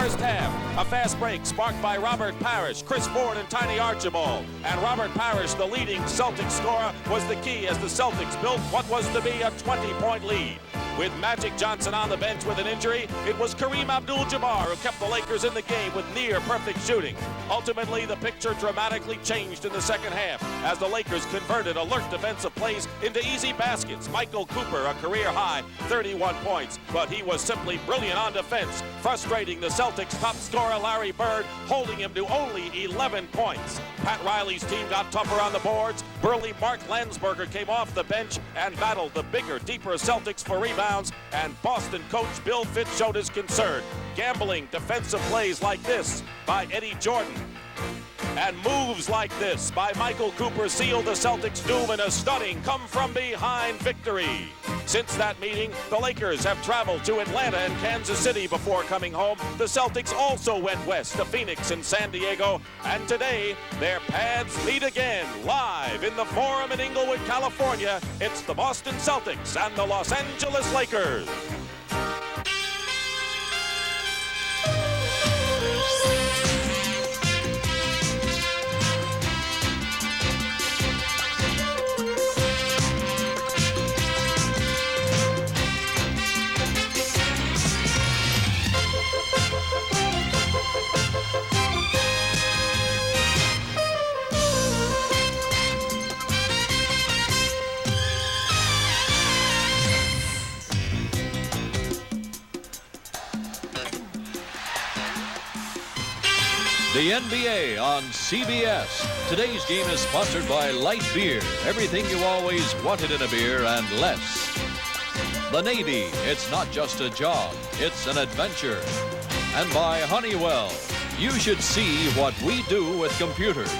first half. A fast break sparked by Robert Parrish, Chris Ford, and Tiny Archibald. And Robert Parrish, the leading Celtics scorer, was the key as the Celtics built what was to be a 20-point lead. With Magic Johnson on the bench with an injury, it was Kareem Abdul-Jabbar who kept the Lakers in the game with near-perfect shooting. Ultimately, the picture dramatically changed in the second half as the Lakers converted alert defensive plays into easy baskets. Michael Cooper, a career-high 31 points, but he was simply brilliant on defense, frustrating the Celtics' top scorer Larry Bird, holding him to only 11 points. Pat Riley's team got tougher on the boards. Burly Mark Landsberger came off the bench and battled the bigger, deeper Celtics for rebounds, and Boston coach Bill Fitz showed his concern. Gambling defensive plays like this by Eddie Jordan and moves like this by Michael Cooper sealed the Celtics' doom in a stunning come-from-behind victory. Since that meeting, the Lakers have traveled to Atlanta and Kansas City before coming home. The Celtics also went west to Phoenix and San Diego, and today their paths meet again live in the Forum in Inglewood, California. It's the Boston Celtics and the Los Angeles Lakers. The NBA on CBS. Today's game is sponsored by Light Beer. Everything you always wanted in a beer and less. The Navy. It's not just a job, it's an adventure. And by Honeywell. You should see what we do with computers.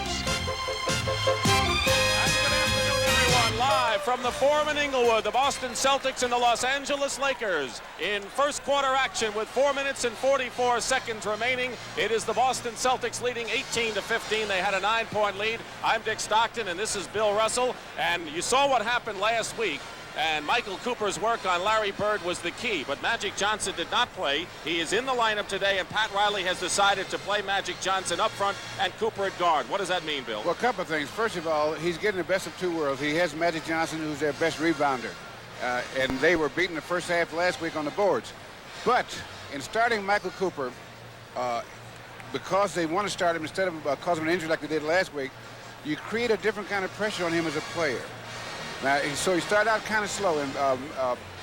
Live from the Forum in Inglewood, the Boston Celtics and the Los Angeles Lakers in first quarter action with 4 minutes and 44 seconds remaining. It is the Boston Celtics leading 18-15. They had a 9-point lead. I'm Dick Stockton, and this is Bill Russell. And you saw what happened last week. And Michael Cooper's work on Larry Bird was the key, but Magic Johnson did not play. He is in the lineup today, and Pat Riley has decided to play Magic Johnson up front and Cooper at guard. What does that mean, Bill? Well, a couple of things. First of all, he's getting the best of two worlds. He has Magic Johnson, who's their best rebounder, and they were beaten the first half last week on the boards. But in starting Michael Cooper, because they want to start him instead of causing him an injury like they did last week, you create a different kind of pressure on him as a player. Now, so he started out kind of slow, and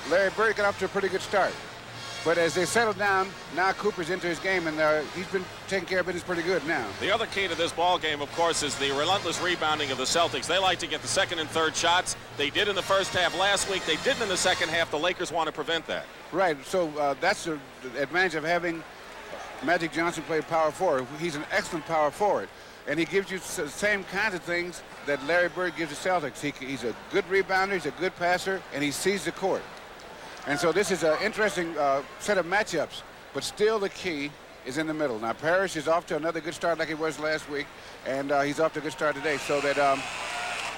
Larry Bird got off to a pretty good start. But as they settle down, now Cooper's into his game, and he's been taking care of business pretty good now. The other key to this ball game, of course, is the relentless rebounding of the Celtics. They like to get the second and third shots. They did in the first half last week. They didn't in the second half. The Lakers want to prevent that. Right, so that's the advantage of having Magic Johnson play power forward. He's an excellent power forward, and he gives you the same kinds of things that Larry Bird gives the Celtics. He's a good rebounder, he's a good passer, and he sees the court. And so this is an interesting set of matchups, but still the key is in the middle. Now, Parrish is off to another good start like he was last week, and he's off to a good start today, so that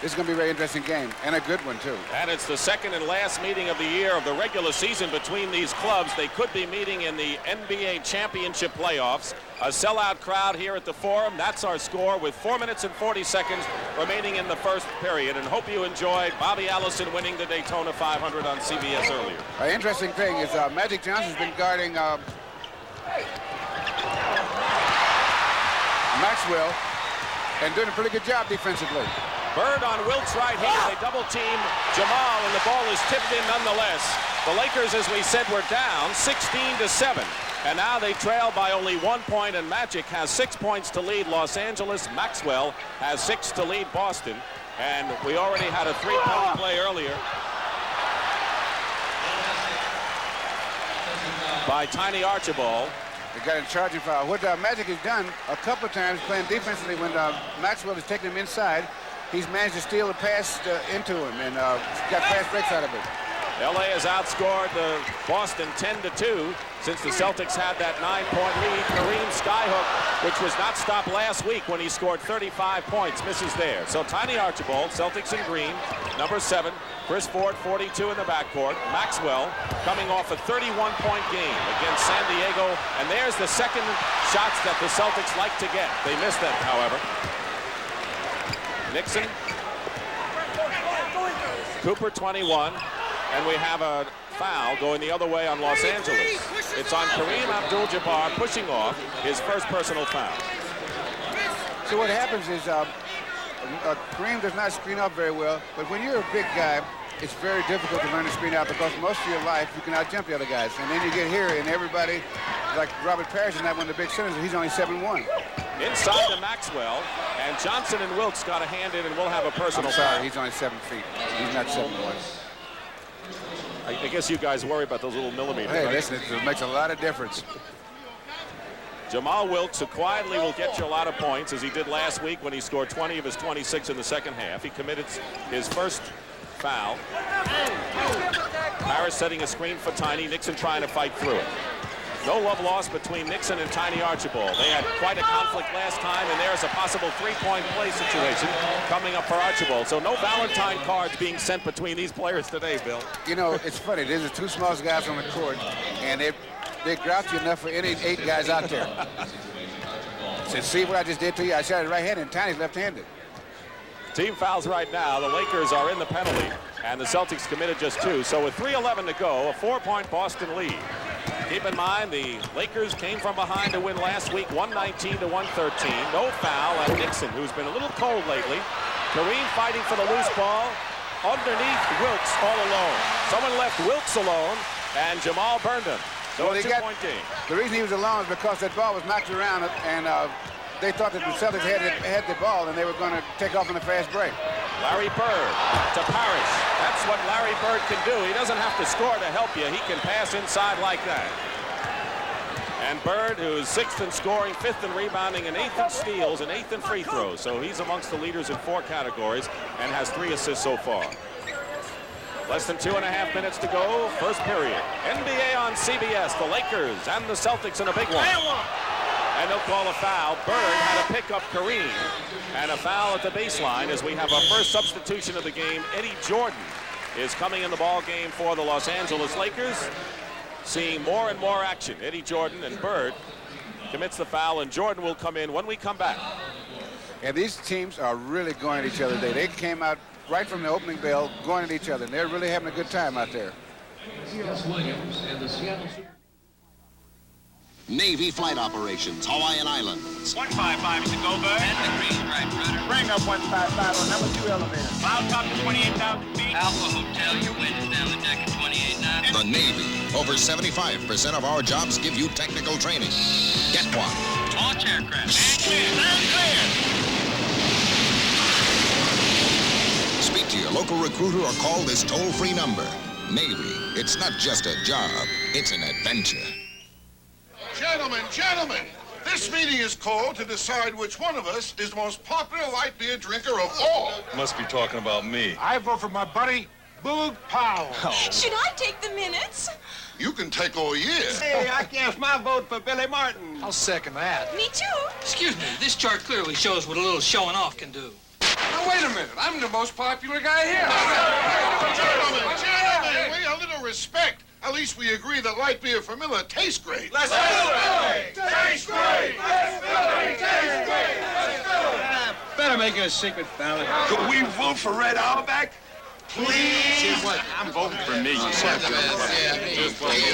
this is going to be a very interesting game, and a good one, too. And it's the second and last meeting of the year of the regular season between these clubs. They could be meeting in the NBA championship playoffs. A sellout crowd here at the Forum. That's our score with 4 minutes and 40 seconds remaining in the first period. And hope you enjoyed Bobby Allison winning the Daytona 500 on CBS earlier. An interesting thing is Magic Johnson's been guarding Maxwell and doing a pretty good job defensively. Bird on Wilt's right hand. They double team Jamal, and the ball is tipped in nonetheless. The Lakers, as we said, were down 16-7. And now they trail by only 1 point, and Magic has 6 points to lead Los Angeles. Maxwell has 6 to lead Boston. And we already had a 3-point play earlier by Tiny Archibald. They got a charging foul. What Magic has done a couple of times playing defensively when Maxwell is taking him inside, he's managed to steal a pass into him and got fast breaks out of it. LA has outscored the Boston 10-2. since the Celtics had that 9-point lead. Kareem skyhook, which was not stopped last week when he scored 35 points, misses there. So Tiny Archibald, Celtics in green, number 7. Chris Ford, 42 in the backcourt. Maxwell coming off a 31-point game against San Diego. And there's the second shots that the Celtics like to get. They missed them, however. Nixon. Cooper, 21. And we have a foul going the other way on Los Angeles. It's on Kareem Abdul-Jabbar pushing off his first personal foul. So what happens is Kareem does not screen up very well, but when you're a big guy, it's very difficult to learn to screen out because most of your life you can out-jump the other guys. And then you get here and everybody, like Robert Parrish is not one of the big centers, he's only 7'1". Inside to Maxwell, and Johnson and Wilkes got a hand in, and we'll have a personal foul. He's only 7 feet. He's not 7'1". I guess you guys worry about those little millimeters. Hey, right? listen, it makes a lot of difference. Jamal Wilkes, who quietly will get you a lot of points, as he did last week when he scored 20 of his 26 in the second half. He committed his first foul. Harris setting a screen for Tiny. Nixon trying to fight through it. No love lost between Nixon and Tiny Archibald. They had quite a conflict last time, and there's a possible 3-point play situation coming up for Archibald. So no Valentine cards being sent between these players today, Bill. You know, it's funny. There's the two smallest guys on the court, and they grouchy enough for any 8 guys out there. Said, see what I just did to you? I shot it right-handed, and Tiny's left-handed. Team fouls right now. The Lakers are in the penalty, and the Celtics committed just 2. So with 3:11 to go, a 4-point Boston lead. Keep in mind, the Lakers came from behind to win last week, 119 to 113. No foul on Nixon, who's been a little cold lately. Kareem fighting for the loose ball. Underneath, Wilkes all alone. Someone left Wilkes alone, and Jamal burned him. So a 2-point game. The reason he was alone is because that ball was knocked around, and they thought that the Celtics had the ball, and they were going to take off on a fast break. Larry Bird to Parrish. That's what Larry Bird can do. He doesn't have to score to help you. He can pass inside like that. And Bird, who's 6th in scoring, 5th in rebounding, and 8th in steals, and 8th in free throws. So he's amongst the leaders in 4 categories and has 3 assists so far. Less than 2.5 minutes to go, first period. NBA on CBS, the Lakers and the Celtics in a big one. And they'll call a foul. Bird had to pick up Kareem, and a foul at the baseline as we have our first substitution of the game. Eddie Jordan is coming in the ball game for the Los Angeles Lakers. Seeing more and more action. Eddie Jordan and Bird commits the foul, and Jordan will come in when we come back. And these teams are really going at each other today. They came out right from the opening bell going at each other, and they're really having a good time out there. Williams and the Seattle Navy flight operations, Hawaiian Islands. 155 is the go, Bird. And the green right, rudder. Bring up 155 on number 2 elevator. Cloud top to 28,000 feet. Alpha Hotel, your wind is down the deck at 28 knots. The Navy. Over 75% of our jobs give you technical training. Get one. Launch aircraft. And clear. Stand clear. Speak to your local recruiter or call this toll-free number. Navy. It's not just a job. It's an adventure. Gentlemen, this meeting is called to decide which one of us is the most popular light beer drinker of all. Must be talking about me. I vote for my buddy, Boog Powell. Should I take the minutes? You can take all year. Hey, I cast my vote for Billy Martin. I'll second that. Me too. Excuse me, this chart clearly shows what a little showing off can do. Now, wait a minute. I'm the most popular guy here. Gentlemen, we a little respect. At least we agree that light beer from Miller tastes great. Let's do it. Tastes great. Let's do it. Tastes great. Let's do it. Better make it a secret ballot. Could we vote for Red Auerbach? Please. What? I'm voting for me.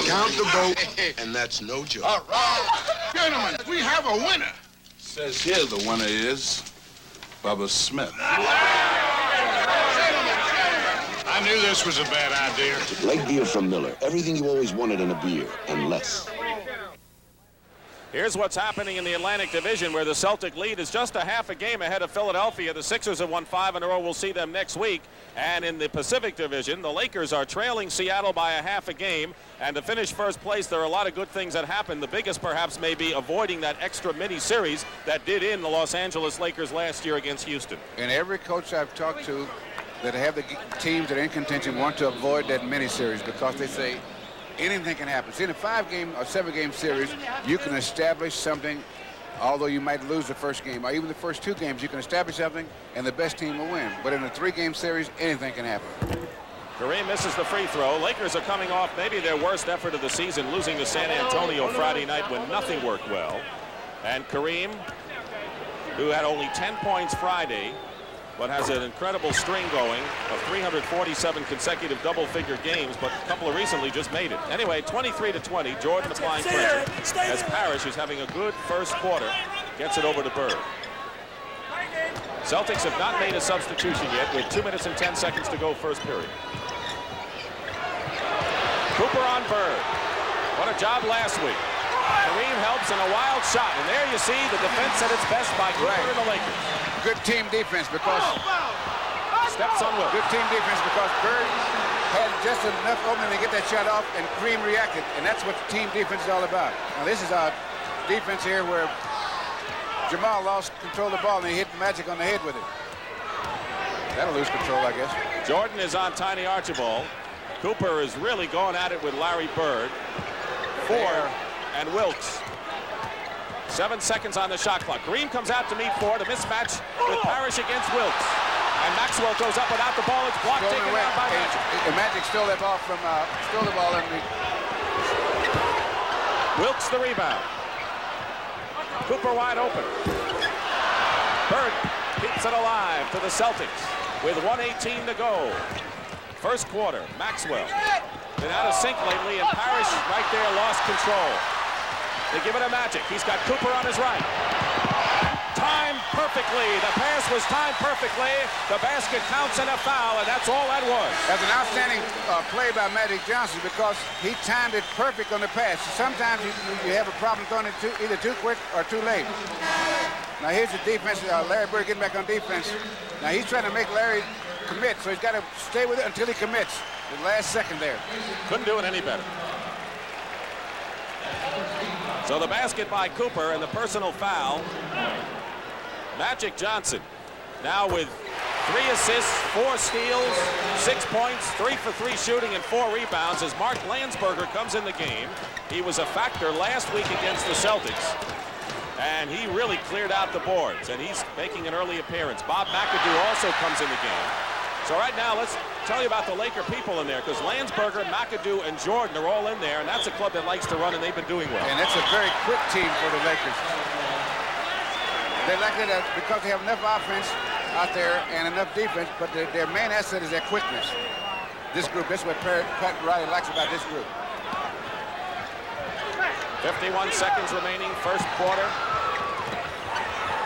Count the vote, and that's no joke. All right. Gentlemen, we have a winner. Says here the winner is Bubba Smith. I knew this was a bad idea. Light beer from Miller. Everything you always wanted in a beer, and less. Here's what's happening in the Atlantic Division, where the Celtic lead is just a half a game ahead of Philadelphia. The Sixers have won 5 in a row. We'll see them next week. And in the Pacific Division, the Lakers are trailing Seattle by a half a game. And to finish first place, there are a lot of good things that happen. The biggest, perhaps, may be avoiding that extra mini-series that did in the Los Angeles Lakers last year against Houston. And every coach I've talked to that have the teams that are in contention want to avoid that mini-series because they say anything can happen. See, in a 5-game or 7-game series, you can establish something, although you might lose the first game, or even the first 2 games, you can establish something, and the best team will win. But in a 3-game series, anything can happen. Kareem misses the free throw. Lakers are coming off maybe their worst effort of the season, losing to San Antonio Friday night when nothing worked well. And Kareem, who had only 10 points Friday, but has an incredible string going of 347 consecutive double-figure games, but a couple of recently just made it. Anyway, 23-20, Jordan applying pressure as Parrish, who's having a good first quarter, gets it over to Bird. Celtics have not made a substitution yet with 2 minutes and 10 seconds to go first period. Cooper on Bird. What a job last week. Kareem helps in a wild shot, and there you see the defense at its best by Cooper and the Lakers. Good team defense because steps on Will. Good team defense because Bird had just enough opening to get that shot off, and Kareem reacted, and that's what team defense is all about. Now this is our defense here where Jamal lost control of the ball and he hit Magic on the head with it. That'll lose control, I guess. Jordan is on Tiny Archibald. Cooper is really going at it with Larry Bird. Ford and Wilkes. 7 seconds on the shot clock. Kareem comes out to meet Ford. A mismatch with Parrish against Wilkes. And Maxwell goes up without the ball. It's blocked, taken down by Magic. Magic stole that ball from, stole the ball in the... Wilkes the rebound. Cooper wide open. Bird keeps it alive to the Celtics with 1:18 to go. First quarter, Maxwell been out of sync lately, and Parrish right there lost control. They give it to Magic. He's got Cooper on his right. Timed perfectly. The pass was timed perfectly. The basket counts and a foul, and that's all that was. That's an outstanding play by Magic Johnson because he timed it perfect on the pass. Sometimes you have a problem throwing it either too quick or too late. Now here's the defense. Larry Bird getting back on defense. Now he's trying to make Larry commit, so he's got to stay with it until he commits. The last second there. Couldn't do it any better. So the basket by Cooper and the personal foul. Magic Johnson now with 3 assists, 4 steals, 6 points, 3 for 3 shooting, and 4 rebounds as Mark Landsberger comes in the game. He was a factor last week against the Celtics, and he really cleared out the boards, and he's making an early appearance. Bob McAdoo also comes in the game. So right now, let's tell you about the Laker people in there, because Landsberger, McAdoo, and Jordan are all in there, and that's a club that likes to run, and they've been doing well. And that's a very quick team for the Lakers. They like it because they have enough offense out there and enough defense, but their main asset is their quickness. This group, that's what Pat Riley likes about this group. 51 seconds remaining, first quarter.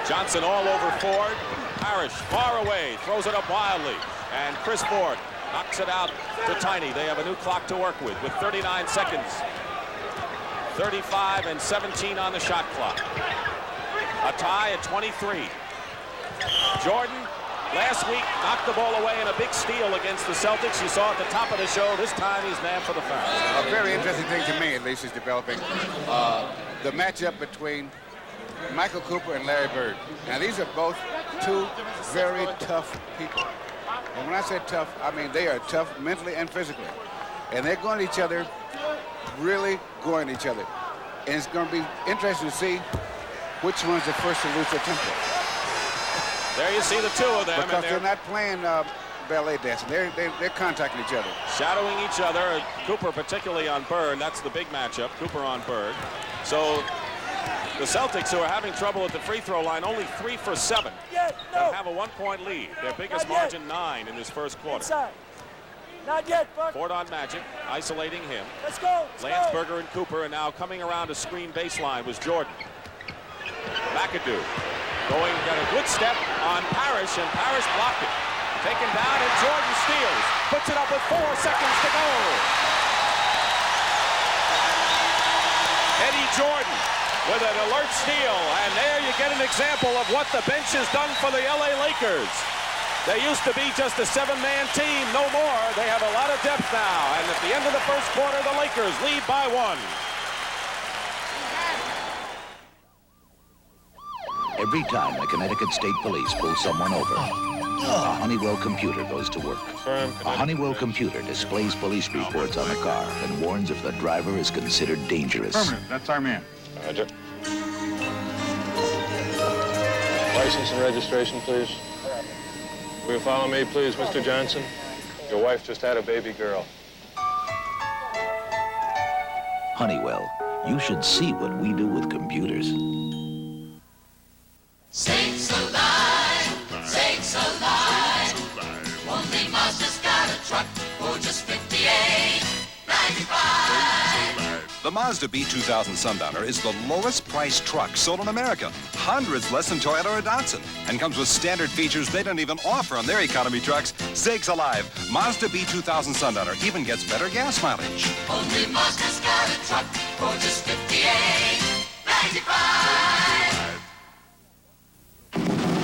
Johnson all over Ford. Parrish far away, throws it up wildly. And Chris Ford knocks it out to Tiny. They have a new clock to work with 39 seconds. 35 and 17 on the shot clock. A tie at 23. Jordan, last week, knocked the ball away in a big steal against the Celtics. You saw at the top of the show, this time he's nabbed for the foul. A very interesting thing to me, at least, is developing the matchup between Michael Cooper and Larry Bird. Now, these are both 2 very tough people. And when I say tough, I mean they are tough mentally and physically. And they're going at each other, really going at each other. And it's going to be interesting to see which one's the first to lose their temper. There you see the 2 of them. Because they're not playing ballet dancing. They're contacting each other. Shadowing each other. Cooper particularly on Bird. That's the big matchup. Cooper on Bird. So the Celtics, who are having trouble at the free throw line, only 3 for 7. They'll have a 1-point lead. Their biggest margin 9 in this first quarter. Inside. Not yet, Buck. Ford on Magic, isolating him. Let's go. Landsberger and Cooper, and now coming around a screen baseline was Jordan. McAdoo got a good step on Parrish, and Parrish blocked it. Taken down, and Jordan steals. Puts it up with 4 seconds to go. Eddie Jordan with an alert steal, and there you get an example of what the bench has done for the LA Lakers. They used to be just a 7-man team, no more. They have a lot of depth now, and at the end of the first quarter, the Lakers lead by 1. Every time the Connecticut State Police pull someone over, A Honeywell computer goes to work. A Honeywell computer displays police reports on the car and warns if the driver is considered dangerous. Affirmative. That's our man. Roger. License and registration, please. Will you follow me, please, Mr. Johnson? Your wife just had a baby girl. Honeywell, you should see what we do with computers. Sakes alive, sakes alive. Only Mazda's got a truck for just $58.95. The Mazda B2000 Sundowner is the lowest priced truck sold in America. Hundreds less than Toyota or Datsun. And comes with standard features they don't even offer on their economy trucks. Sakes alive. Mazda B2000 Sundowner even gets better gas mileage. Only Mazda's got a truck for just $58.95.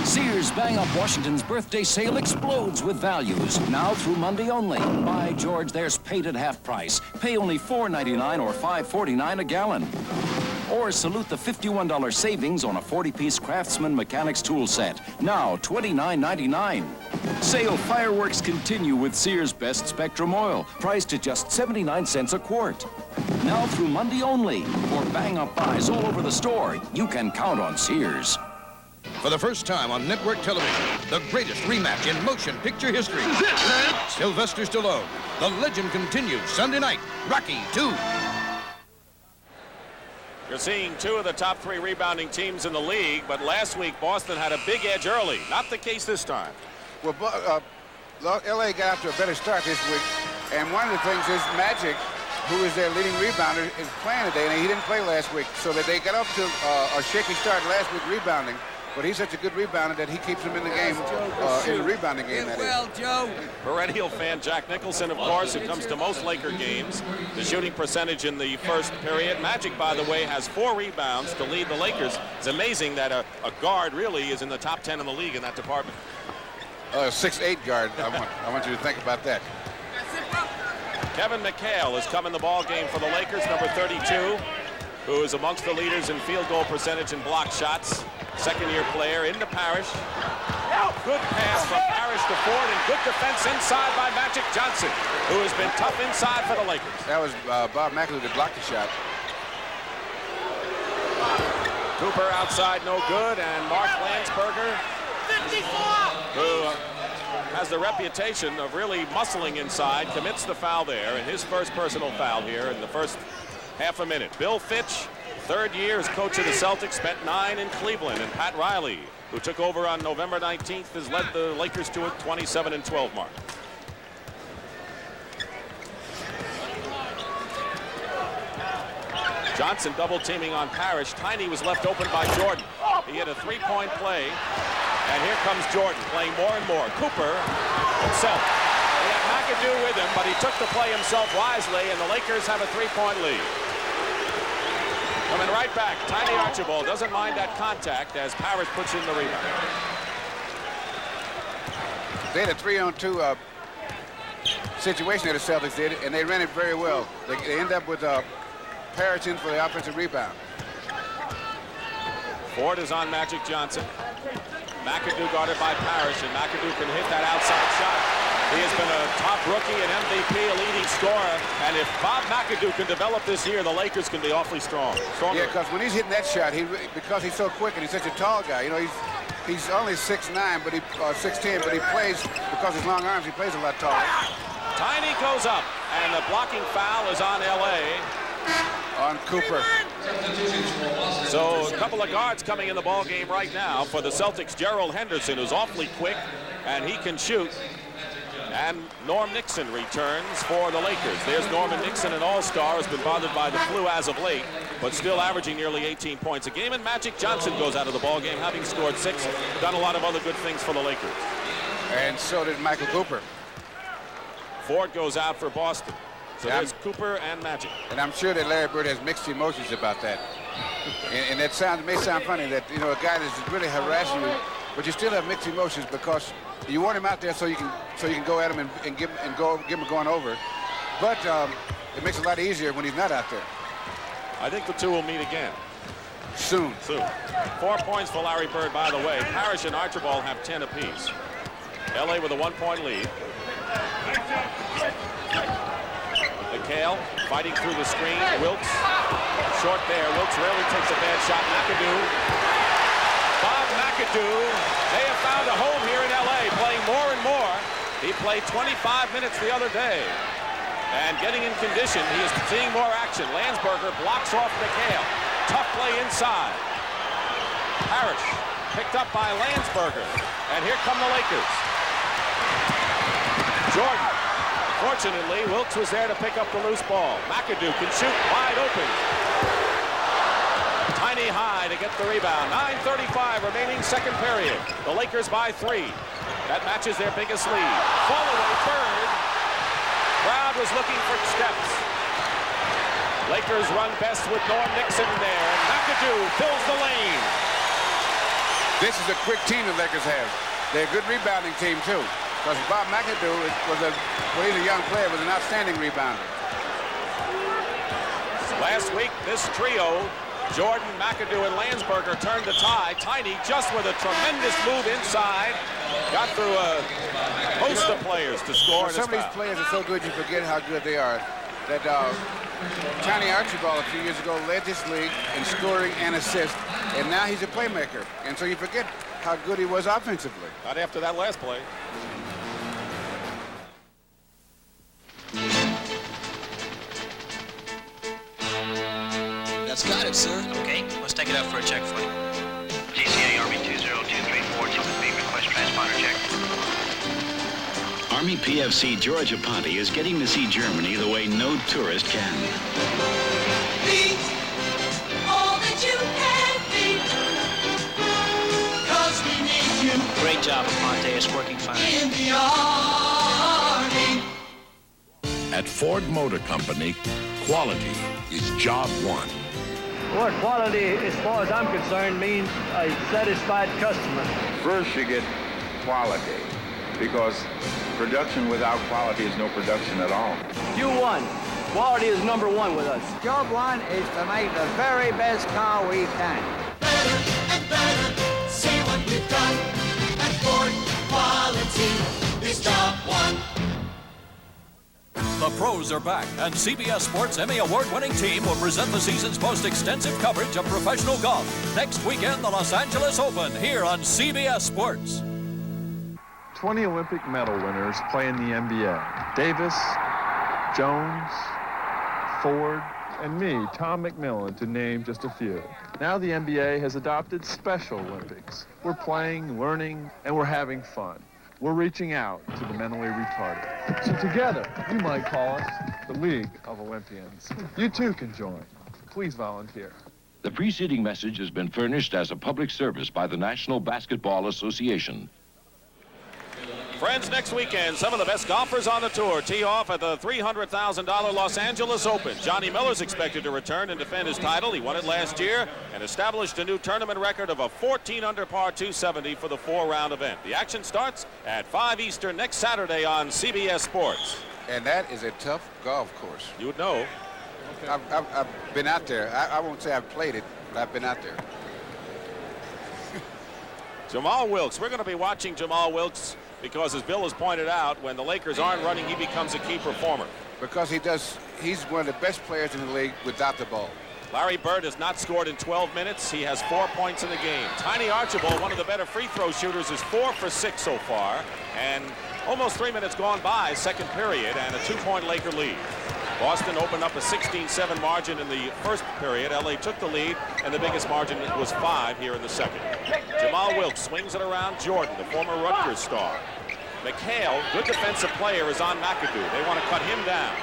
Sears Bang Up Washington's birthday sale explodes with values. Now through Monday only. By George, there's paid at half price. Pay only $4.99 or $5.49 a gallon. Or salute the $51 savings on a 40-piece Craftsman Mechanics tool set. Now $29.99. Sale fireworks continue with Sears Best Spectrum Oil, priced at just 79 cents a quart. Now through Monday only. For Bang Up buys all over the store, you can count on Sears. For the first time on network television, the greatest rematch in motion picture history. Sylvester Stallone. The legend continues Sunday night. Rocky 2. You're seeing two of the top three rebounding teams in the league, but last week Boston had a big edge early. Not the case this time. Well, L.A. got out to a better start this week, and one of the things is Magic, who is their leading rebounder, is playing today, and he didn't play last week, so that they got up to a shaky start last week rebounding. But he's such a good rebounder that he keeps them in the game, in the rebounding game, that is. Joe. Perennial fan Jack Nicholson, of course, who comes to most Laker games. The shooting percentage in the first period. Magic, by the way, has 4 rebounds to lead the Lakers. It's amazing that a guard really is in the top 10 in the league in that department. 6'8" guard. I want you to think about that. Kevin McHale has come in the ball game for the Lakers, number 32, who is amongst the leaders in field goal percentage and block shots. Second-year player into Parrish. Good pass from Parrish to Ford, and good defense inside by Magic Johnson, who has been tough inside for the Lakers. That was Bob McAdoo that blocked the shot. Cooper outside, no good, and Mark Landsberger, who has the reputation of really muscling inside, commits the foul there, and his first personal foul here in the first half a minute. Bill Fitch, third year as coach of the Celtics, spent 9 in Cleveland, and Pat Riley, who took over on November 19th, has led the Lakers to a 27-12 mark. Johnson double teaming on Parrish. Tiny was left open by Jordan. He had a 3-point play, and here comes Jordan playing more and more. Cooper himself. He had McAdoo with him, but he took the play himself wisely, and the Lakers have a 3-point lead. Coming right back, Tiny Archibald doesn't mind that contact as Parrish puts in the rebound. They had a 3-on-2 situation that the Celtics did, and they ran it very well. They end up with Parrish in for the offensive rebound. Ford is on Magic Johnson. McAdoo guarded by Parrish, and McAdoo can hit that outside shot. He has been a top rookie, an MVP, a leading scorer, and if Bob McAdoo can develop this year, the Lakers can be awfully strong. Yeah, because when he's hitting that shot, because he's so quick and he's such a tall guy, you know, he's only 6'9", but 6'10", but he plays, because his long arms, he plays a lot taller. Tiny goes up, and the blocking foul is on L.A. On Cooper. So a couple of guards coming in the ball game right now for the Celtics. Gerald Henderson, who's awfully quick, and he can shoot. And Norm Nixon returns for the Lakers. There's Norman Nixon, an all-star, has been bothered by the flu as of late, but still averaging nearly 18 points a game. And Magic Johnson goes out of the ball game, having scored 6, done a lot of other good things for the Lakers. And so did Michael Cooper. Ford goes out for Boston. So there's Cooper and Magic. And I'm sure that Larry Bird has mixed emotions about that. And that may sound funny that, you know, a guy that's really harassing you, but you still have mixed emotions because you want him out there so you can go at him and give him going over. But it makes it a lot easier when he's not out there. I think the two will meet again. Soon. 4 points for Larry Bird, by the way. Parrish and Archibald have 10 apiece. LA with a 1-point lead. McHale fighting through the screen. Wilkes short there. Wilkes rarely takes a bad shot. McAdoo. Bob McAdoo. They have found a home here in LA, playing more and more. He played 25 minutes the other day. And getting in condition, he is seeing more action. Landsberger blocks off McHale. Tough play inside. Parrish picked up by Landsberger. And here come the Lakers. Jordan. Fortunately, Wilkes was there to pick up the loose ball. McAdoo can shoot wide open. Tiny high to get the rebound. 9:35 remaining second period. The Lakers by 3. That matches their biggest lead. Fall away third. Crowd was looking for steps. Lakers run best with Norm Nixon there. And McAdoo fills the lane. This is a quick team the Lakers have. They're a good rebounding team, too. Because Bob McAdoo when he's a young player, was an outstanding rebounder. Last week, this trio, Jordan, McAdoo, and Landsberger, turned the tie. Tiny, just with a tremendous move inside, got through a host of players to score. Some of these players are so good you forget how good they are. That Tiny Archibald a few years ago led this league in scoring and assists, and now he's a playmaker. And so you forget how good he was offensively. Not after that last play. That's got it, sir. Okay, let's take it up for a check for you. GCA Army 20234, Chesapeake, request transponder check. Army PFC George Aponte is getting to see Germany the way no tourist can. Be all that you can be, 'cause we need you. Great job, Aponte. It's working fine. In the Army. At Ford Motor Company, quality is job one. Well, quality, as far as I'm concerned, means a satisfied customer. First, you get quality, because production without quality is no production at all. You won. Quality is number one with us. Job one is to make the very best car we can. Better and better, see what we've done. And Ford, quality is job one. The pros are back, and CBS Sports Emmy Award-winning team will present the season's most extensive coverage of professional golf. Next weekend, the Los Angeles Open, here on CBS Sports. 20 Olympic medal winners play in the NBA. Davis, Jones, Ford, and me, Tom McMillan, to name just a few. Now the NBA has adopted Special Olympics. We're playing, learning, and we're having fun. We're reaching out to the mentally retarded. So together, you might call us the League of Olympians. You too can join. Please volunteer. The preceding message has been furnished as a public service by the National Basketball Association. Friends, next weekend, some of the best golfers on the tour tee off at the $300,000 Los Angeles Open. Johnny Miller's expected to return and defend his title. He won it last year and established a new tournament record of a 14 under par 270 for the 4-round event. The action starts at 5 Eastern next Saturday on CBS Sports. And that is a tough golf course. You would know. I've been out there. I won't say I've played it, but I've been out there. Jamal Wilkes. We're going to be watching Jamal Wilkes because, as Bill has pointed out, when the Lakers aren't running, he becomes a key performer. Because he's one of the best players in the league without the ball. Larry Bird has not scored in 12 minutes. He has 4 points in the game. Tiny Archibald, one of the better free throw shooters, is 4 for 6 so far. And almost 3 minutes gone by, second period, and a 2-point Laker lead. Boston opened up a 16-7 margin in the first period. LA took the lead, and the biggest margin was 5 here in the second. Jamal Wilkes swings it around Jordan, the former Rutgers star. McHale, good defensive player, is on McAdoo. They want to cut him down.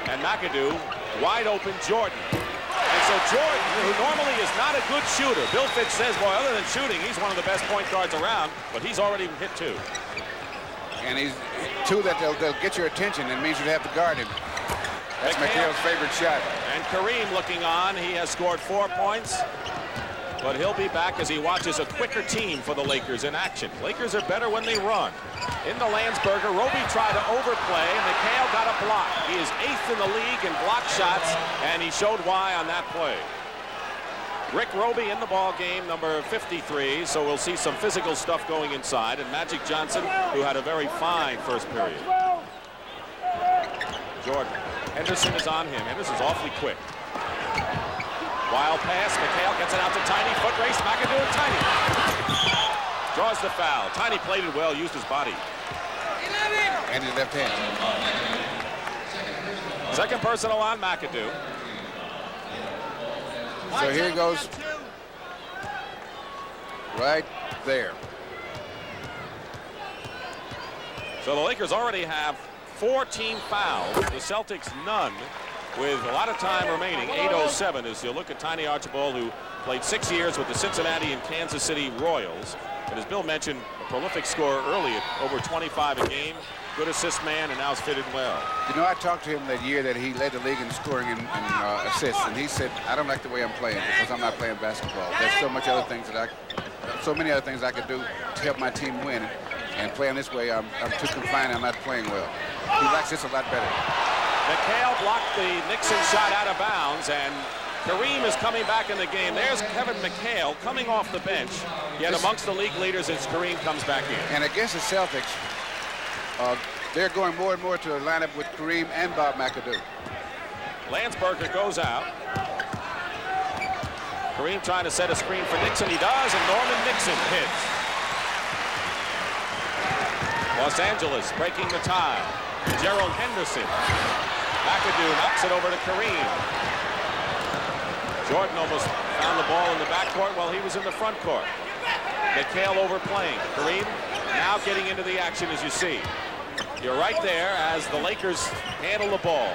And McAdoo, wide open Jordan. And so Jordan, who normally is not a good shooter, Bill Fitch says, boy, other than shooting, he's one of the best point guards around, but he's already hit 2. And he's 2 that they'll get your attention. It means you have to guard him. That's McHale's favorite shot. And Kareem looking on. He has scored 4 points. But he'll be back as he watches a quicker team for the Lakers in action. Lakers are better when they run. Into Landsberger. Roby tried to overplay. McHale got a block. He is 8th in the league in block shots, and he showed why on that play. Rick Roby in the ball game, number 53, so we'll see some physical stuff going inside, and Magic Johnson, who had a very fine first period. Jordan. Henderson is on him. Henderson's awfully quick. Wild pass. McHale gets it out to Tiny. Foot race. McAdoo and Tiny. Draws the foul. Tiny played it well, used his body. And his left hand. Second personal on McAdoo. So here goes right there. So the Lakers already have 4 team fouls. The Celtics none, with a lot of time remaining. 8:07 as you look at Tiny Archibald, who played 6 years with the Cincinnati and Kansas City Royals. And as Bill mentioned, a prolific scorer early at over 25 a game. Good assist man, and now is fitted well. You know, I talked to him that year that he led the league in scoring and assists, and he said, I don't like the way I'm playing because I'm not playing basketball. There's so many other things I could do to help my team win, and playing this way, I'm too confined, I'm not playing well. He likes this a lot better. McHale blocked the Nixon shot out of bounds, and Kareem is coming back in the game. There's Kevin McHale coming off the bench, yet amongst the league leaders as Kareem comes back in. And against the Celtics, they're going more and more to a lineup with Kareem and Bob McAdoo. Landsberger goes out. Kareem trying to set a screen for Nixon. He does, and Norman Nixon hits. Los Angeles breaking the tie. Gerald Henderson. McAdoo knocks it over to Kareem. Jordan almost found the ball in the backcourt while he was in the front court. McHale overplaying. Kareem now getting into the action, as you see. You're right there as the Lakers handle the ball.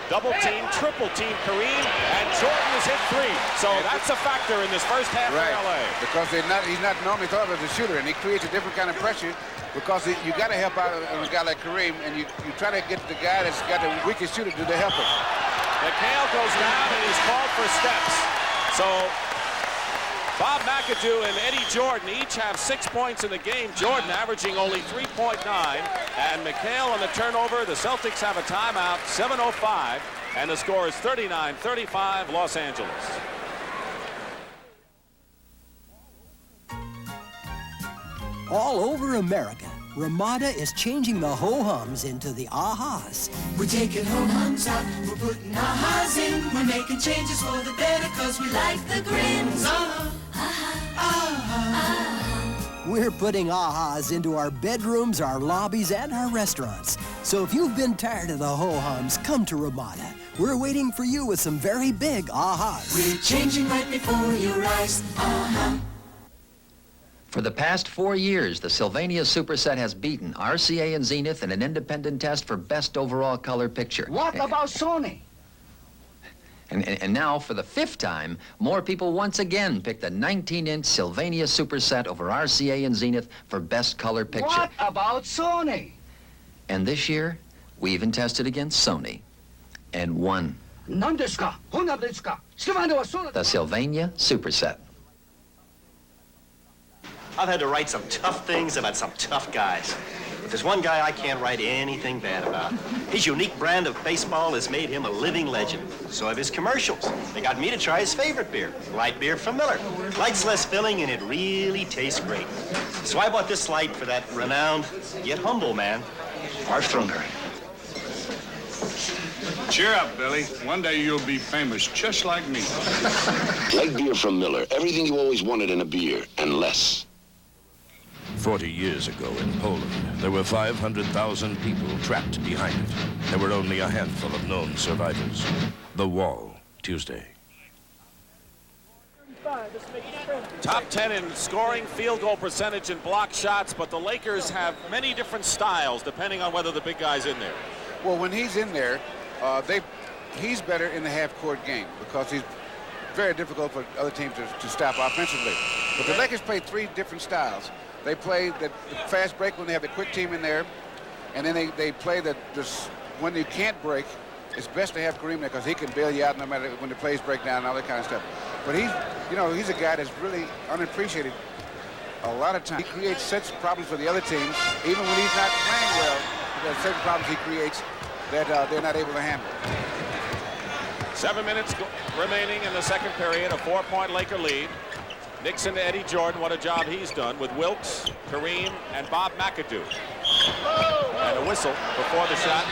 Double team, triple team Kareem, and Jordan has hit 3. So that's a factor in this first half right. for LA. Because he's not normally thought of as a shooter, and he creates a different kind of pressure because you got to help out a guy like Kareem, and you try to get the guy that's got the weakest shooter to help him. McHale goes down and he's called for steps. So Bob McAdoo and Eddie Jordan each have 6 points in the game. Jordan averaging only 3.9. And McHale on the turnover. The Celtics have a timeout, 7:05. And the score is 39-35 Los Angeles. All over America, Ramada is changing the ho-hums into the ahas. We're taking ho-hums out, we're putting ahas in. We're making changes for the better cause we like the grins. We're putting ahas into our bedrooms, our lobbies, and our restaurants. So if you've been tired of the ho-hums, come to Ramada. We're waiting for you with some very big ahas. We're changing right before your eyes. For the past 4 years, the Sylvania Superset has beaten RCA and Zenith in an independent test for best overall color picture. What about Sony? And now, for the 5th time, more people once again picked the 19-inch Sylvania Superset over RCA and Zenith for best color picture. What about Sony? And this year, we even tested against Sony and won. The Sylvania Superset. I've had to write some tough things about some tough guys. But there's one guy I can't write anything bad about. His unique brand of baseball has made him a living legend. So have his commercials. They got me to try his favorite beer, light beer from Miller. Light's less filling and it really tastes great. So I bought this light for that renowned yet humble man, Armstrong. Cheer up, Billy. One day you'll be famous just like me. Light beer from Miller. Everything you always wanted in a beer, and less. 40 years ago in Poland, there were 500,000 people trapped behind it. There were only a handful of known survivors. The Wall, Tuesday. Top 10 in scoring, field goal percentage, and block shots, but the Lakers have many different styles depending on whether the big guy's in there. Well, when he's in there, he's better in the half-court game because he's very difficult for other teams to stop offensively. But the Lakers play 3 different styles. They play the fast break when they have the quick team in there, and then they play when you can't break. It's best to have Kareem there because he can bail you out no matter when the plays break down and all that kind of stuff. But he's a guy that's really unappreciated a lot of times. He creates such problems for the other teams, even when he's not playing well. There's certain problems he creates that they're not able to handle. 7 minutes remaining in the second period, a 4-point Laker lead. Nixon to Eddie Jordan, what a job he's done with Wilkes, Kareem, and Bob McAdoo. And a whistle before the shot.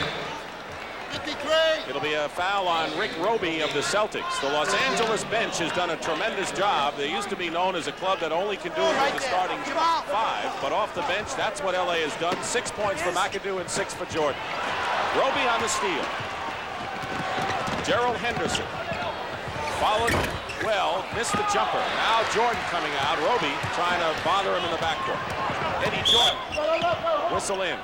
It'll be a foul on Rick Roby of the Celtics. The Los Angeles bench has done a tremendous job. They used to be known as a club that only can do it with the starting 5, but off the bench, that's what LA has done. 6 points for McAdoo and 6 for Jordan. Roby on the steal. Gerald Henderson followed well, missed the jumper. Now Jordan coming out. Roby trying to bother him in the backcourt. Eddie Jordan, whistle in.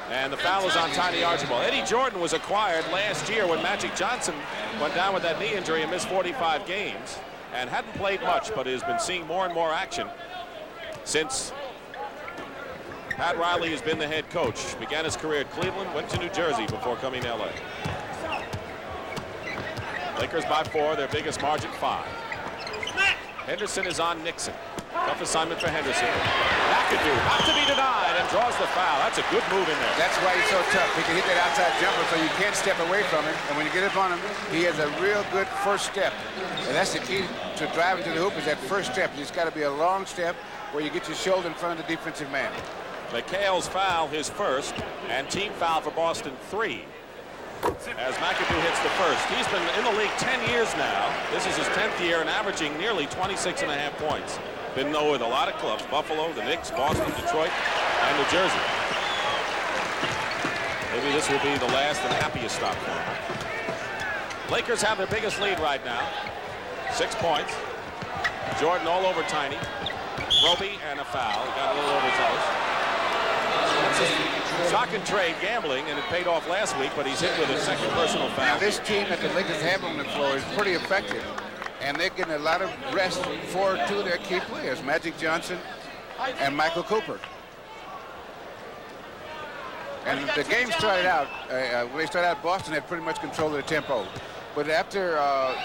And the foul is on Tiny Archibald. Eddie Jordan was acquired last year when Magic Johnson went down with that knee injury and missed 45 games and hadn't played much, but has been seeing more and more action since Pat Riley has been the head coach. Began his career at Cleveland, went to New Jersey before coming to LA. Lakers by 4, their biggest margin 5. Henderson is on Nixon. Tough assignment for Henderson. McAdoo, not to be denied, and draws the foul. That's a good move in there. That's why he's so tough. He can hit that outside jumper, so you can't step away from him. And when you get up on him, he has a real good first step. And that's the key to driving to the hoop, is that first step. It's got to be a long step where you get your shoulder in front of the defensive man. McHale's foul, his first, and team foul for Boston, 3. As McAdoo hits the first. He's been in the league 10 years now. This is his 10th year and averaging nearly 26.5 points. Been though with a lot of clubs, Buffalo, the Knicks, Boston, Detroit, and New Jersey. Maybe this will be the last and happiest stop for him. Lakers have their biggest lead right now. 6 points. Jordan all over Tiny. Roby and a foul. Got a little overzealous. Shock and trade gambling, and it paid off last week, but he's hit with a second personal foul. Now, this team that the Lakers have on the floor is pretty effective, and they're getting a lot of rest for 2 of their key players, Magic Johnson and Michael Cooper. And the game started out, when they started out, Boston had pretty much control of the tempo. But after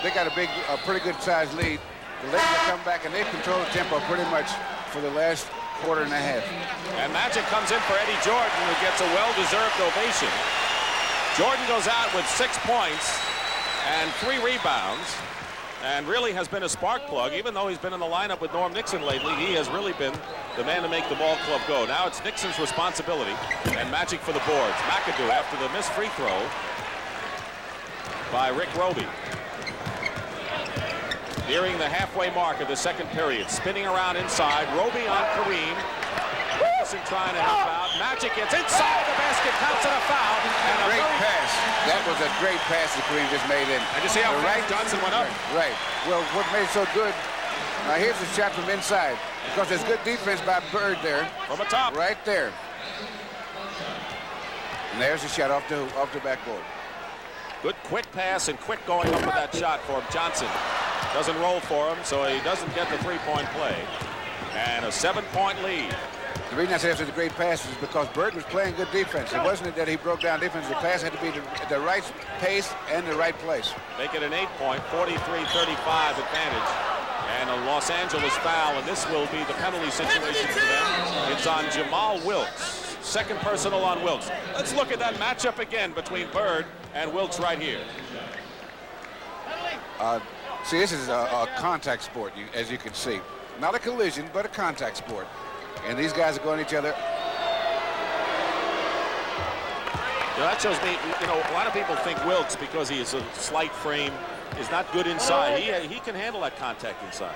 they got a pretty good sized lead, the Lakers come back and they've controlled the tempo pretty much for the last quarter and a half. And Magic comes in for Eddie Jordan, who gets a well-deserved ovation. Jordan goes out with 6 points and 3 rebounds, and really has been a spark plug. Even though he's been in the lineup with Norm Nixon lately, he has really been the man to make the ball club go. Now it's Nixon's responsibility, and Magic for the boards. McAdoo after the missed free throw by Rick Roby. Nearing the halfway mark of the second period. Spinning around inside. Roby on Kareem. Nixon trying to help out. Magic gets inside the basket. Counts it a foul. And a great pass. That was a great pass that Kareem just made in. And you see how Johnson went up? Right. Well, what made it so good, here's the shot from inside. Because there's good defense by Bird there. From the top. Right there. And there's the shot off the backboard. Good quick pass and quick going up with that shot for Johnson. Doesn't roll for him, so he doesn't get the 3-point play. And a 7-point lead. The reason I say this was a great pass is because Bird was playing good defense. It wasn't that he broke down defense. The pass had to be at the right pace and the right place. Make it an 8-point, 43-35 advantage. And a Los Angeles foul, and this will be the penalty situation for them. It's on Jamal Wilkes. Second personal on Wilkes. Let's look at that matchup again between Bird and Wilkes right here. See, this is a contact sport, as you can see. Not a collision, but a contact sport. And these guys are going at each other. That shows me, a lot of people think Wilkes, because he is a slight frame, is not good inside. He can handle that contact inside.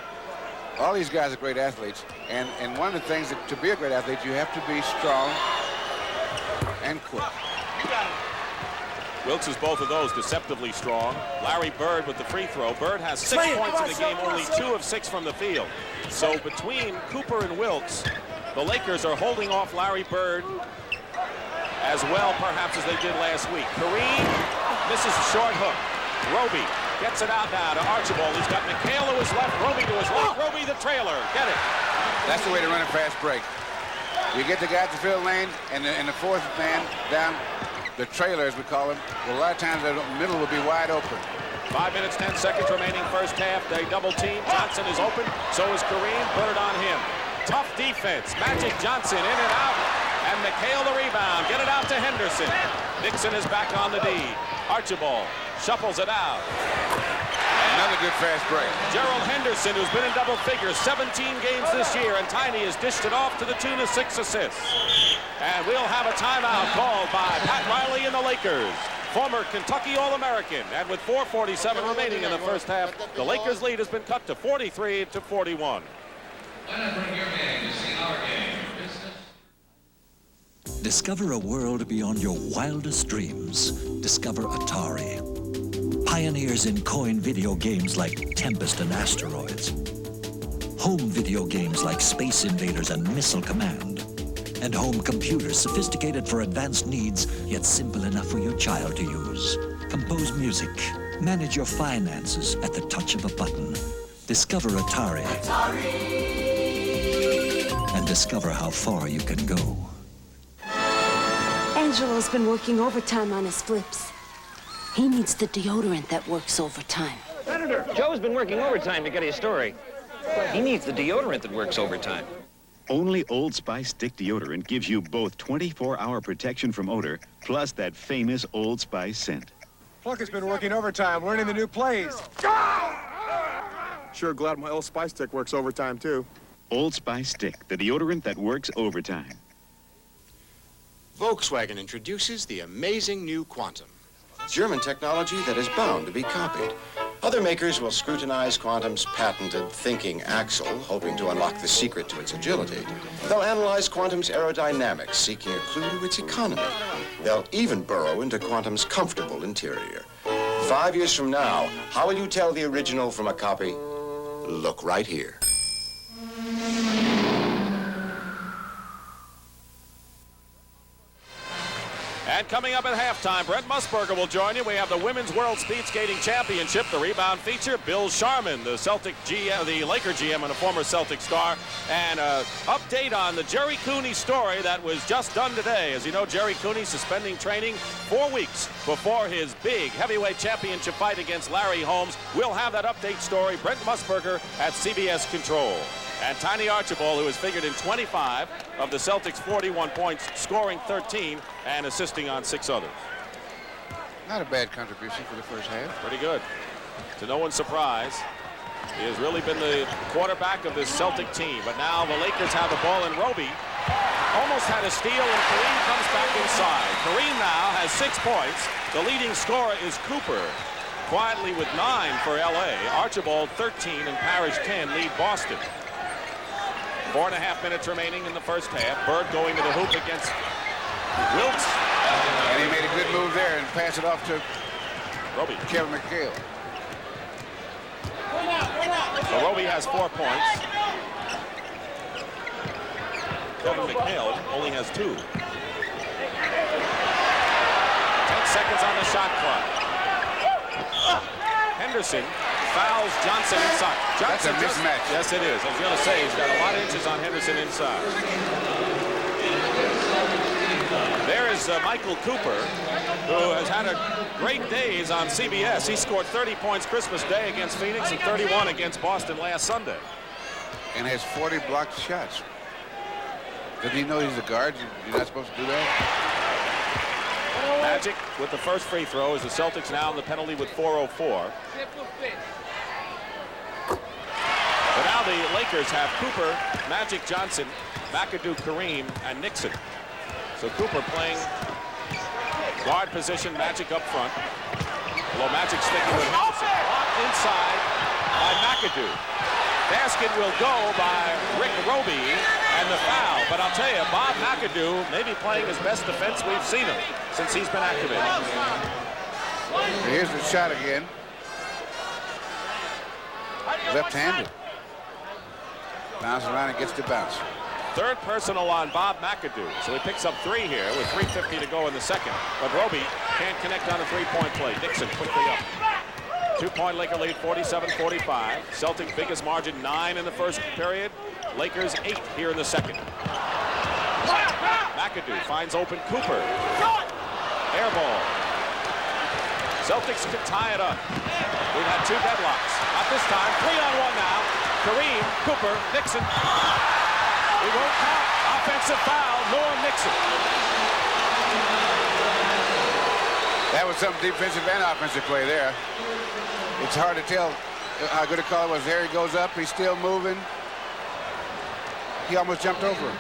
All these guys are great athletes. And one of the things to be a great athlete, you have to be strong and quick. Wilkes is both of those, deceptively strong. Larry Bird with the free throw. Bird has 6 points in the game, only 2 of 6 from the field. So between Cooper and Wilkes, the Lakers are holding off Larry Bird as well, perhaps, as they did last week. Kareem misses the short hook. Roby gets it out now to Archibald. He's got McHale to his left, Roby to his left. Roby the trailer. Get it. That's the way to run a fast break. You get the guy to fill lane, and the fourth man down, the trailer, as we call him, well, a lot of times the middle will be wide open. 5 minutes, 10 seconds remaining first half. They double team. Johnson is open. So is Kareem. Bird on him. Tough defense. Magic Johnson in and out. And And McHale the rebound. Get it out to Henderson. Nixon is back on the D. Archibald shuffles it out. Another good fast break. Gerald Henderson, who's been in double figures 17 games this year, and Tiny has dished it off to the tune of 6 assists. And we'll have a timeout called by Pat Riley and the Lakers. Former Kentucky All-American. And with 4:47 remaining in the first half, the Lakers' lead has been cut to 43-41. Discover a world beyond your wildest dreams. Discover Atari. Pioneers in coin video games like Tempest and Asteroids. Home video games like Space Invaders and Missile Command. And home computers sophisticated for advanced needs, yet simple enough for your child to use. Compose music. Manage your finances at the touch of a button. Discover Atari. And discover how far you can go. Angelo's been working overtime on his flips. He needs the deodorant that works overtime. Senator, Joe's been working overtime to get his story. He needs the deodorant that works overtime. Only Old Spice Stick Deodorant gives you both 24-hour protection from odor, plus that famous Old Spice scent. Plunkett's been working overtime, learning the new plays. Sure glad my Old Spice Stick works overtime, too. Old Spice Stick, the deodorant that works overtime. Volkswagen introduces the amazing new Quantum. German technology that is bound to be copied. Other makers will scrutinize Quantum's patented thinking axle, hoping to unlock the secret to its agility. They'll analyze Quantum's aerodynamics, seeking a clue to its economy. They'll even burrow into Quantum's comfortable interior. 5 years from now, how will you tell the original from a copy? Look right here. And coming up at halftime, Brent Musburger will join you. We have the Women's World Speed Skating Championship, the rebound feature. Bill Sharman, the Celtic GM, the Laker GM and a former Celtic star. And an update on the Jerry Cooney story that was just done today. As you know, Jerry Cooney suspending training 4 weeks before his big heavyweight championship fight against Larry Holmes. We'll have that update story. Brent Musburger at CBS Control. And Tiny Archibald, who has figured in 25 of the Celtics' 41 points, scoring 13 and assisting on 6 others. Not a bad contribution for the first half. Pretty good. To no one's surprise, he has really been the quarterback of this Celtic team. But now the Lakers have the ball, and Roby almost had a steal, and Kareem comes back inside. Kareem now has 6 points. The leading scorer is Cooper, quietly with 9 for L.A. Archibald 13 and Parrish 10 lead Boston. 4.5 minutes remaining in the first half. Bird going to the hoop against Wilkes. And he made a good move there and passed it off to Roby. Kevin McHale. So Roby has 4 points. Kevin McHale only has 2. 10 seconds on the shot clock. Henderson fouls Johnson inside. Johnson, that's a mismatch. Yes, it is. I was going to say, he's got a lot of inches on Henderson inside. There is Michael Cooper, who has had a great days on CBS. He scored 30 points Christmas Day against Phoenix and 31 against Boston last Sunday. And has 40 blocked shots. Doesn't he know he's a guard? You're not supposed to do that? Magic with the first free throw as the Celtics now in the penalty with 4:04. But now the Lakers have Cooper, Magic Johnson, McAdoo, Kareem, and Nixon. So Cooper playing guard position, Magic up front. Although Magic sticking with Henderson. Blocked inside by McAdoo. Basket will go by Rick Roby and the foul. But I'll tell you, Bob McAdoo may be playing his best defense we've seen him since he's been activated. Here's the shot again. Left-handed. Bounces around and gets the bounce. Third personal on Bob McAdoo. So he picks up 3 here with 3:50 to go in the second. But Roby can't connect on a 3-point play. Nixon quickly up. 2-point Laker lead, 47-45. Celtics biggest margin, 9 in the first period. Lakers 8 here in the second. McAdoo finds open Cooper. Air ball. Celtics could tie it up. We've had 2 deadlocks. Not this time. 3-on-1 now. Kareem, Cooper, Nixon. He won't count. offensive foul, Norm Nixon. That was some defensive and offensive play there. It's hard to tell how good a call it was. There he goes up. He's still moving. He almost jumped over him.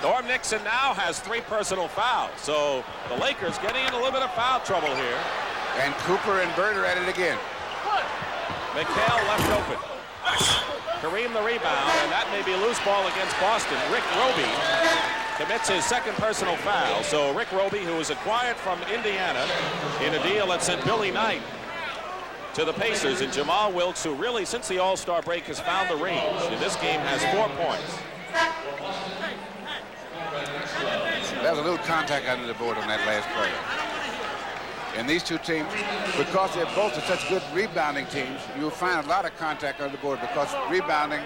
Norm Nixon now has 3 personal fouls. So the Lakers getting in a little bit of foul trouble here. And Cooper and Bird are at it again. McHale left open. Kareem the rebound, and that may be a loose ball against Boston. Rick Roby commits his 2nd personal foul. So Rick Roby, who was acquired from Indiana in a deal that sent Billy Knight to the Pacers, and Jamal Wilkes, who really, since the All-Star break, has found the range. In this game, has 4 points. There was a little contact under the board on that last play. And these two teams, because they're both such good rebounding teams, you'll find a lot of contact on the board because rebounding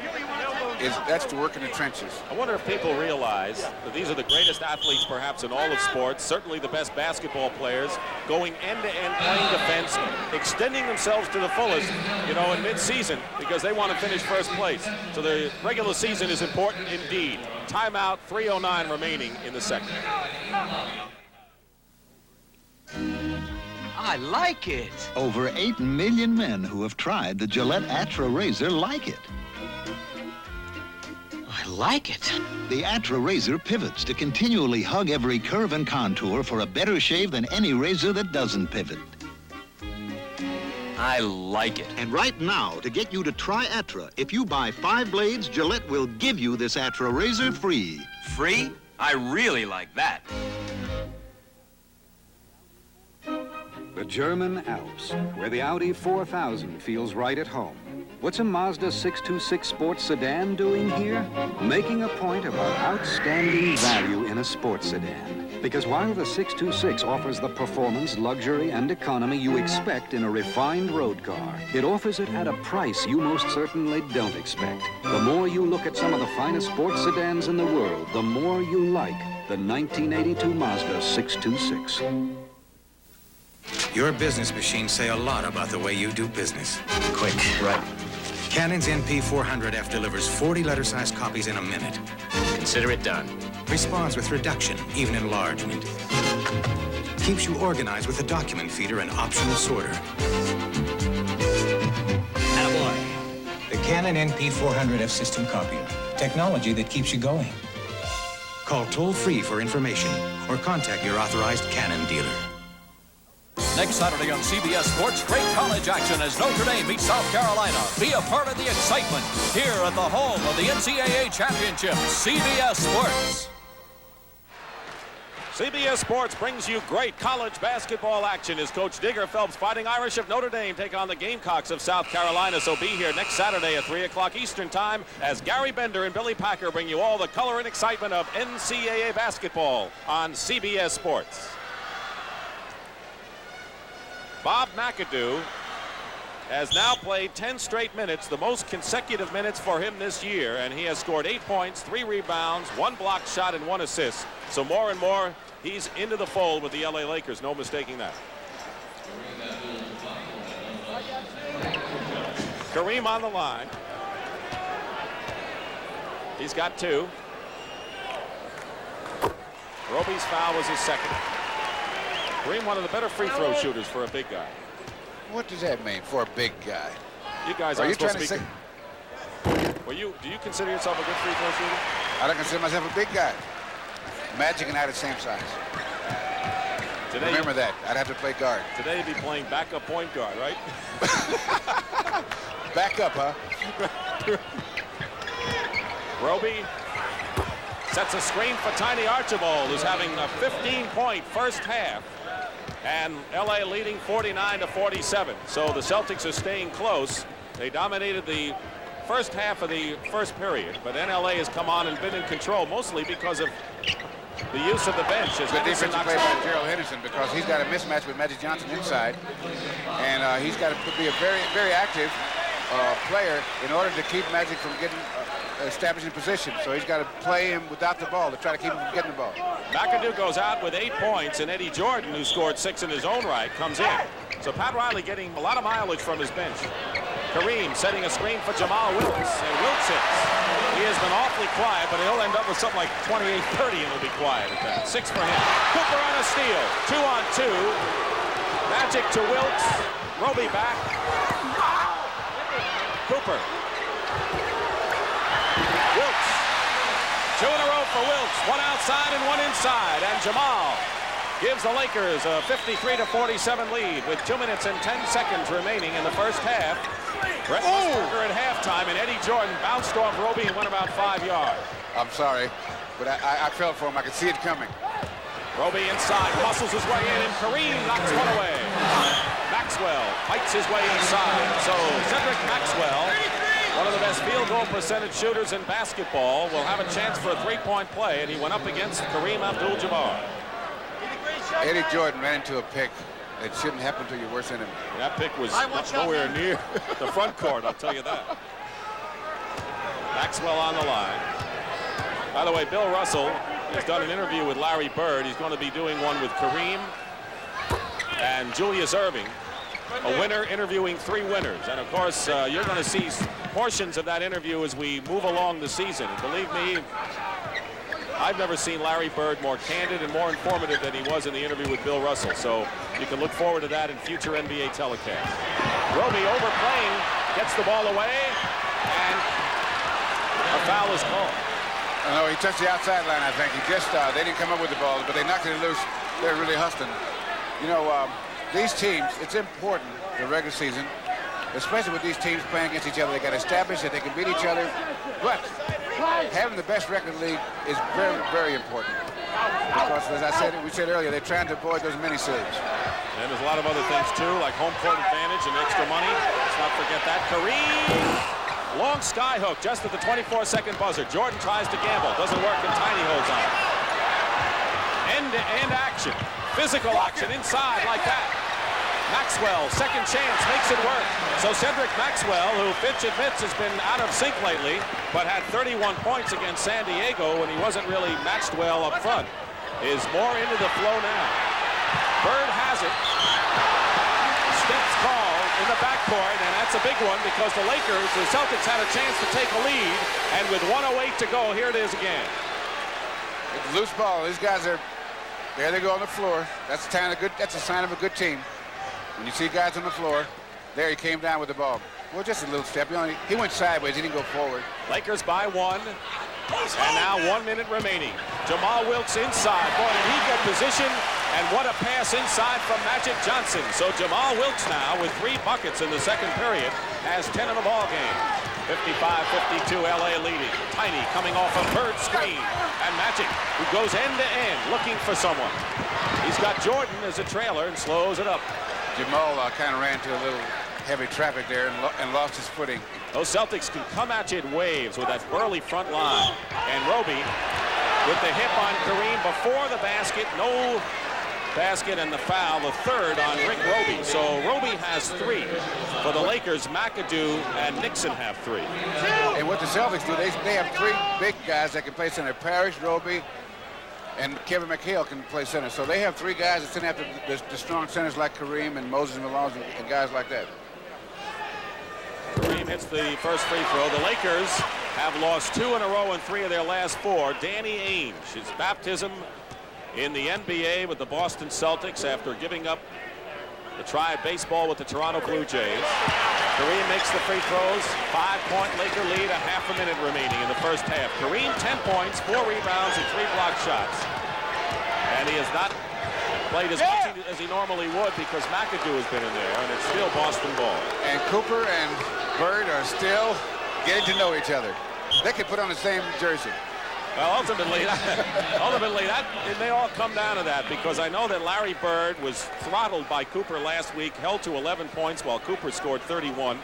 that's to work in the trenches. I wonder if people realize that these are the greatest athletes perhaps in all of sports, certainly the best basketball players, going end-to-end playing defense, extending themselves to the fullest, you know, in mid-season because they want to finish first place. So the regular season is important indeed. Timeout, 3:09 remaining in the second. I like it. Over 8 million men who have tried the Gillette Atra razor like it. I like it. The Atra razor pivots to continually hug every curve and contour for a better shave than any razor that doesn't pivot. I like it. And right now, to get you to try Atra, if you buy 5 blades, Gillette will give you this Atra razor free. Free? I really like that. The German Alps, where the Audi 4000 feels right at home. What's a Mazda 626 sports sedan doing here? Making a point about outstanding value in a sports sedan. Because while the 626 offers the performance, luxury, and economy you expect in a refined road car, it offers it at a price you most certainly don't expect. The more you look at some of the finest sports sedans in the world, the more you like the 1982 Mazda 626. Your business machines say a lot about the way you do business. Quick, right. Canon's NP400F delivers 40 letter-sized copies in a minute. Consider it done. Responds with reduction, even enlargement. Keeps you organized with a document feeder and optional sorter. Attaboy. The Canon NP400F system copier. Technology that keeps you going. Call toll-free for information or contact your authorized Canon dealer. Next Saturday on CBS Sports, great college action as Notre Dame meets South Carolina. Be a part of the excitement here at the home of the NCAA Championship, CBS Sports. CBS Sports brings you great college basketball action as Coach Digger Phelps fighting Irish of Notre Dame take on the Gamecocks of South Carolina. So be here next Saturday at 3 o'clock Eastern Time as Gary Bender and Billy Packer bring you all the color and excitement of NCAA basketball on CBS Sports. Bob McAdoo has now played 10 straight minutes, the most consecutive minutes for him this year, and he has scored 8 points, 3 rebounds, 1 blocked shot, and 1 assist. So more and more, he's into the fold with the LA Lakers, no mistaking that. Kareem on the line. He's got 2. Roby's foul was his 2nd. Kareem, one of the better free throw shooters for a big guy. What does that mean for a big guy? You guys aren't supposed to be. Well, do you consider yourself a good free throw shooter? I don't consider myself a big guy. Magic and I are the same size. Today, remember that. I'd have to play guard. Today you'd be playing backup point guard, right? Backup, huh? Roby sets a screen for Tiny Archibald, who's having a 15-point first half. And LA leading 49-47. So the Celtics are staying close. They dominated the first half of the first period, but then LA has come on and been in control, mostly because of the use of the bench. As good defensive play by Gerald Henderson, because he's got a mismatch with Magic Johnson inside, and he's got to be a very, very active player in order to keep Magic from getting established in position. So he's got to play him without the ball to try to keep him from getting the ball. McAdoo goes out with 8 points, and Eddie Jordan, who scored 6 in his own right, comes in. So Pat Riley getting a lot of mileage from his bench. Kareem setting a screen for Jamal Wilkes, and Wilkes hits. He has been awfully quiet, but he'll end up with something like 28-30, and he'll be quiet at that. 6 for him. Cooper on a steal. 2-on-2. Magic to Wilkes. Roby back. Cooper. Wilkes. 2 in a row for Wilkes. 1 outside and 1 inside, and Jamal gives the Lakers a 53-47 lead with 2 minutes and 10 seconds remaining in the first half. Brett Musburger at halftime, and Eddie Jordan bounced off Roby and went about 5 yards. I'm sorry, but I fell for him. I could see it coming. Roby inside, muscles his way in, and Kareem knocks one away. Maxwell fights his way inside. So Cedric Maxwell, one of the best field goal percentage shooters in basketball, will have a chance for a 3-point play, and he went up against Kareem Abdul-Jabbar. Eddie Jordan ran into a pick. It shouldn't happen to your worst enemy. That pick was nowhere near the front court, I'll tell you that. Maxwell on the line. By the way, Bill Russell has done an interview with Larry Bird. He's going to be doing one with Kareem and Julius Erving, a winner interviewing 3 winners. And of course, you're going to see portions of that interview as we move along the season. And believe me, I've never seen Larry Bird more candid and more informative than he was in the interview with Bill Russell. So you can look forward to that in future NBA telecasts. Roby overplaying, gets the ball away, and a foul is called. No, he touched the outside line, I think. He just, they didn't come up with the ball, but they knocked it loose. They're really hustling. You know, these teams, it's important, the regular season, especially with these teams playing against each other. They got to establish that they can beat each other. But having the best record league is very, very important. Because, as I said, we said earlier, they're trying to avoid those mini saves. And there's a lot of other things, too, like home court advantage and extra money. Let's not forget that. Kareem! Long sky hook just at the 24-second buzzer. Jordan tries to gamble. Doesn't work, and Tiny holds on. End-to-end action. Physical action inside like that. Maxwell, second chance, makes it work. So Cedric Maxwell, who Fitch admits has been out of sync lately, but had 31 points against San Diego when he wasn't really matched well up front, is more into the flow now. Bird has it. Steps called in the backcourt, and that's a big one because the Lakers, the Celtics, had a chance to take a lead, and with 1:08 to go, here it is again. It's a loose ball. These guys are, there they go on the floor. That's a sign of a good team. When you see guys on the floor, there he came down with the ball. Well, just a little step. He went sideways. He didn't go forward. Lakers by 1, and now 1 minute remaining. Jamal Wilkes inside. Boy, did he get position, and what a pass inside from Magic Johnson. So Jamal Wilkes now, with 3 buckets in the second period, has 10 in the ball game. 55-52, LA leading. Tiny coming off a Bird screen, and Magic, who goes end to end, looking for someone. He's got Jordan as a trailer and slows it up. Jamal kind of ran to a little heavy traffic there and lost his footing. Those Celtics can come at you in waves with that burly front line. And Roby with the hip on Kareem before the basket. No basket and the foul, the third on Rick Roby. So Roby has 3. For the Lakers, McAdoo and Nixon have 3. And what the Celtics do, they have 3 big guys that can play center. Parrish, Roby, and Kevin McHale can play center. So they have 3 guys that sit after the strong centers like Kareem and Moses Malone and guys like that. Kareem hits the first free throw. The Lakers have lost 2 in a row in 3 of their last 4. Danny Ainge, his baptism in the NBA with the Boston Celtics after giving up the try at baseball with the Toronto Blue Jays. Kareem makes the free throws. 5-point Laker lead, a half a minute remaining in the first half. Kareem 10 points, 4 rebounds, and 3 block shots. And he has not played as much as he normally would because McAdoo has been in there, and it's still Boston ball. And Cooper and Bird are still getting to know each other. They could put on the same jersey. Well, ultimately, it may all come down to that because I know that Larry Bird was throttled by Cooper last week, held to 11 points while Cooper scored 31.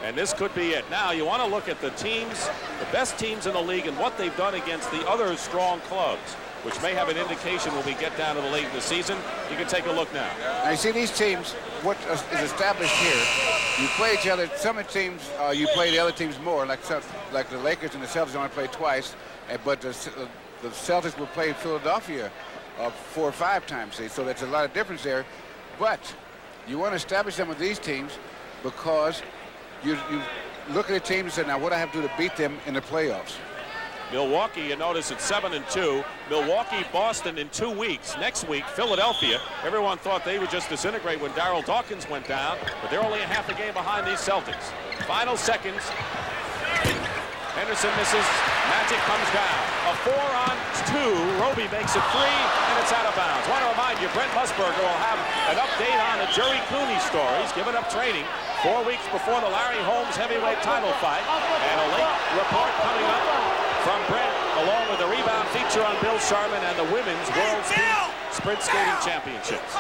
And this could be it. Now, you want to look at the teams, the best teams in the league and what they've done against the other strong clubs, which may have an indication when we get down to the late in the season. You can take a look now. Now, you see these teams, what is established here, you play each other. Some teams, you play the other teams more, like the Lakers and the Celtics only play twice. But the Celtics will play Philadelphia 4 or 5 times, see? So there's a lot of difference there. But you want to establish some of these teams because you look at a team and say, now what do I have to do to beat them in the playoffs? Milwaukee, you notice it's 7-2. Milwaukee, Boston in 2 weeks. Next week, Philadelphia. Everyone thought they would just disintegrate when Darryl Dawkins went down, but they're only a half a game behind these Celtics. Final seconds. Henderson misses. Magic comes down. A 4-on-2. Roby makes it 3, and it's out of bounds. Want to remind you, Brent Musburger will have an update on the Jerry Cooney story. He's given up training 4 weeks before the Larry Holmes heavyweight title fight, and a late report coming up from Brent, along with a rebound feature on Bill Sharman and the Women's World Sprint Skating Championships.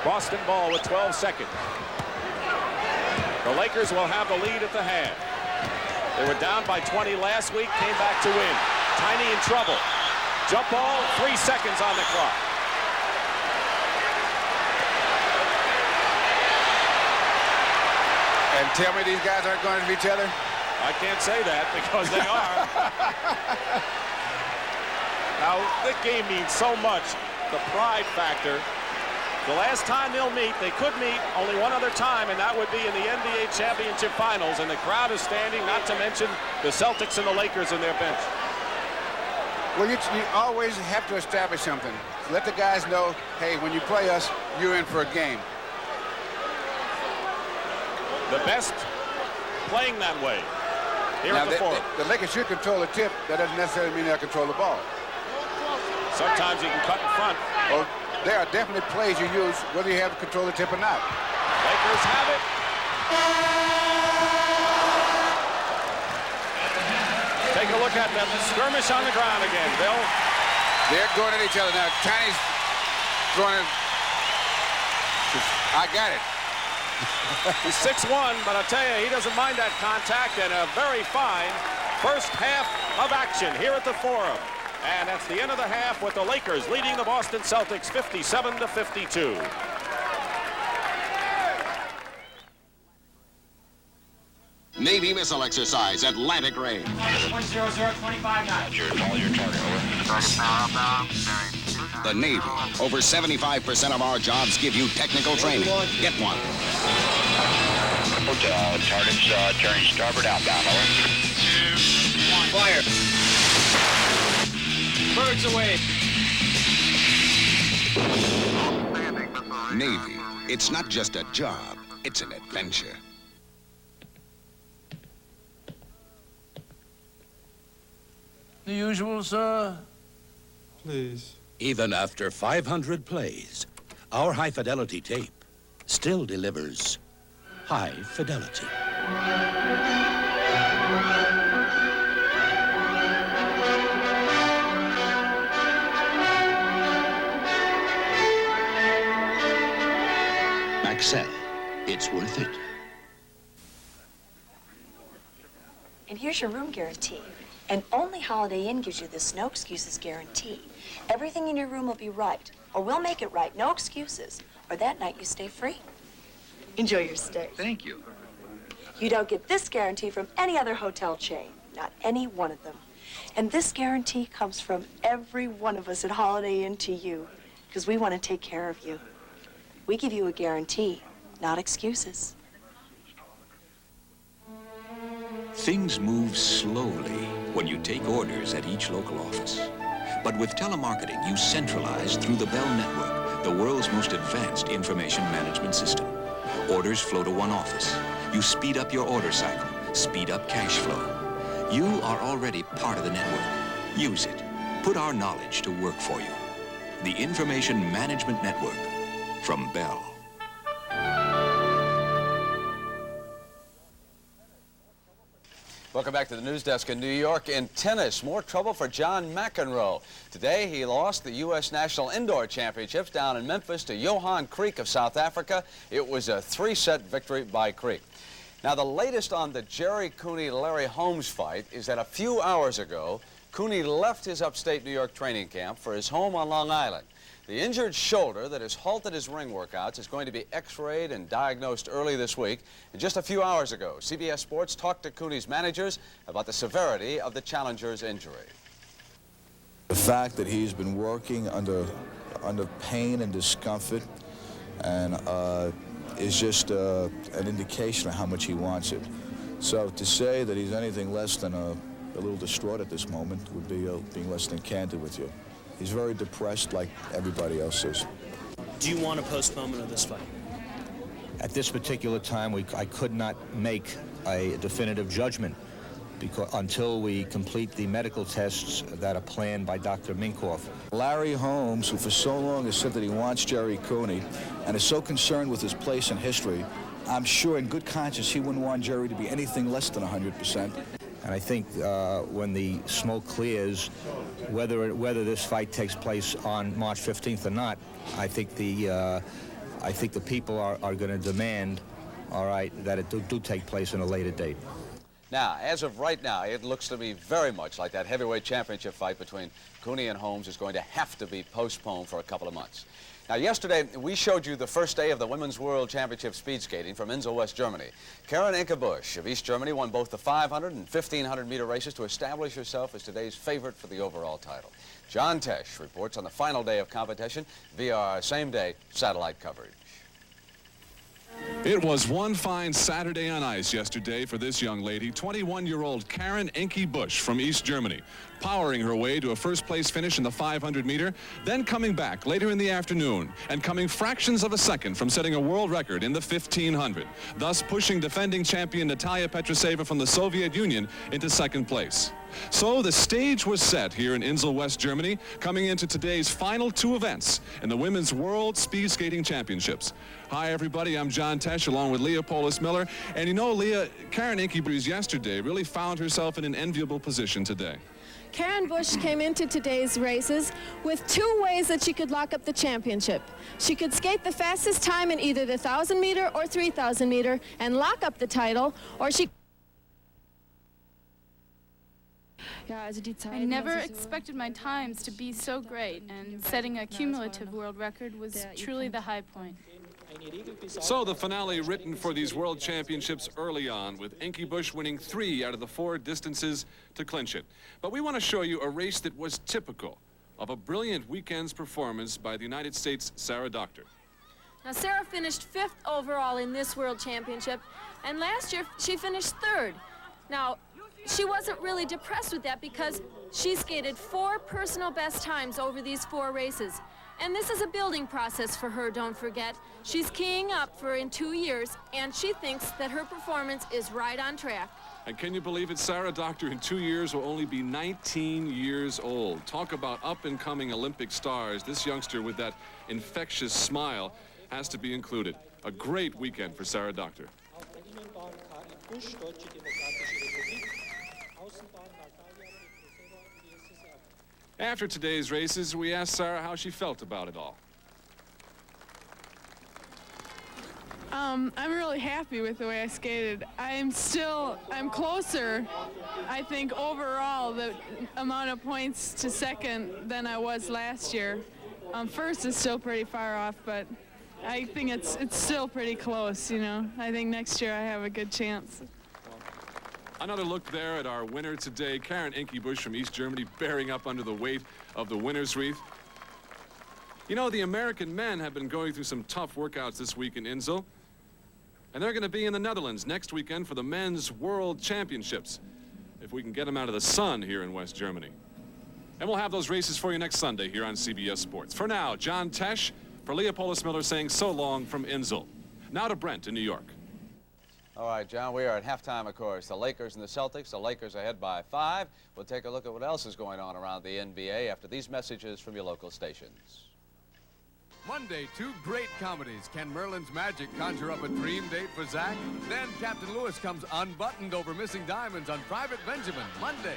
Boston ball with 12 seconds. The Lakers will have the lead at the half. They were down by 20 last week, came back to win. Tiny in trouble. Jump ball, 3 seconds on the clock. And tell me these guys aren't going to each other? I can't say that because they are. Now, the game means so much. The pride factor. The last time they'll meet, they could meet only one other time, and that would be in the NBA Championship Finals. And the crowd is standing, not to mention the Celtics and the Lakers in their bench. Well, you always have to establish something. Let the guys know, hey, when you play us, you're in for a game. The best playing that way. Here now, at the Forum. The Lakers should control the tip. That doesn't necessarily mean they'll control the ball. Sometimes you can cut in front. Well, there are definitely plays you use whether you have to control the tip or not. Lakers have it. Take a look at them. Skirmish on the ground again, Bill. They're going at each other now. Tiny's throwing it. I got it. He's 6'1", but I'll tell you, he doesn't mind that contact, and a very fine first half of action here at the Forum. And that's the end of the half with the Lakers leading the Boston Celtics 57-52. Navy missile exercise, Atlantic range. 10025 Follow your target, over. The Navy. Over 75% of our jobs give you technical training. Get one. Target's turning starboard outbound, over. 2, 1. Fire. Birds away. Navy. It's not just a job, it's an adventure. The usual, sir. Please. Even after 500 plays, our high-fidelity tape still delivers high fidelity. Maxell, it's worth it. And here's your room guarantee. And only Holiday Inn gives you this no excuses guarantee. Everything in your room will be right, or we'll make it right, no excuses. Or that night you stay free. Enjoy your stay. Thank you. You don't get this guarantee from any other hotel chain, not any one of them. And this guarantee comes from every one of us at Holiday Inn to you, because we want to take care of you. We give you a guarantee, not excuses. Things move slowly when you take orders at each local office. But with telemarketing, you centralize through the Bell Network, the world's most advanced information management system. Orders flow to one office. You speed up your order cycle, speed up cash flow. You are already part of the network. Use it. Put our knowledge to work for you. The Information Management Network from Bell. Welcome back to the news desk in New York. In tennis, more trouble for John McEnroe. Today, he lost the U.S. National Indoor Championships down in Memphis to Johan Kriek of South Africa. It was a 3-set victory by Kriek. Now, the latest on the Jerry Cooney-Larry Holmes fight is that a few hours ago, Cooney left his upstate New York training camp for his home on Long Island. The injured shoulder that has halted his ring workouts is going to be x-rayed and diagnosed early this week. And just a few hours ago, CBS Sports talked to Cooney's managers about the severity of the challenger's injury. The fact that he's been working under pain and discomfort, and is just an indication of how much he wants it. So to say that he's anything less than a little distraught at this moment would be being less than candid with you. He's very depressed like everybody else is. Do you want a postponement of this fight? At this particular time, I could not make a definitive judgment until we complete the medical tests that are planned by Dr. Minkoff. Larry Holmes, who for so long has said that he wants Jerry Cooney and is so concerned with his place in history, I'm sure in good conscience he wouldn't want Jerry to be anything less than 100%. And I think when the smoke clears, whether this fight takes place on March 15th or not, I think the people are going to demand, all right, that it do take place in a later date. Now, as of right now, it looks to me very much like that heavyweight championship fight between Cooney and Holmes is going to have to be postponed for a couple of months. Now, yesterday, we showed you the first day of the Women's World Championship speed skating from Insel, West Germany. Karen Inke-Busch of East Germany won both the 500 and 1,500-meter races to establish herself as today's favorite for the overall title. John Tesh reports on the final day of competition via our same-day satellite coverage. It was one fine Saturday on ice yesterday for this young lady, 21-year-old Karen Inke-Busch from East Germany, powering her way to a first-place finish in the 500-meter, then coming back later in the afternoon and coming fractions of a second from setting a world record in the 1,500, thus pushing defending champion Natalia Petroseva from the Soviet Union into second place. So the stage was set here in Insel, West Germany, coming into today's final two events in the Women's World Speed Skating Championships. Hi, everybody. I'm John Tesh, along with Leah Polis-Miller. And you know, Leah, Karen Inke-Busch yesterday really found herself in an enviable position today. Karen Busch came into today's races with two ways that she could lock up the championship. She could skate the fastest time in either the 1,000-meter or 3,000-meter and lock up the title, or she... I never expected my times to be so great, and setting a cumulative world record was truly the high point. So the finale written for these World Championships early on, with Inke-Busch winning 3 out of the 4 distances to clinch it. But we want to show you a race that was typical of a brilliant weekend's performance by the United States' Sarah Doctor. Now, Sarah finished 5th overall in this World Championship, and last year she finished 3rd. Now, she wasn't really depressed with that because she skated 4 personal best times over these 4 races. And this is a building process for her, don't forget. She's keying up for in 2 years, and she thinks that her performance is right on track. And can you believe it? Sarah Doctor in 2 years will only be 19 years old. Talk about up-and-coming Olympic stars. This youngster with that infectious smile has to be included. A great weekend for Sarah Doctor. After today's races, we asked Sarah how she felt about it all. I'm really happy with the way I skated. I'm closer, I think, overall, the amount of points to second than I was last year. First is still pretty far off, but I think it's still pretty close, you know. I think next year I have a good chance. Another look there at our winner today, Karen Inke-Busch from East Germany, bearing up under the weight of the winner's wreath. You know, the American men have been going through some tough workouts this week in Insel, and they're going to be in the Netherlands next weekend for the Men's World Championships, if we can get them out of the sun here in West Germany. And we'll have those races for you next Sunday here on CBS Sports. For now, John Tesh for Leah Polis-Miller saying so long from Insel. Now to Brent in New York. All right, John, we are at halftime, of course. The Lakers and the Celtics. The Lakers ahead by 5. We'll take a look at what else is going on around the NBA after these messages from your local stations. Monday, 2 great comedies. Can Merlin's magic conjure up a dream date for Zach? Then Captain Lewis comes unbuttoned over missing diamonds on Private Benjamin. Monday.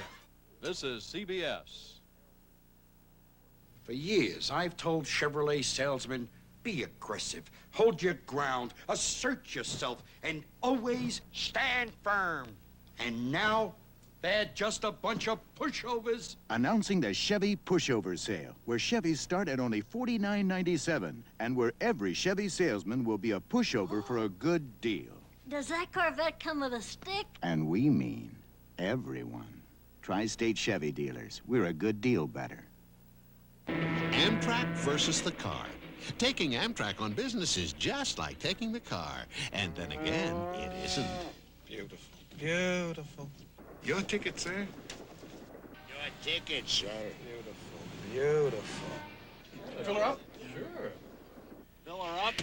This is CBS. For years, I've told Chevrolet salesmen, be aggressive, hold your ground, assert yourself, and always stand firm. And now, they're just a bunch of pushovers. Announcing the Chevy Pushover Sale, where Chevys start at only $49.97, and where every Chevy salesman will be a pushover for a good deal. Does that Corvette come with a stick? And we mean everyone. Tri-State Chevy dealers, we're a good deal better. Amtrak versus the car. Taking Amtrak on business is just like taking the car. And then again, it isn't. Beautiful. Beautiful. Your ticket, sir? Your ticket, sir. Beautiful. Beautiful. Fill her up? Sure. Fill her up?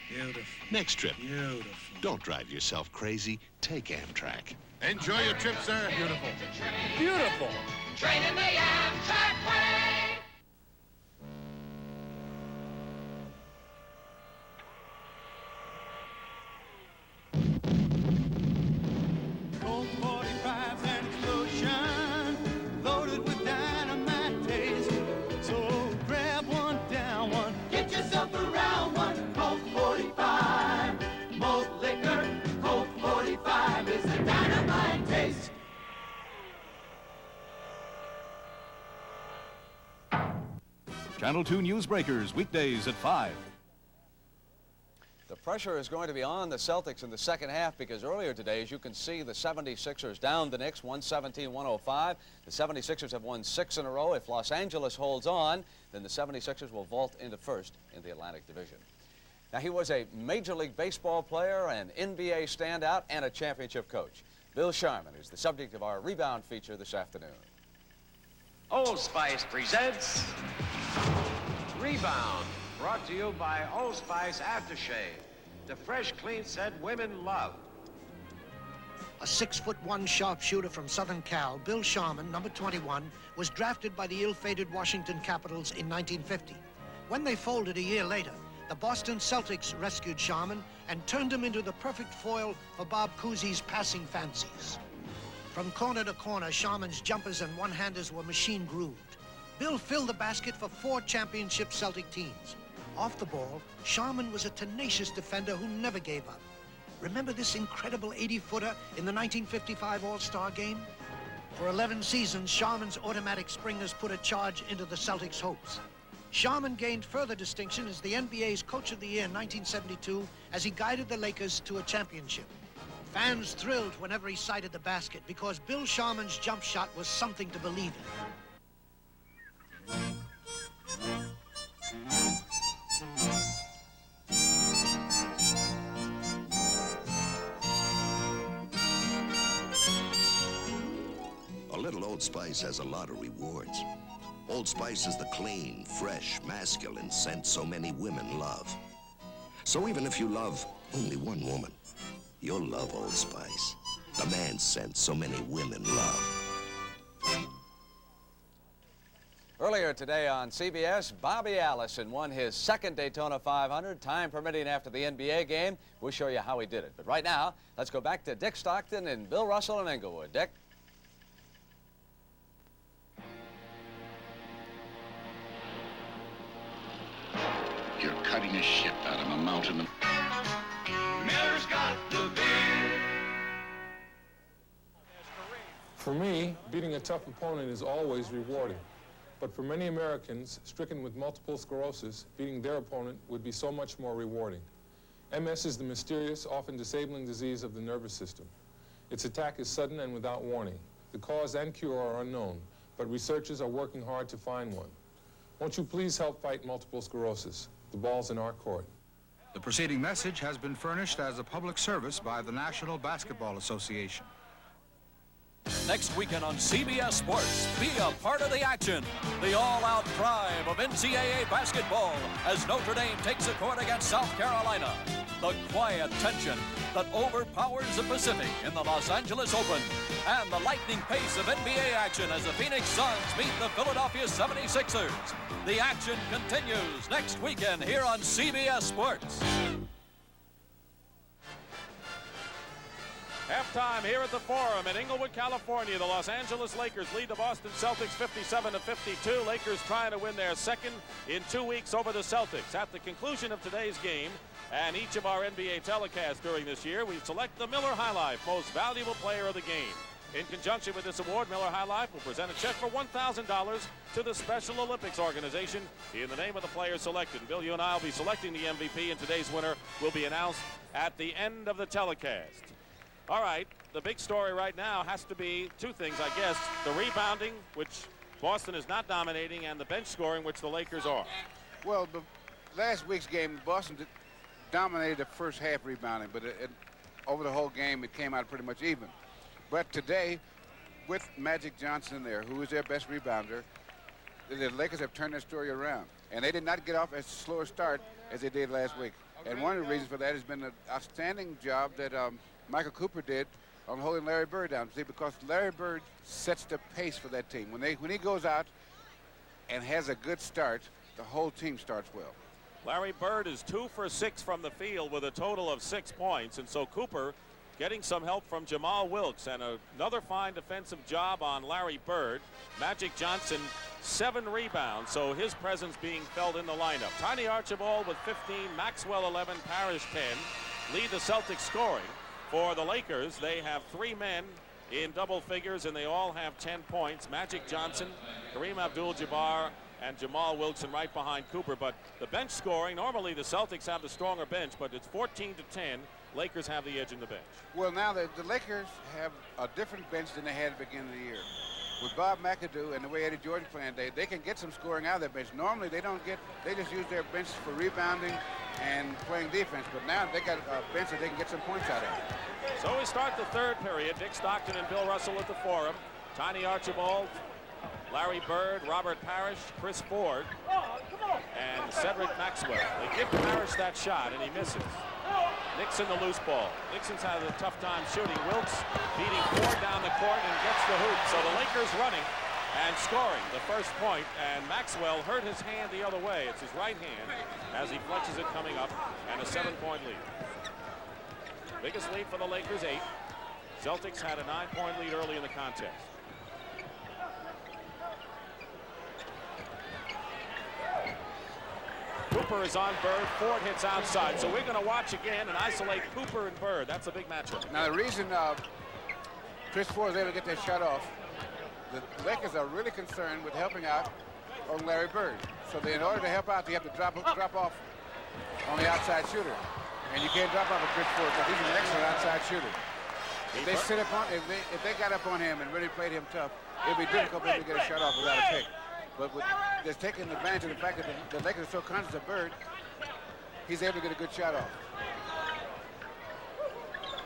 Beautiful. Next trip. Beautiful. Don't drive yourself crazy. Take Amtrak. Enjoy your trip, sir. Beautiful. Beautiful. Train in the Amtrak way. Colt 45's an explosion, loaded with dynamite taste. So grab one, down one, get yourself a round one. Colt 45, malt liquor. Colt 45 is a dynamite taste. Channel 2 Newsbreakers, weekdays at 5. The pressure is going to be on the Celtics in the second half because earlier today, as you can see, the 76ers down the Knicks 117-105. The 76ers have won 6 in a row. If Los Angeles holds on, then the 76ers will vault into first in the Atlantic Division. Now, he was a Major League Baseball player, an NBA standout, and a championship coach. Bill Sharman is the subject of our rebound feature this afternoon. Old Spice presents Rebound, brought to you by Old Spice Aftershave, the fresh, clean scent women love. A 6'1" sharpshooter from Southern Cal, Bill Sharman, number 21, was drafted by the ill-fated Washington Capitals in 1950. When they folded a year later, the Boston Celtics rescued Sharman and turned him into the perfect foil for Bob Cousy's passing fancies. From corner to corner, Sharman's jumpers and one-handers were machine-grooved. Bill filled the basket for 4 championship Celtic teams. Off the ball, Sharman was a tenacious defender who never gave up. Remember this incredible 80-footer in the 1955 All-Star Game? For 11 seasons, Sharman's automatic springers put a charge into the Celtics' hopes. Sharman gained further distinction as the NBA's Coach of the Year in 1972 as he guided the Lakers to a championship. Fans thrilled whenever he sighted the basket because Bill Sharman's jump shot was something to believe in. A little Old Spice has a lot of rewards. Old Spice is the clean, fresh, masculine scent so many women love. So even if you love only one woman, you'll love Old Spice, the man scent so many women love. Earlier today on CBS, Bobby Allison won his second Daytona 500, time permitting after the NBA game. We'll show you how he did it. But right now, let's go back to Dick Stockton and Bill Russell in Inglewood. Dick? You're cutting a ship out of a mountain of... Miller's got the beer. For me, beating a tough opponent is always rewarding. But for many Americans stricken with multiple sclerosis, beating their opponent would be so much more rewarding. MS is the mysterious, often disabling disease of the nervous system. Its attack is sudden and without warning. The cause and cure are unknown, but researchers are working hard to find one. Won't you please help fight multiple sclerosis? The ball's in our court. The preceding message has been furnished as a public service by the National Basketball Association. Next weekend on CBS Sports, be a part of the action. The all-out drive of NCAA basketball as Notre Dame takes the court against South Carolina. The quiet tension that overpowers the Pacific in the Los Angeles Open. And the lightning pace of NBA action as the Phoenix Suns meet the Philadelphia 76ers. The action continues next weekend here on CBS Sports. Halftime here at the Forum in Inglewood, California. The Los Angeles Lakers lead the Boston Celtics 57-52. Lakers trying to win their second in 2 weeks over the Celtics. At the conclusion of today's game and each of our NBA telecasts during this year, we select the Miller High Life Most Valuable Player of the Game. In conjunction with this award, Miller High Life will present a check for $1,000 to the Special Olympics organization in the name of the player selected. Bill, you and I will be selecting the MVP, and today's winner will be announced at the end of the telecast. All right, the big story right now has to be 2 things, I guess. The rebounding, which Boston is not dominating, and the bench scoring, which the Lakers are. Well, last week's game, Boston dominated the first half rebounding, but over the whole game, it came out pretty much even. But today, with Magic Johnson there, who is their best rebounder, the Lakers have turned their story around. And they did not get off as slow a start as they did last week. And one of the reasons for that has been an outstanding job that Michael Cooper did on holding Larry Bird down. See, because Larry Bird sets the pace for that team. When he goes out and has a good start, the whole team starts well. Larry Bird is 2 for 6 from the field with a total of 6 points. And so Cooper getting some help from Jamal Wilkes, and another fine defensive job on Larry Bird. Magic Johnson 7 rebounds, so his presence being felt in the lineup. Tiny Archibald with 15, Maxwell 11, Parrish 10 lead the Celtics scoring. For the Lakers, they have 3 men in double figures, and they all have 10 points. Magic Johnson, Kareem Abdul-Jabbar, and Jamal Wilson right behind Cooper. But the bench scoring, normally the Celtics have the stronger bench, but it's 14-10. Lakers have the edge in the bench. Well, now the Lakers have a different bench than they had at the beginning of the year. With Bob McAdoo and the way Eddie Jordan playing, they can get some scoring out of their bench. Normally they don't get, they just use their bench for rebounding and playing defense, but now they got a bench that they can get some points out of. So we start the third period. Dick Stockton and Bill Russell at the forum. Tiny Archibald, Larry Bird, Robert Parrish, Chris Ford, and Cedric Maxwell. They give Parrish that shot, and he misses. Nixon the loose ball. Nixon's had a tough time shooting. Wilkes beating Ford down the court and gets the hoop. So the Lakers running and scoring the first point, and Maxwell hurt his hand the other way. It's his right hand as he flexes it coming up, and a 7-point lead. Biggest lead for the Lakers, 8. Celtics had a 9-point lead early in the contest. Cooper is on Bird. Ford hits outside. So we're going to watch again and isolate Cooper and Bird. That's a big matchup. Now the reason Chris Ford is able to get that shot off, the Lakers are really concerned with helping out on Larry Bird. So in order to help out, you have to drop off on the outside shooter. And you can't drop off of Chris Ford because he's an excellent outside shooter. If they sit up on, if they got up on him and really played him tough, it'd be difficult for him to get a shot off without a pick. But with just taking advantage of the fact that the Lakers are so conscious of Bird, he's able to get a good shot off.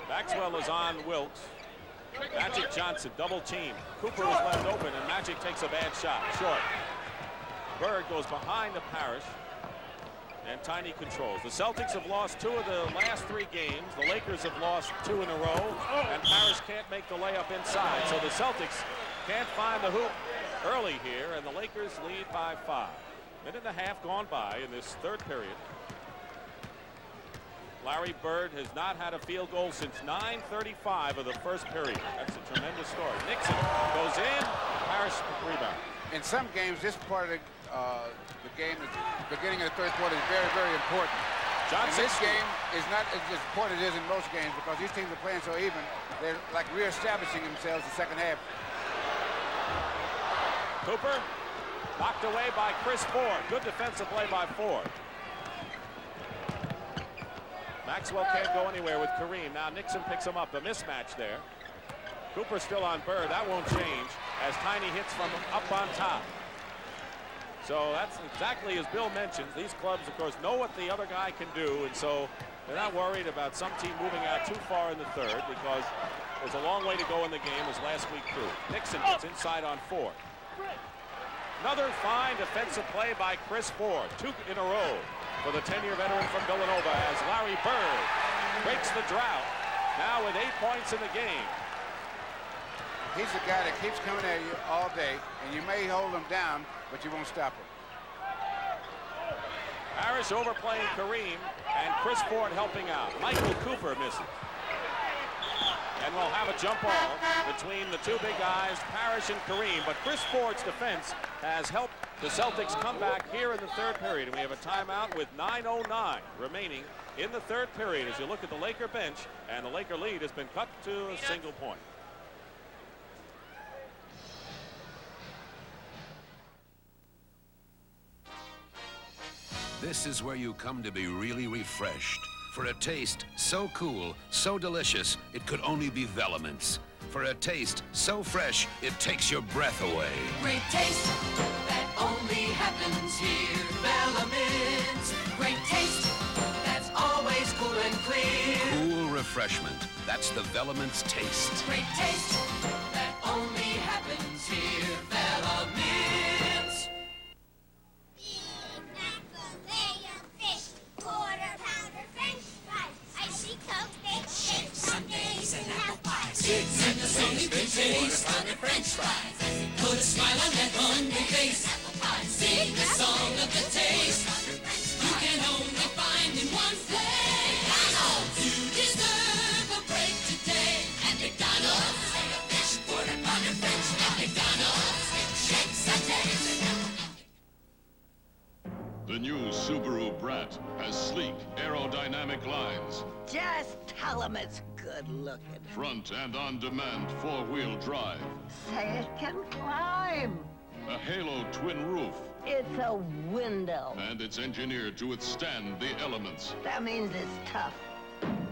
Maxwell is on Wilkes. Magic Johnson double team. Cooper is left open, and Magic takes a bad shot. Short. Bird goes behind the Parrish, and Tiny controls. The Celtics have lost 2 of the last 3 games. The Lakers have lost 2 in a row, and Parrish can't make the layup inside. So the Celtics can't find the hoop early here, and the Lakers lead by 5. Minute and a half gone by in this third period. Larry Bird has not had a field goal since 9:35 of the first period. That's a tremendous story. Nixon goes in, Parrish rebound. In some games, this part of the game, the beginning of the third quarter, is very, very important. And this game is not as important as it is in most games because these teams are playing so even. They're like reestablishing themselves in the second half. Cooper knocked away by Chris Ford. Good defensive play by Ford. Maxwell can't go anywhere with Kareem. Now Nixon picks him up. A mismatch there. Cooper still on Bird. That won't change as Tiny hits from up on top. So that's exactly as Bill mentions. These clubs, of course, know what the other guy can do, and so they're not worried about some team moving out too far in the third because there's a long way to go in the game, as last week proved. Nixon gets inside on Ford. Another fine defensive play by Chris Ford. 2 in a row for the 10-year veteran from Villanova as Larry Bird breaks the drought, now with 8 points in the game. He's the guy that keeps coming at you all day, and you may hold him down, but you won't stop him. Parrish overplaying Kareem, and Chris Ford helping out. Michael Cooper misses. And we'll have a jump ball between the 2 big guys, Parrish and Kareem. But Chris Ford's defense has helped the Celtics come back here in the third period. And we have a timeout with 9:09 remaining in the third period as you look at the Laker bench, and the Laker lead has been cut to a single point. This is where you come to be really refreshed. For a taste so cool, so delicious, it could only be Velements. For a taste so fresh, it takes your breath away. Great taste that only only happens here. Velleman's, great taste, that's always cool and clear. Cool refreshment. That's the Velleman's taste. Great taste, that only happens here. Velleman's. It's in the Sunday taste on the French fries. Put a smile on that hungry face. Sing the song of the taste. You can only find in one place. You deserve a break today at McDonald's. Fish, quarter pounder French at McDonald's. Shake Sundays. The new Subaru Brat has sleek, aerodynamic lines, Just tell him it's good looking. front and on-demand four-wheel drive, Say it can climb. a Halo twin roof, It's a window. and it's engineered to withstand the elements. That means it's tough.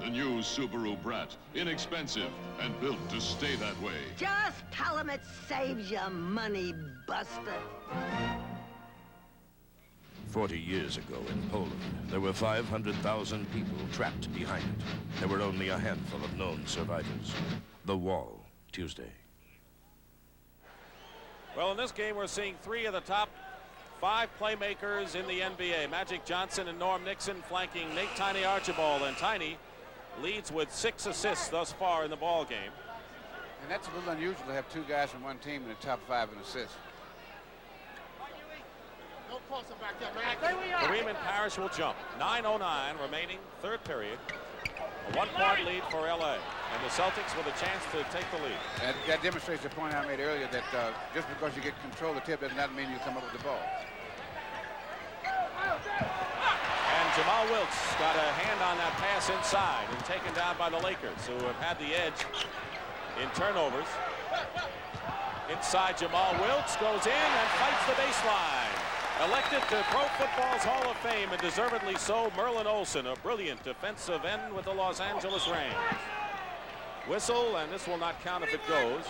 The new Subaru Brat, inexpensive and built to stay that way. Just tell him it saves you money, buster. 40 years ago in Poland, there were 500,000 people trapped behind it. There were only a handful of known survivors. The Wall, Tuesday. Well, in this game, we're seeing 3 of the top 5 playmakers in the NBA. Magic Johnson and Norm Nixon flanking Nate Tiny Archibald, and Tiny leads with 6 assists thus far in the ball game. And that's a little unusual to have 2 guys from one team in the top 5 in assists. Kareem and Parrish will jump. 9:09 remaining, third period. A 1-point lead for LA, and the Celtics with a chance to take the lead. And that demonstrates the point I made earlier that just because you get control of the tip does not mean you come up with the ball. And Jamal Wilkes got a hand on that pass inside and taken down by the Lakers, who have had the edge in turnovers. Inside, Jamal Wilkes goes in and fights the baseline. Elected to Pro Football's Hall of Fame, and deservedly so, Merlin Olsen, a brilliant defensive end with the Los Angeles Rams. Whistle, and this will not count if it goes.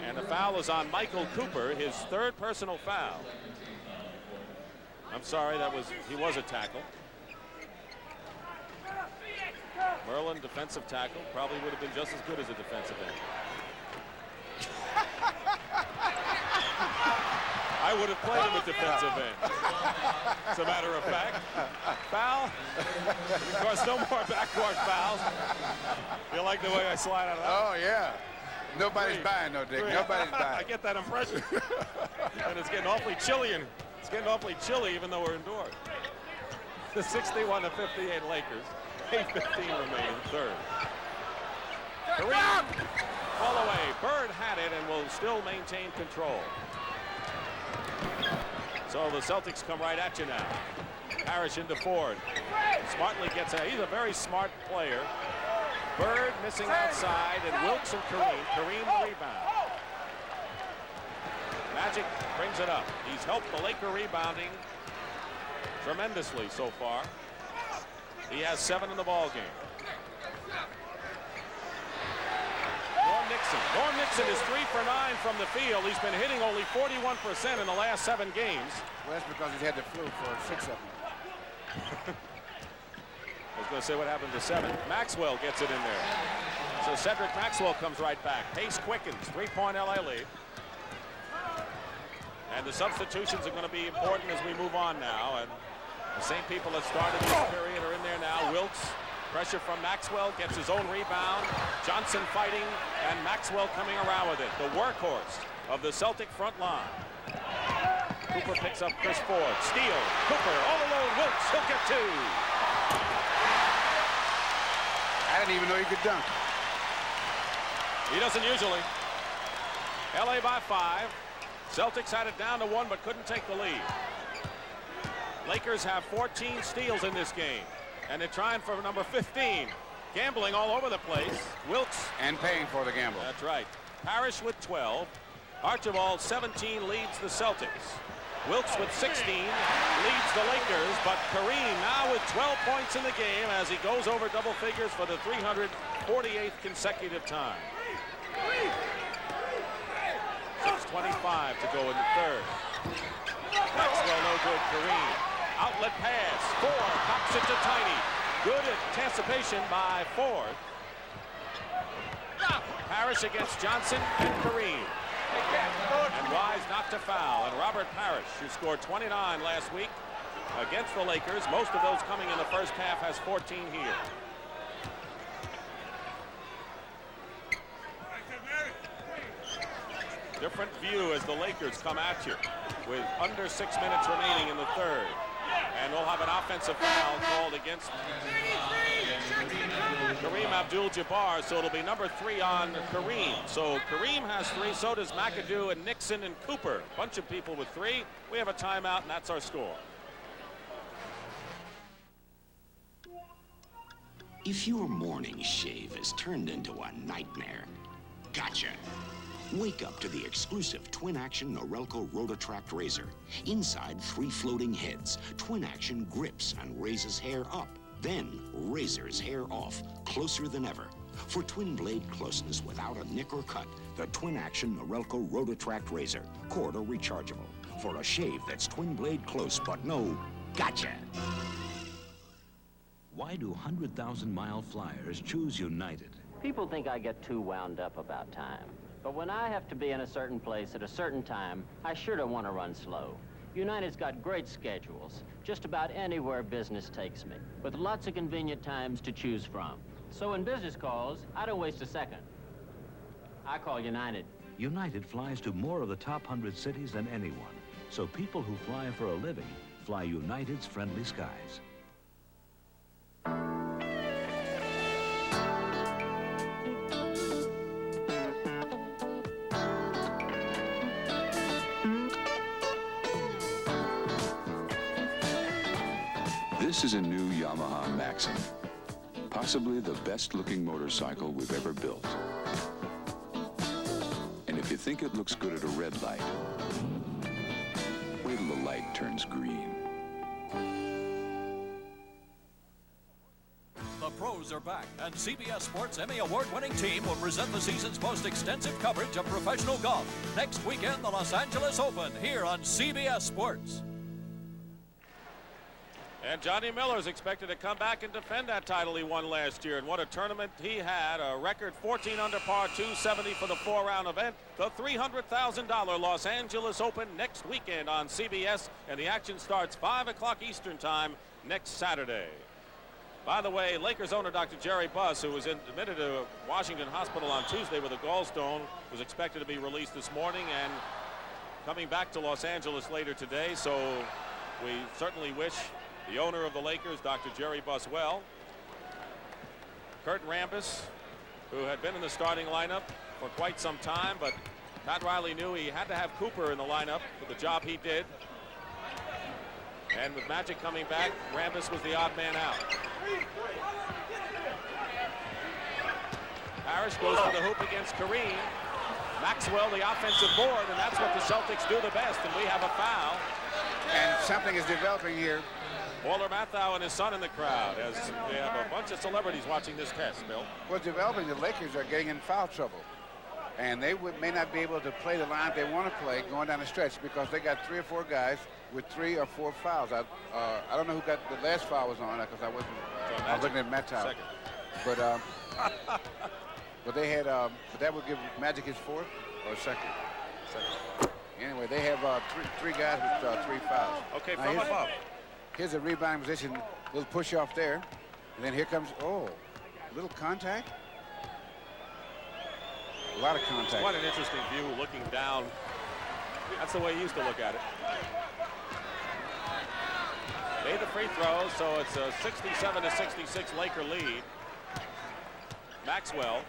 And the foul is on Michael Cooper, his 3rd personal foul. I'm sorry, he was a tackle. Merlin, defensive tackle, probably would have been just as good as a defensive end. I would have played him at defensive end. As a matter of fact, foul. Of course, no more backcourt fouls. You like the way I slide out of that? Oh, yeah. Nobody's buying, no, Dick. Nobody's buying. I get that impression. And it's getting awfully chilly, even though we're indoors. The 61-58 Lakers. 8:15 remaining, third. Kareem, fall away. Bird had it and will still maintain control. So the Celtics come right at you now. Parrish into Ford. Smartly gets out. He's a very smart player. Bird missing outside, and Wilkes and Kareem the rebound. Magic brings it up. He's helped the Laker rebounding tremendously so far. He has 7 in the ball game. Norm Nixon is 3 for 9 from the field. He's been hitting only 41% in the last 7 games. Well, that's because he's had the flu for 6 of them. I was going to say what happened to 7. Maxwell gets it in there. So Cedric Maxwell comes right back. Pace quickens. 3-point LA lead. And the substitutions are going to be important as we move on now. And the same people that started this period are in there now. Wilkes. Pressure from Maxwell, gets his own rebound. Johnson fighting, and Maxwell coming around with it. The workhorse of the Celtic front line. Cooper picks up Chris Ford. Steal. Cooper all alone. Wilkes, he'll get 2. I didn't even know he could dunk. He doesn't usually. LA by 5. Celtics had it down to 1, but couldn't take the lead. Lakers have 14 steals in this game. And they're trying for number 15. Gambling all over the place. Wilkes. And paying for the gamble. That's right. Parrish with 12. Archibald, 17, leads the Celtics. Wilkes with 16 leads the Lakers, but Kareem now with 12 points in the game as he goes over double figures for the 348th consecutive time. 6:25 to go in the third. Maxwell no good. Kareem. Outlet pass. Ford knocks it to Tiny. Good anticipation by Ford. Parrish against Johnson and Kareem. And Wise knocked a foul. And Robert Parrish, who scored 29 last week against the Lakers, most of those coming in the first half, has 14 here. Different view as the Lakers come at you with under 6 minutes remaining in the third. And we'll have an offensive foul called against Kareem Abdul-Jabbar, so it'll be number 3 on Kareem. So Kareem has 3, so does McAdoo and Nixon and Cooper. A bunch of people with 3. We have a timeout, and that's our score. If your morning shave has turned into a nightmare, gotcha. Wake up to the exclusive twin-action Norelco Rotatract razor. Inside 3 floating heads. Twin-action grips and raises hair up, then razors hair off, closer than ever. For twin-blade closeness without a nick or cut, the twin-action Norelco Rotatract razor, cord or rechargeable. For a shave that's twin-blade close, but no gotcha. Why do 100,000-mile flyers choose United? People think I get too wound up about time. But when I have to be in a certain place at a certain time, I sure don't want to run slow. United's got great schedules, just about anywhere business takes me, with lots of convenient times to choose from. So when business calls, I don't waste a second. I call United. United flies to more of the top 100 cities than anyone. So people who fly for a living fly United's friendly skies. This is a new Yamaha Maxim, possibly the best-looking motorcycle we've ever built. And if you think it looks good at a red light, wait till the light turns green. The pros are back, and CBS Sports' Emmy Award-winning team will present the season's most extensive coverage of professional golf. Next weekend, the Los Angeles Open, here on CBS Sports. And Johnny Miller is expected to come back and defend that title he won last year. And what a tournament he had. A record 14 under par, 270 for the 4-round event. The $300,000 Los Angeles Open next weekend on CBS. And the action starts 5 o'clock Eastern time next Saturday. By the way, Lakers owner Dr. Jerry Buss, who was admitted to Washington Hospital on Tuesday with a gallstone, was expected to be released this morning and coming back to Los Angeles later today. So we certainly wish the owner of the Lakers, Dr. Jerry Buss, well. Kurt Rambis, who had been in the starting lineup for quite some time, but Pat Riley knew he had to have Cooper in the lineup for the job he did. And with Magic coming back, Rambis was the odd man out. Parrish goes for the hoop against Kareem. Maxwell, the offensive board, and that's what the Celtics do the best, and we have a foul. And something is developing here. Walter Matthau and his son in the crowd, as we have a bunch of celebrities watching this test, Bill. Well, developing, the Lakers are getting in foul trouble. And they may not be able to play the line they want to play going down the stretch because they got 3 or 4 guys with 3 or 4 fouls. I don't know who got the last foul was on because I was looking at Matthau. But but they had but that would give Magic his 4th or second. Anyway, they have 3 guys with 3 fouls. Okay, from above. Here's a rebound position, little push off there, and then here comes a little contact. A lot of contact. Quite an interesting view looking down. That's the way he used to look at it. Made the free throw, so it's a 67-66 Laker lead. Maxwell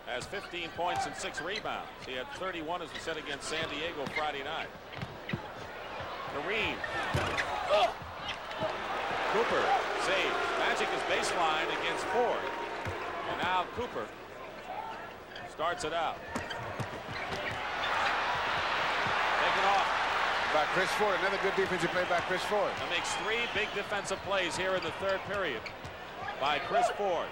has 15 points and 6 rebounds. He had 31 as we said against San Diego Friday night. Kareem. Cooper saves. Magic is baseline against Ford. And now Cooper starts it out. Taken off. By Chris Ford. Another good defensive play by Chris Ford. That makes 3 big defensive plays here in the third period by Chris Ford.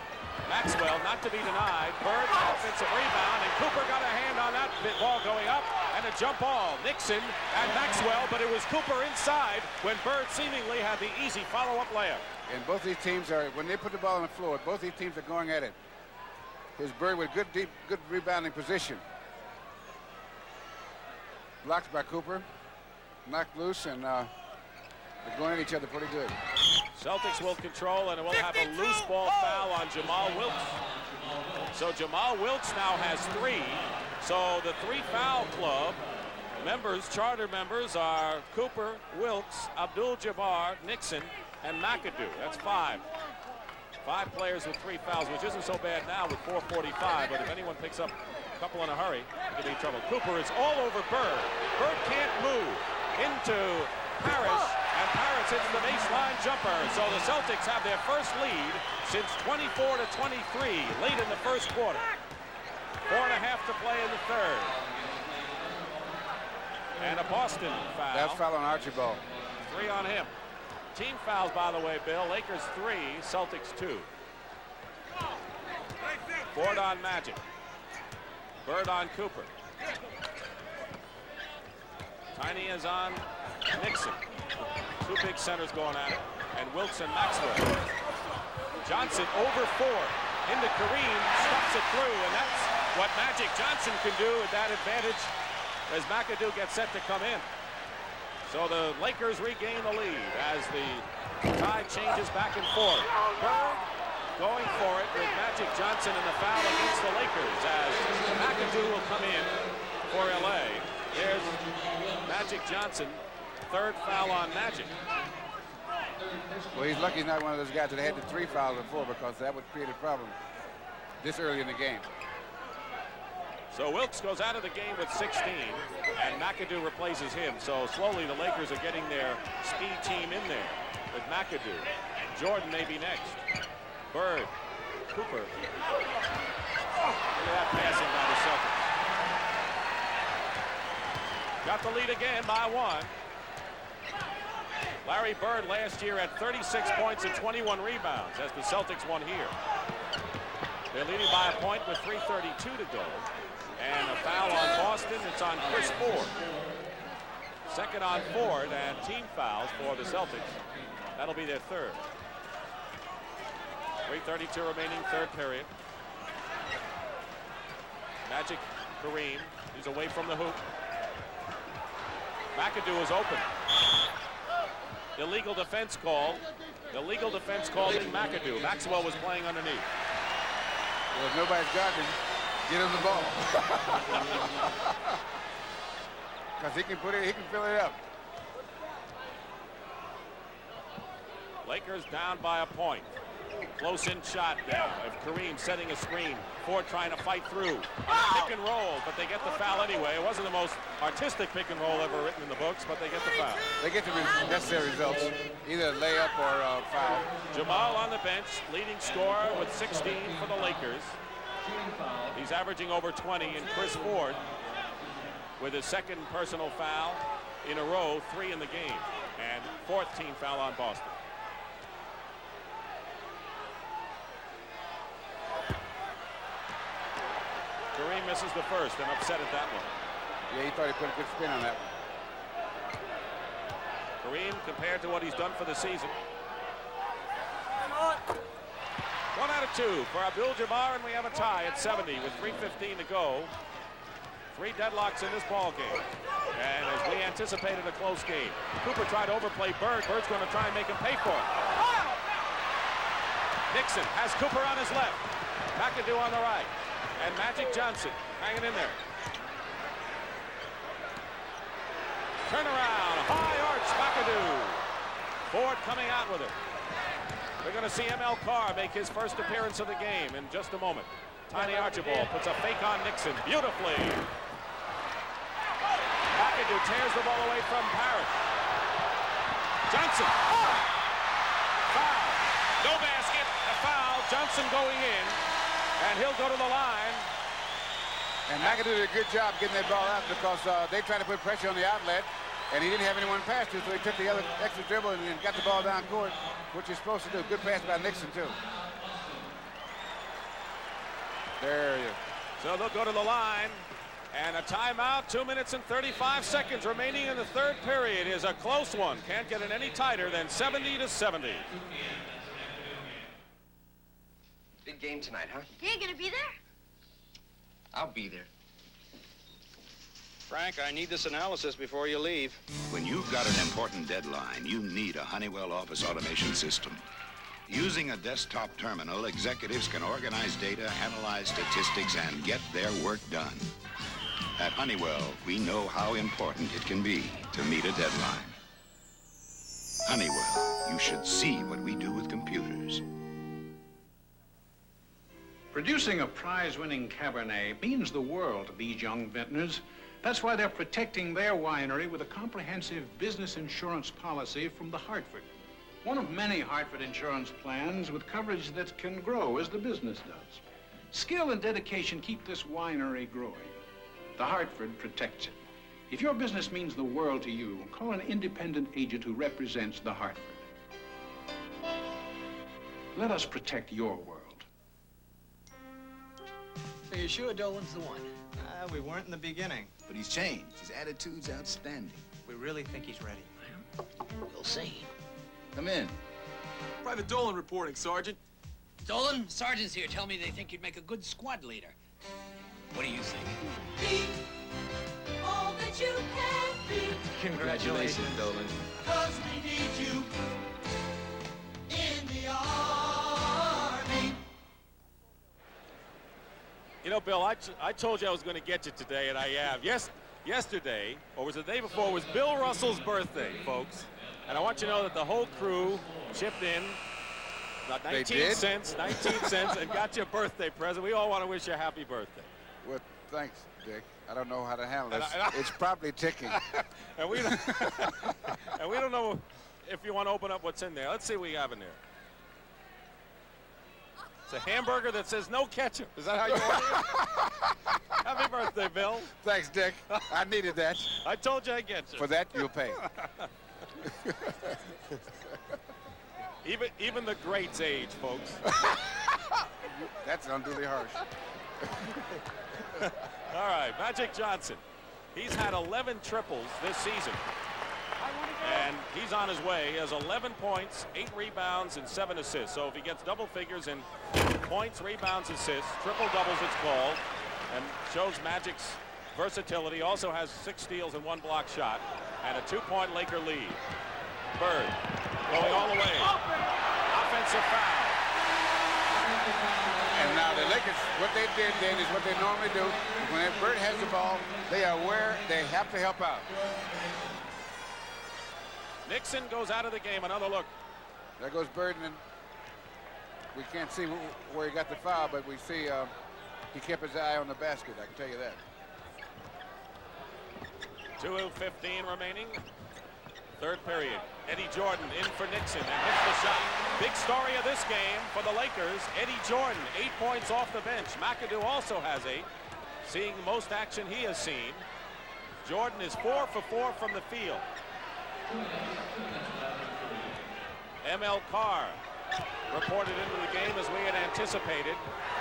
Maxwell not to be denied. Bird offensive rebound, and Cooper got a hand on that ball going up, and a a jump ball. Nixon and Maxwell, but it was Cooper inside when Bird seemingly had the easy follow-up layup. And both these teams are, when they put the ball on the floor, both these teams are going at it. Here's Bird with good rebounding position. Blocked by Cooper. Knocked loose, and they're going at each other pretty good. Celtics will control, and it will have a loose ball foul on Jamal Wilkes. So Jamal Wilkes now has 3. So the 3-foul club members, charter members, are Cooper, Wilkes, Abdul-Jabbar, Nixon, and McAdoo. That's 5. 5 players with 3 fouls, which isn't so bad now with 4:45, but if anyone picks up a couple in a hurry, it could be trouble. Cooper is all over Bird. Bird can't move into Parrish, and Parrish hits the baseline jumper. So the Celtics have their first lead since 24-23 late in the first quarter. 4.5 to play in the third. And a Boston foul. That's foul on Archibald. 3 on him. Team fouls, by the way, Bill. Lakers 3, Celtics 2. Ford on Magic. Bird on Cooper. Tiny is on Nixon. 2 big centers going at it. And Wilkes and Maxwell. Johnson over Ford. Into Kareem, stuffs it through, and that's what Magic Johnson can do at that advantage as McAdoo gets set to come in. So the Lakers regain the lead as the tide changes back and forth. Bird going for it with Magic Johnson in the foul against the Lakers as McAdoo will come in for LA. There's Magic Johnson, 3rd foul on Magic. Well, he's lucky he's not one of those guys that had the 3 fouls before, because that would create a problem this early in the game. So Wilkes goes out of the game with 16, and McAdoo replaces him. So slowly the Lakers are getting their speed team in there with McAdoo. Jordan may be next. Bird, Cooper. Look at that passing by the Celtics. Got the lead again by 1. Larry Bird last year had 36 points and 21 rebounds as the Celtics won here. They're leading by a point with 3:32 to go. And a foul on Boston. It's on Chris Ford. 2nd on Ford, and team fouls for the Celtics. That'll be their 3rd. 3:32 remaining, 3rd period. Magic, Kareem. He's away from the hoop. McAdoo is open. Illegal defense called. Illegal defense called in McAdoo. Maxwell was playing underneath. Well, if nobody's guarding him, get him the ball. Because he can put it, he can fill it up. Lakers down by a point. Close-in shot now of Kareem setting a screen. Ford trying to fight through. Pick and roll, but they get the foul anyway. It wasn't the most artistic pick and roll ever written in the books, but they get the foul. They get the necessary results, either a layup or a foul. Jamal on the bench, leading scorer with 16 for the Lakers. He's averaging over 20, and Chris Ford with his 2nd personal foul in a row, 3 in the game, and 4th team foul on Boston. Kareem misses the first and upset at that one. Yeah, he thought he put a good spin on that one. Kareem, compared to what he's done for the season. 1 out of 2 for Abdul-Jabbar, and we have a tie at 70 with 3:15 to go. 3 deadlocks in this ball game. And as we anticipated, a close game. Cooper tried to overplay Bird. Bird's going to try and make him pay for it. Nixon has Cooper on his left. McAdoo on the right. And Magic Johnson hanging in there. Turn around, high arch McAdoo. Ford coming out with it. We're going to see ML Carr make his first appearance of the game in just a moment. Tiny Archibald puts a fake on Nixon beautifully. McAdoo tears the ball away from Parrish. Johnson. Foul. No basket. A foul. Johnson going in. And he'll go to the line. And McAdoo did a good job getting that ball out because they tried to put pressure on the outlet, and he didn't have anyone to pass to, so he took the other extra dribble and got the ball down court, which he's supposed to do. Good pass by Nixon, too. There he is. So they'll go to the line. And a timeout, 2 minutes and 35 seconds remaining in the third period is a close one. Can't get it any tighter than 70-70. Big game tonight, huh? You gonna be there? I'll be there. Frank, I need this analysis before you leave. When you've got an important deadline, you need a Honeywell office automation system. Using a desktop terminal, executives can organize data, analyze statistics, and get their work done. At Honeywell, we know how important it can be to meet a deadline. Honeywell, you should see what we do with computers. Producing a prize-winning Cabernet means the world to these young vintners. That's why they're protecting their winery with a comprehensive business insurance policy from the Hartford. One of many Hartford insurance plans with coverage that can grow as the business does. Skill and dedication keep this winery growing. The Hartford protects it. If your business means the world to you, call an independent agent who represents the Hartford. Let us protect your world. Are you sure Dolan's the one? We weren't in the beginning. But he's changed. His attitude's outstanding. We really think he's ready. We'll see. Come in. Private Dolan reporting, Sergeant. Dolan, Sergeant's here. Tell me they think you'd make a good squad leader. What do you think? Be all that you can be. Congratulations, Dolan. 'Cause we need you in the army. You know, Bill, I told you I was going to get you today, and I have. Yesterday, or was it the day before, was Bill Russell's birthday, folks. And I want you to know that the whole crew chipped in about 19 cents, and got you a birthday present. We all want to wish you a happy birthday. Well, thanks, Dick. I don't know how to handle this. It's probably ticking. and we don't know if you want to open up what's in there. Let's see what we have in there. It's a hamburger that says no ketchup. Is that how you order it? Happy birthday, Bill. Thanks, Dick. I needed that. I told you I'd get you. For that, you'll pay. Even the greats age, folks. That's unduly harsh. All right, Magic Johnson. He's had 11 triples this season. And he's on his way. He has 11 points, 8 rebounds, and 7 assists. So if he gets double figures in points, rebounds, assists, triple doubles it's called, and shows Magic's versatility. Also has 6 steals and 1 block shot, and a 2-point Laker lead. Bird going all the way. Offensive foul. And now the Lakers, what they did then is what they normally do. When Bird has the ball, they are aware they have to help out. Nixon goes out of the game. Another look. There goes Bird, and we can't see where he got the foul, but we see he kept his eye on the basket. I can tell you that. 2:15 remaining. Third period. Eddie Jordan in for Nixon and hits the shot. Big story of this game for the Lakers. Eddie Jordan, 8 points off the bench. McAdoo also has 8, seeing the most action he has seen. Jordan is 4 for 4 from the field. M.L. Carr reported into the game as we had anticipated,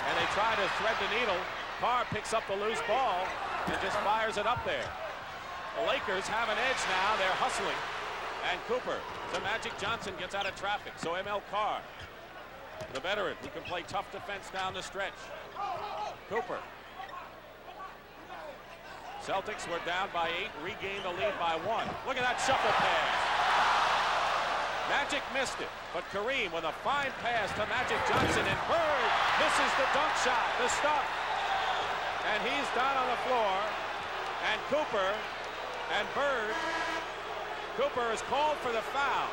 and they try to thread the needle. Carr picks up the loose ball and just fires it up there. The Lakers have an edge now. They're hustling. And Cooper, so Magic Johnson gets out of traffic. So M.L. Carr, the veteran who can play tough defense down the stretch. Cooper. Celtics were down by 8, regained the lead by 1. Look at that shuffle pass. Magic missed it, but Kareem with a fine pass to Magic Johnson, and Bird misses the dunk shot, the stuff. And he's down on the floor, and Cooper and Bird. Cooper is called for the foul.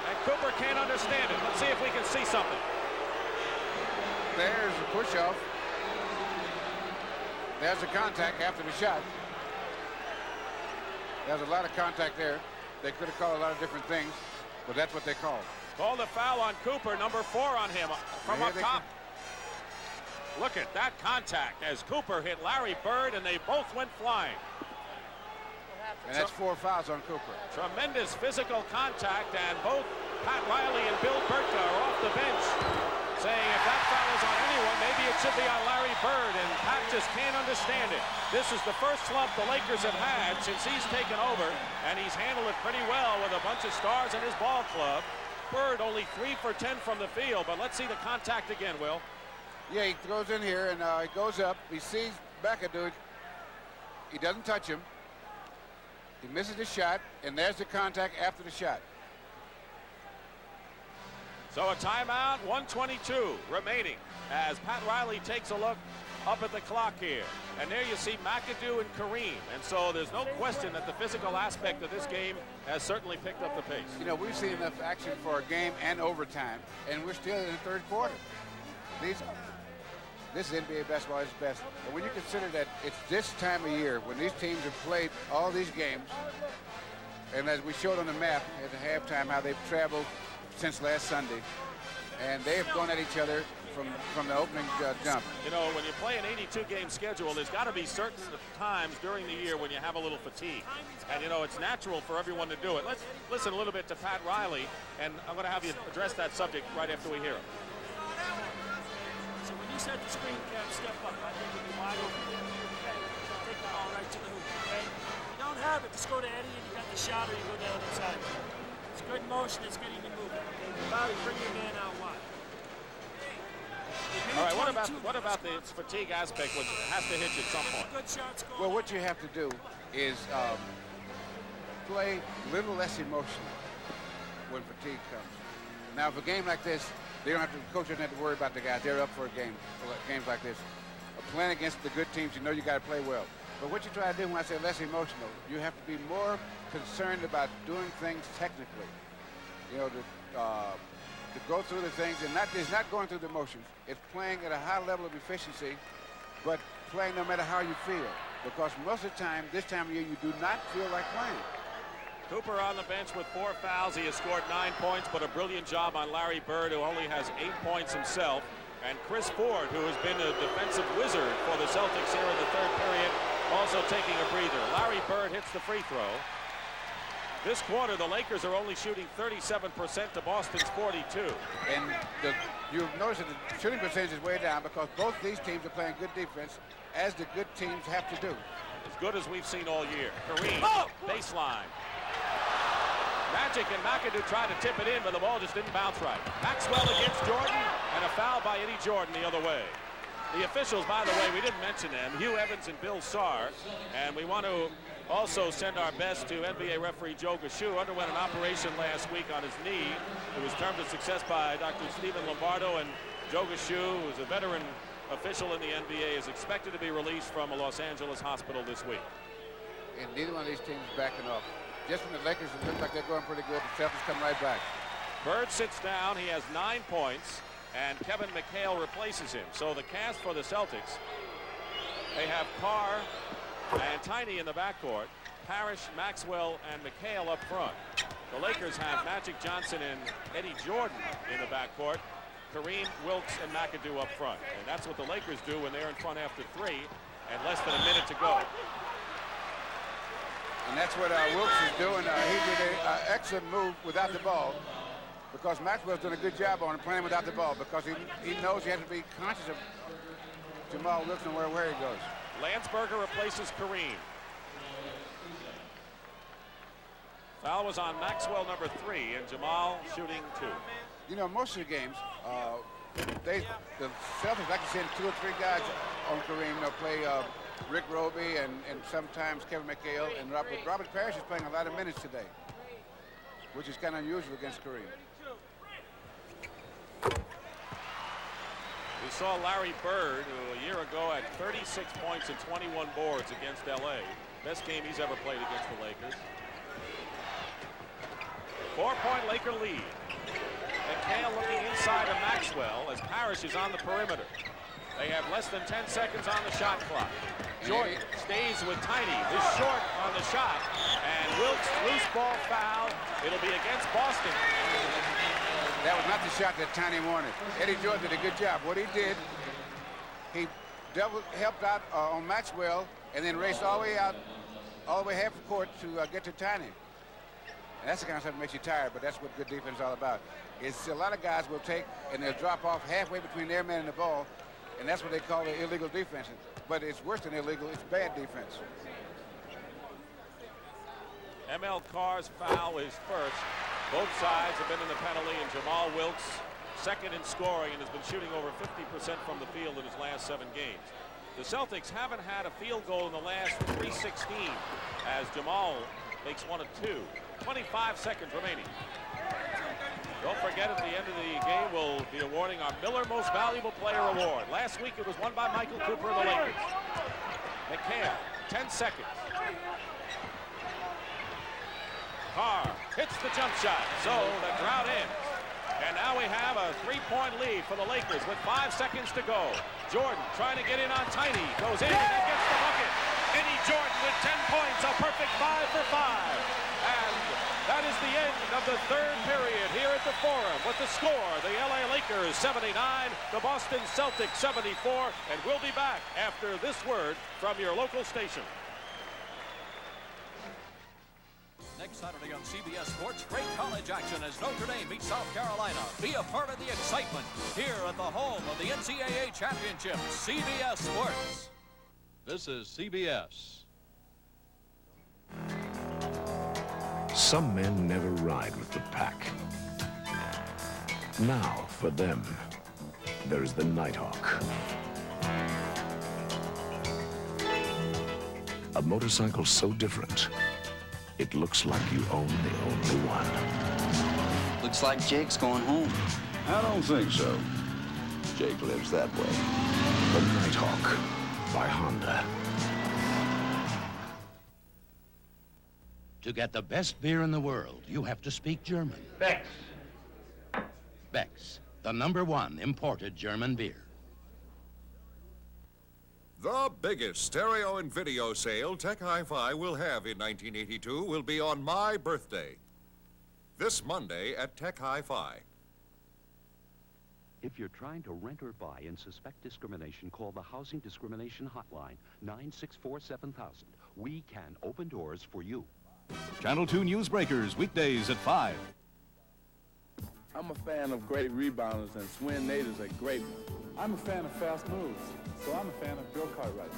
And Cooper can't understand it. Let's see if we can see something. There's a push-off. There's a contact after the shot. There's a lot of contact there. They could have called a lot of different things, but that's what they called. Called a foul on Cooper, number 4 on him from up top. Look at that contact as Cooper hit Larry Bird, and they both went flying. And that's 4 fouls on Cooper. Tremendous physical contact, and both Pat Riley and Bill Burtka are off the bench saying if that foul is on anyone, maybe it should be on Larry Bird, and Pat just can't understand it. This is the first slump the Lakers have had since he's taken over, and he's handled it pretty well with a bunch of stars in his ball club. Bird only 3 for 10 from the field, but let's see the contact again, Will. Yeah, he throws in here, and he goes up. He sees McAdoo. He doesn't touch him. He misses the shot, and there's the contact after the shot. So a timeout, 1:22 remaining as Pat Riley takes a look up at the clock here. And there you see McAdoo and Kareem. And so there's no question that the physical aspect of this game has certainly picked up the pace. You know, we've seen enough action for a game and overtime, and we're still in the third quarter. This is NBA basketball at its best. And when you consider that it's this time of year when these teams have played all these games, and as we showed on the map at the halftime how they've traveled since last Sunday, and they have gone at each other from the opening jump. You know, when you play an 82-game schedule, there's got to be certain times during the year when you have a little fatigue. And, you know, it's natural for everyone to do it. Let's listen a little bit to Pat Riley, and I'm going to have you address that subject right after we hear him. So when you set the screen cap, step up. I think you'll be wide open. Okay. Take the ball right to the hoop, okay? If you don't have it, just go to Eddie and you got the shot, or you go down inside. It's good motion, it's getting the movement. Bobby, bring your man out wide. All right, what about the fatigue aspect, which has to hit you at some point? Well, what you have to do is play a little less emotional when fatigue comes. Now, for a game like this, they don't have to, the coach doesn't have to worry about the guys. They're up for a game, for games like this. Playing against the good teams, you know you got to play well. But what you try to do when I say less emotional, you have to be more concerned about doing things technically. You know, to go through the things, and it's not going through the motions. It's playing at a high level of efficiency, but playing no matter how you feel. Because most of the time, this time of year, you do not feel like playing. Cooper on the bench with 4 fouls. He has scored 9 points, but a brilliant job on Larry Bird, who only has 8 points himself. And Chris Ford, who has been a defensive wizard for the Celtics here in the third period, also taking a breather. Larry Bird hits the free throw. This quarter, the Lakers are only shooting 37% to Boston's 42. And you've noticed that the shooting percentage is way down because both these teams are playing good defense, as the good teams have to do. As good as we've seen all year. Kareem, baseline. Magic and McAdoo tried to tip it in, but the ball just didn't bounce right. Maxwell against Jordan, and a foul by Eddie Jordan the other way. The officials, by the way, we didn't mention them, Hugh Evans and Bill Sarr, and we want to also send our best to NBA referee Joe Gashu, underwent an operation last week on his knee. It was termed a success by Dr. Stephen Lombardo, and Joe Gashu, who is a veteran official in the NBA, is expected to be released from a Los Angeles hospital this week. And neither one of these teams is backing off. Just when the Lakers look like they're going pretty good, the Celtics come right back. Bird sits down. He has 9 points, and Kevin McHale replaces him. So the cast for the Celtics, they have Carr and Tiny in the backcourt, Parrish, Maxwell, and McHale up front. The Lakers have Magic Johnson and Eddie Jordan in the backcourt, Kareem, Wilkes, and McAdoo up front. And that's what the Lakers do when they're in front after 3 and less than a minute to go. And that's what Wilkes is doing. He did an excellent move without the ball because Maxwell's done a good job on him playing without the ball because he knows he has to be conscious of Jamal Wilkes and where he goes. Landsberger replaces Kareem. Foul was on Maxwell, number 3, and Jamal shooting 2. You know, most of the games, the Celtics like to send 2 or 3 guys on Kareem. They'll play Rick Roby and sometimes Kevin McHale and Robert Parrish is playing a lot of minutes today, which is kind of unusual against Kareem. We saw Larry Bird, who a year ago had 36 points and 21 boards against LA. Best game he's ever played against the Lakers. 4-point Laker lead. McHale looking inside of Maxwell as Parrish is on the perimeter. They have less than 10 seconds on the shot clock. Jordan stays with Tiny. He's short on the shot. And Wilkes, loose ball foul. It'll be against Boston. That was not the shot that Tiny wanted. Eddie Jordan did a good job. What he did, he helped out on Maxwell and then raced all the way out, all the way half the court to get to Tiny. And that's the kind of stuff that makes you tired, but that's what good defense is all about. It's a lot of guys will take and they'll drop off halfway between their man and the ball, And that's what they call the illegal defense. But it's worse than illegal. It's bad defense. ML Carr's foul is first. Both sides have been in the penalty, and Jamal Wilkes second in scoring and has been shooting over 50% from the field in his last 7 games. The Celtics haven't had a field goal in the last 3:16 as Jamal makes 1 of 2. 25 seconds remaining. Don't forget, at the end of the game, we'll be awarding our Miller Most Valuable Player Award. Last week, it was won by Michael Cooper of the Lakers. McHale, 10 seconds. Carr hits the jump shot, so the drought ends. And now we have a 3-point lead for the Lakers with 5 seconds to go. Jordan trying to get in on Tiny, goes in and gets the bucket. Eddie Jordan with 10 points, a perfect 5 for 5. And that is the end of the 3rd period here at the Forum with the score, the LA Lakers 79, the Boston Celtics 74, and we'll be back after this word from your local station. Next Saturday on CBS Sports, great college action as Notre Dame meets South Carolina. Be a part of the excitement here at the home of the NCAA Championship, CBS Sports. This is CBS. Some men never ride with the pack. Now, for them, there's the Nighthawk. A motorcycle so different, it looks like you own the only one. Looks like Jake's going home. I don't think so. Jake lives that way. The Nighthawk by Honda. To get the best beer in the world, you have to speak German. Beck's. Beck's, the #1 imported German beer. The biggest stereo and video sale Tech Hi-Fi will have in 1982 will be on my birthday. This Monday at Tech Hi-Fi. If you're trying to rent or buy and suspect discrimination, call the Housing Discrimination Hotline, 964-7000. We can open doors for you. Channel 2 Newsbreakers, weekdays at 5. I'm a fan of great rebounders, and Swin Nate is a great one. I'm a fan of fast moves, so I'm a fan of Bill Cartwright.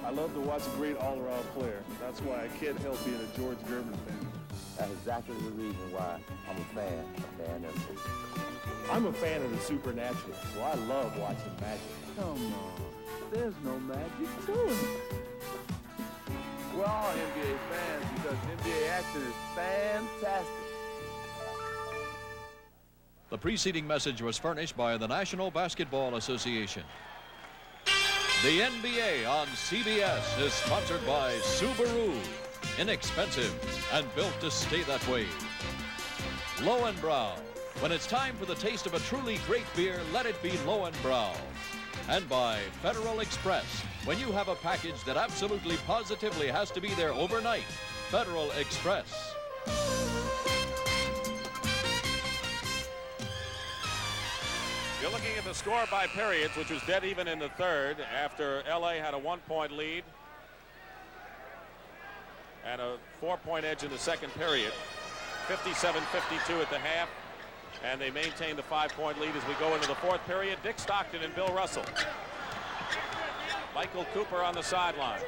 I love to watch a great all-around player. That's why I can't help being a George Gervin fan. That's exactly the reason why I'm a fan of Dan Emerson. I'm a fan of the supernatural, so I love watching magic. Come on, there's no magic to it. We're all NBA fans because NBA action is fantastic. The preceding message was furnished by the National Basketball Association. The NBA on CBS is sponsored by Subaru. Inexpensive and built to stay that way. Lowenbrau. When it's time for the taste of a truly great beer, let it be Lowenbrau. And by Federal Express. When you have a package that absolutely positively has to be there overnight, Federal Express. You're looking at the score by periods, which was dead even in the 3rd after LA had a 1-point lead and a 4-point edge in the 2nd period. 57-52 at the half, and they maintain the 5-point lead as we go into the 4th period. Dick Stockton and Bill Russell. Michael Cooper on the sideline.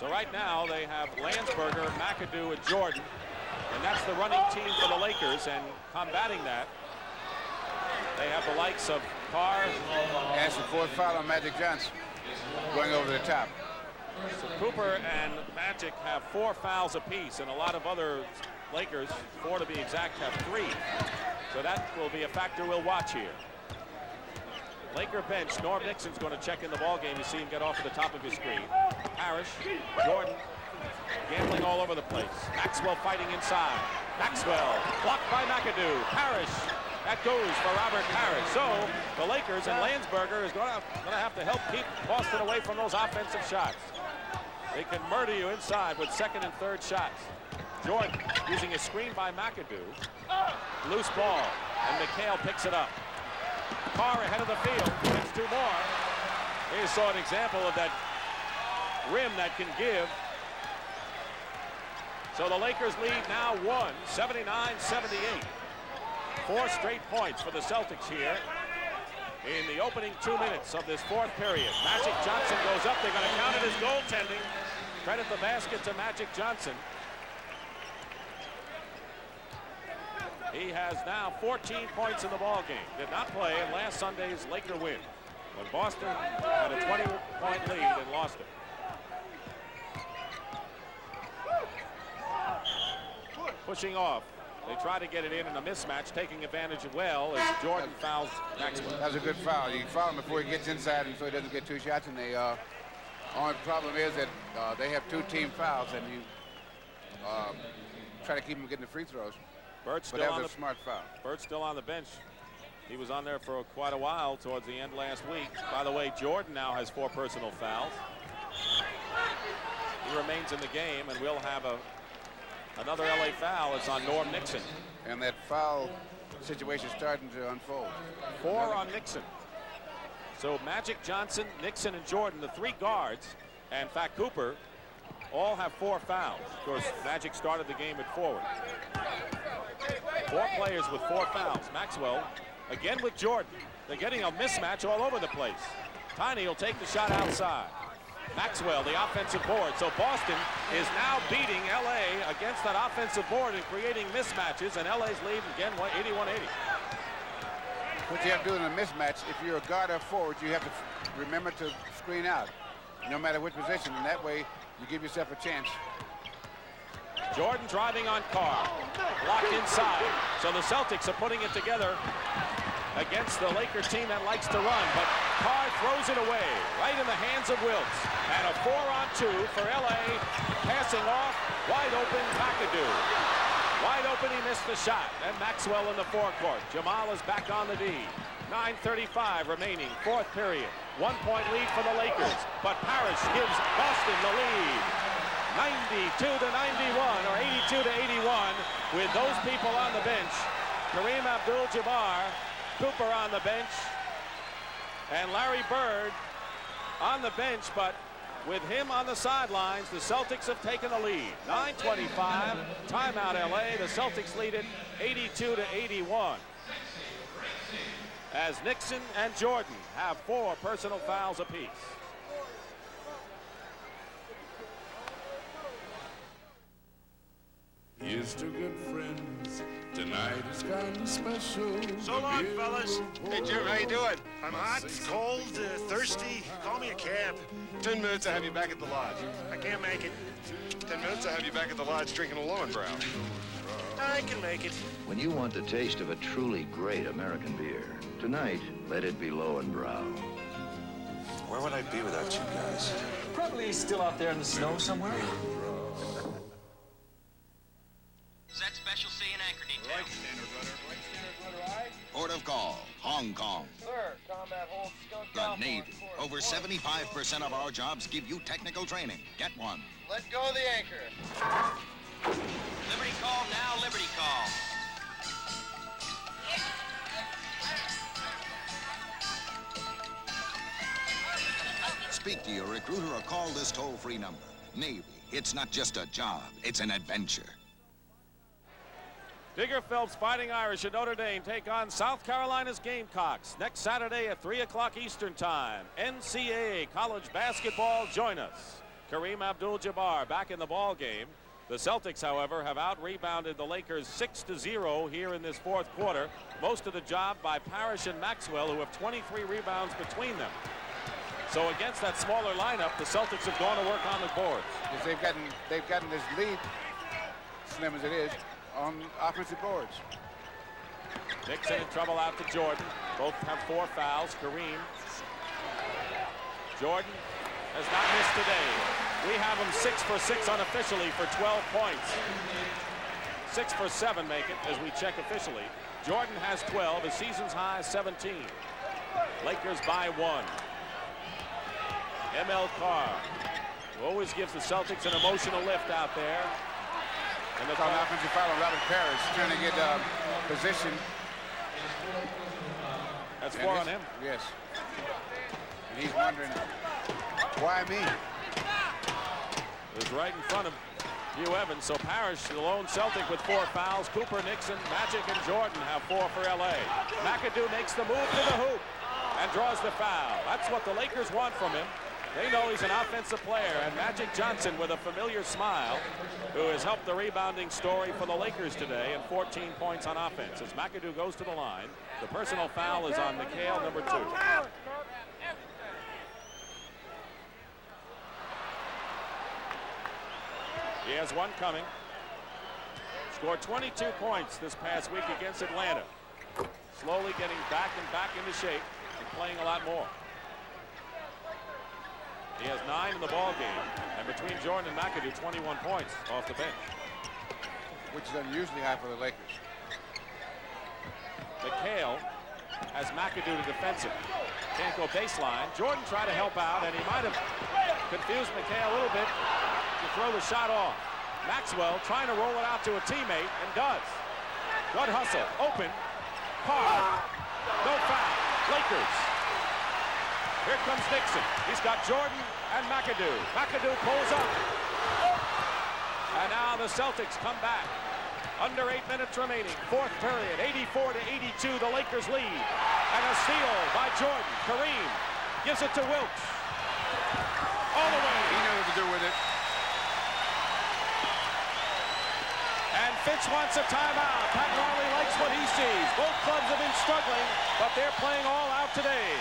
So right now they have Landsberger, McAdoo, and Jordan, and that's the running team for the Lakers, and combating that, they have the likes of Carr. That's the 4th foul on Magic Johnson, going over the top. So Cooper and Magic have 4 fouls apiece, and a lot of other Lakers, 4 to be exact, have 3. So that will be a factor we'll watch here. Laker bench, Norm Nixon's going to check in the ball game. You see him get off at the top of his screen. Parrish, Jordan, gambling all over the place. Maxwell fighting inside. Maxwell blocked by McAdoo. Parrish. That goes for Robert Parrish. So the Lakers and Landsberger is going to have to help keep Boston away from those offensive shots. They can murder you inside with 2nd and 3rd shots. Jordan using a screen by McAdoo. Loose ball, and McHale picks it up. Carr ahead of the field, gets 2 more. Here you saw an example of that rim that can give. So the Lakers lead now 79-78. 4 straight points for the Celtics here. in the opening 2 minutes of this fourth period. Magic Johnson goes up. They're going to count it as goaltending. Credit the basket to Magic Johnson. He has now 14 points in the ball game. Did not play in last Sunday's Laker win when Boston had a 20-point lead and lost it. Pushing off. They try to get it in a mismatch, taking advantage of well as Jordan fouls Maxwell. That's a good foul. You foul him before he gets inside and so he doesn't get 2 shots. And the only problem is that they have 2 team fouls and you try to keep him getting the free throws. Bert's But still that on was a smart foul. Bert's still on the bench. He was on there for quite a while towards the end last week. By the way, Jordan now has 4 personal fouls. He remains in the game, and we'll have another LA foul. It's on Norm Nixon. And that foul situation starting to unfold. 4 on Nixon. So Magic Johnson, Nixon, and Jordan, the 3 guards, and Fat Cooper, all have 4 fouls. Of course, Magic started the game at forward. 4 players with 4 fouls. Maxwell again with Jordan. They're getting a mismatch all over the place. Tiny will take the shot outside. Maxwell, the offensive board. So Boston is now beating LA against that offensive board and creating mismatches, and LA's lead again 81-80. What you have to do in a mismatch, if you're a guard or forward, you have to remember to screen out, no matter which position, and that way you give yourself a chance. Jordan driving on Carr, blocked inside. So the Celtics are putting it together against the Laker team that likes to run, but Carr throws it away right in the hands of Wilkes. And a 4-on-2 for LA, passing off, wide open McAdoo. Wide open, he missed the shot. And Maxwell in the forecourt. Jamal is back on the D. 9:35 remaining, fourth period. 1-point lead for the Lakers, but Parrish gives Boston the lead. 92-91 or 82-81 with those people on the bench. Kareem Abdul-Jabbar, Cooper on the bench, and Larry Bird on the bench, but with him on the sidelines, the Celtics have taken the lead. 9:25, timeout LA. The Celtics lead it 82-81. As Nixon and Jordan have 4 personal fouls apiece. Here's to good friends. Tonight is kind of special. So long, fellas. Hey, Jim, how you doing? I'm hot, cold, thirsty. Call me a cab. 10 minutes, I'll have you back at the lodge. I can't make it. 10 minutes, I'll have you back at the lodge drinking a Lowenbrow. I can make it. When you want the taste of a truly great American beer, tonight, let it be Lowenbrow. Where would I be without you guys? Probably still out there in the snow somewhere. Set special C and anchor detail. Port of call, Hong Kong. Sir, combat hold skunk The Navy. Over 75% of our jobs give you technical training. Get one. Let go of the anchor. Liberty call now, Liberty call. Speak to your recruiter or call this toll-free number. Navy. It's not just a job, it's an adventure. Digger Phelps Fighting Irish at Notre Dame take on South Carolina's Gamecocks next Saturday at 3 o'clock Eastern Time. NCAA college basketball, join us. Kareem Abdul-Jabbar back in the ball game. The Celtics, however, have out-rebounded the Lakers 6-0 here in this fourth quarter. Most of the job by Parrish and Maxwell, who have 23 rebounds between them. So against that smaller lineup, the Celtics have gone to work on the boards. Yes, they've gotten this lead, slim as it is, on offensive boards. Nixon in trouble out to Jordan. Both have 4 fouls. Kareem. Jordan has not missed today. We have him 6 for 6 unofficially for 12 points. 6 for 7 make it as we check officially. Jordan has 12. His season's high is 17. Lakers by 1. ML Carr, who always gives the Celtics an emotional lift out there. And it's on offensive foul on Robert Parrish, trying to get position. That's 4 on him. Yes. And he's wondering, why me? It was right in front of Hugh Evans. So Parrish, the lone Celtic with 4 fouls. Cooper, Nixon, Magic, and Jordan have 4 for LA. McAdoo makes the move to the hoop. and draws the foul. That's what the Lakers want from him. They know he's an offensive player, and Magic Johnson, with a familiar smile, who has helped the rebounding story for the Lakers today, and 14 points on offense. As McAdoo goes to the line, the personal foul is on McHale, number 2. He has one coming. Scored 22 points this past week against Atlanta. Slowly getting back into shape and playing a lot more. He has 9 in the ball game, and between Jordan and McAdoo, 21 points off the bench, which is unusually high for the Lakers. McHale has McAdoo to defensive. Can't go baseline. Jordan tried to help out, and he might have confused McHale a little bit to throw the shot off. Maxwell trying to roll it out to a teammate, and does. Good hustle, open, hard, no foul, Lakers. Here comes Nixon. He's got Jordan and McAdoo. McAdoo pulls up. And now the Celtics come back. Under 8 minutes remaining. Fourth period, 84-82, the Lakers lead. And a steal by Jordan. Kareem gives it to Wilkes. All the way. He knew what to do with it. And Fitz wants a timeout. Pat Riley likes what he sees. Both clubs have been struggling, but they're playing all out today.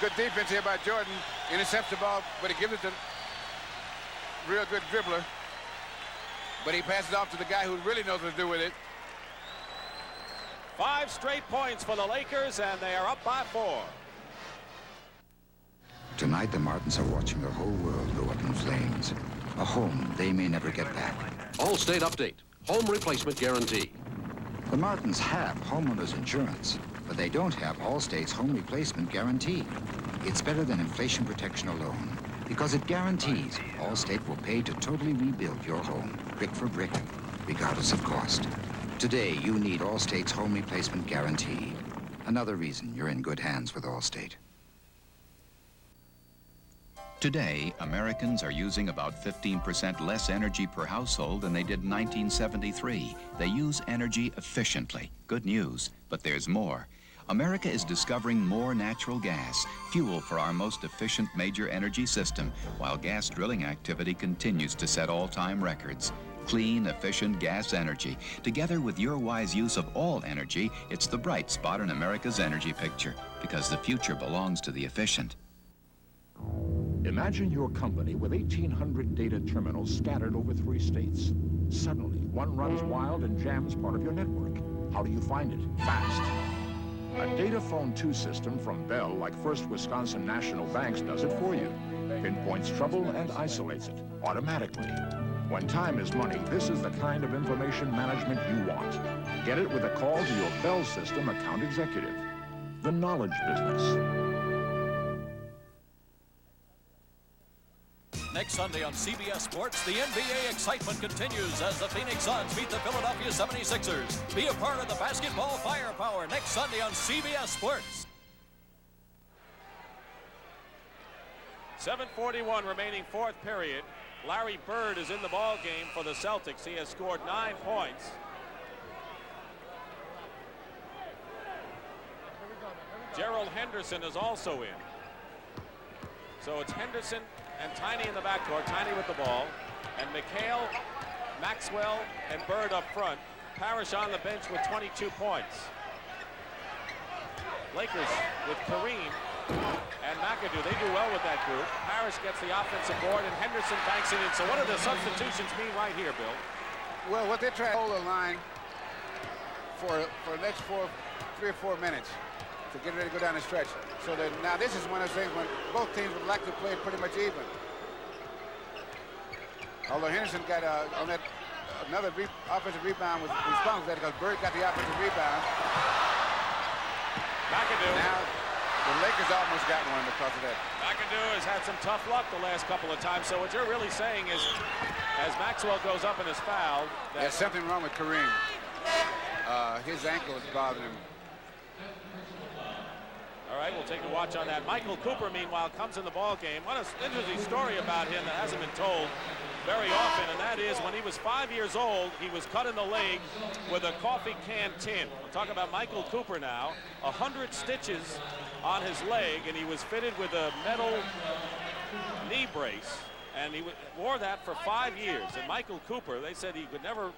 Good defense here by Jordan. Intercepts the ball, but he gives it to real good dribbler. But he passes off to the guy who really knows what to do with it. 5 straight points for the Lakers, and they are up by 4. Tonight, the Martins are watching the whole world go up in flames. A home they may never get back. All-state update. Home replacement guarantee. The Martins have homeowners insurance, but they don't have Allstate's home replacement guarantee. It's better than inflation protection alone, because it guarantees Allstate will pay to totally rebuild your home, brick for brick, regardless of cost. Today, you need Allstate's home replacement guarantee. Another reason you're in good hands with Allstate. Today, Americans are using about 15% less energy per household than they did in 1973. They use energy efficiently. Good news, but there's more. America is discovering more natural gas, fuel for our most efficient major energy system, while gas drilling activity continues to set all-time records. Clean, efficient gas energy. Together with your wise use of all energy, it's the bright spot in America's energy picture, because the future belongs to the efficient. Imagine your company with 1,800 data terminals scattered over 3 states. Suddenly, one runs wild and jams part of your network. How do you find it? Fast. A Data Phone 2 system from Bell, like First Wisconsin National Bank's, does it for you. Pinpoints trouble and isolates it automatically. When time is money, this is the kind of information management you want. Get it with a call to your Bell System account executive. The knowledge business. Next Sunday on CBS Sports, the NBA excitement continues as the Phoenix Suns meet the Philadelphia 76ers. Be a part of the basketball firepower next Sunday on CBS Sports. 7:41 remaining, fourth period. Larry Bird is in the ball game for the Celtics. He has scored 9 points. Gerald Henderson is also in. So it's Henderson and Tiny in the backcourt. Tiny with the ball. And McHale, Maxwell, and Bird up front. Parrish on the bench with 22 points. Lakers with Kareem and McAdoo. They do well with that group. Parrish gets the offensive board, and Henderson banks it in. So what do the substitutions mean right here, Bill? Well, what they try to hold the line for the next 3 or 4 minutes to get ready to go down the stretch. So that now this is one of the things when both teams would like to play pretty much even. Although Henderson got on that another offensive rebound was responsible for that because Bird got the offensive rebound. McAdoo. Now the Lakers almost got one because of that. McAdoo has had some tough luck the last couple of times. So what you're really saying is, as Maxwell goes up and is fouled, there's something wrong with Kareem. His ankle is bothering him. All All right, we'll take a watch on that. Michael Cooper, meanwhile, comes in the ball game. What an interesting story about him that hasn't been told very often, and that is when he was 5 years old, he was cut in the leg with a coffee can tin. We'll talk about Michael Cooper now. 100 stitches on his leg, and he was fitted with a metal knee brace, and he wore that for 5 years. And Michael Cooper, they said he could never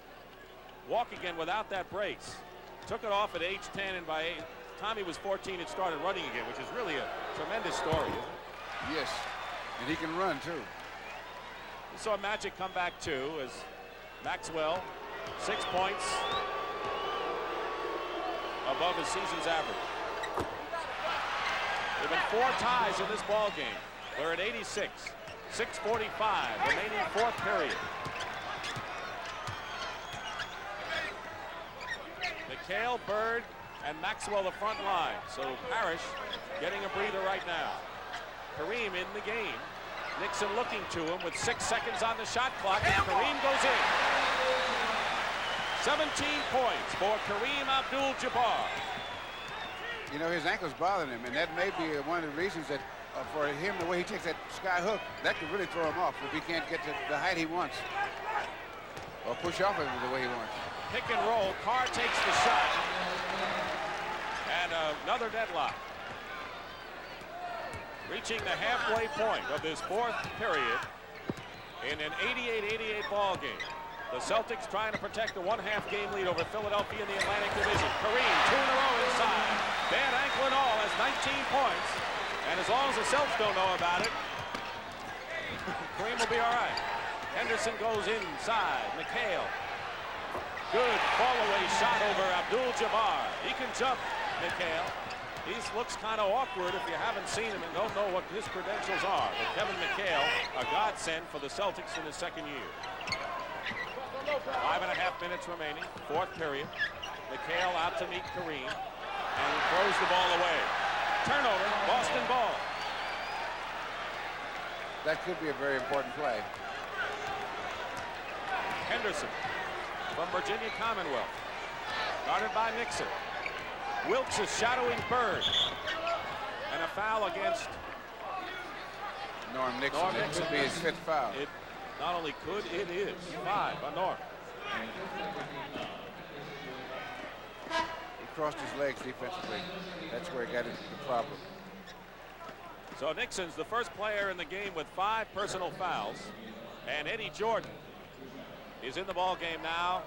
walk again without that brace. Took it off at age 10, and by the time he was 14, it started running again, which is really a tremendous story, isn't it? Yes, and he can run, too. We saw Magic come back, too, as Maxwell, 6 points above his season's average. There have been 4 ties in this ball game. We're at 86, 6:45, remaining fourth period. McHale, Bird, and Maxwell the front line. So Parrish getting a breather right now. Kareem in the game. Nixon looking to him with 6 seconds on the shot clock, and Kareem goes in. 17 points for Kareem Abdul-Jabbar. You know, his ankle's bothering him, and that may be one of the reasons that for him, the way he takes that sky hook, that could really throw him off if he can't get to the height he wants or push off of it the way he wants. Pick and roll. Carr takes the shot. And another deadlock. Reaching the halfway point of this fourth period in an 88-88 ball game. The Celtics trying to protect the one-half game lead over Philadelphia in the Atlantic Division. Kareem, 2 in a row inside. Bad ankle and all, has 19 points. And as long as the Celtics don't know about it, Kareem will be all right. Henderson goes inside. McHale. Good fall-away shot over Abdul-Jabbar. He can jump, McHale. He looks kind of awkward if you haven't seen him and don't know what his credentials are. But Kevin McHale, a godsend for the Celtics in his second year. 5.5 minutes remaining, fourth period. McHale out to meet Kareem and throws the ball away. Turnover, Boston ball. That could be a very important play. Henderson from Virginia Commonwealth. Guarded by Nixon. Wilkes is shadowing Bird. And a foul against Norm Nixon. It could be his 5th foul. It not only could, it is 5 by Norm. He crossed his legs defensively. That's where he got into the problem. So Nixon's the first player in the game with 5 personal fouls. And Eddie Jordan is in the ball game now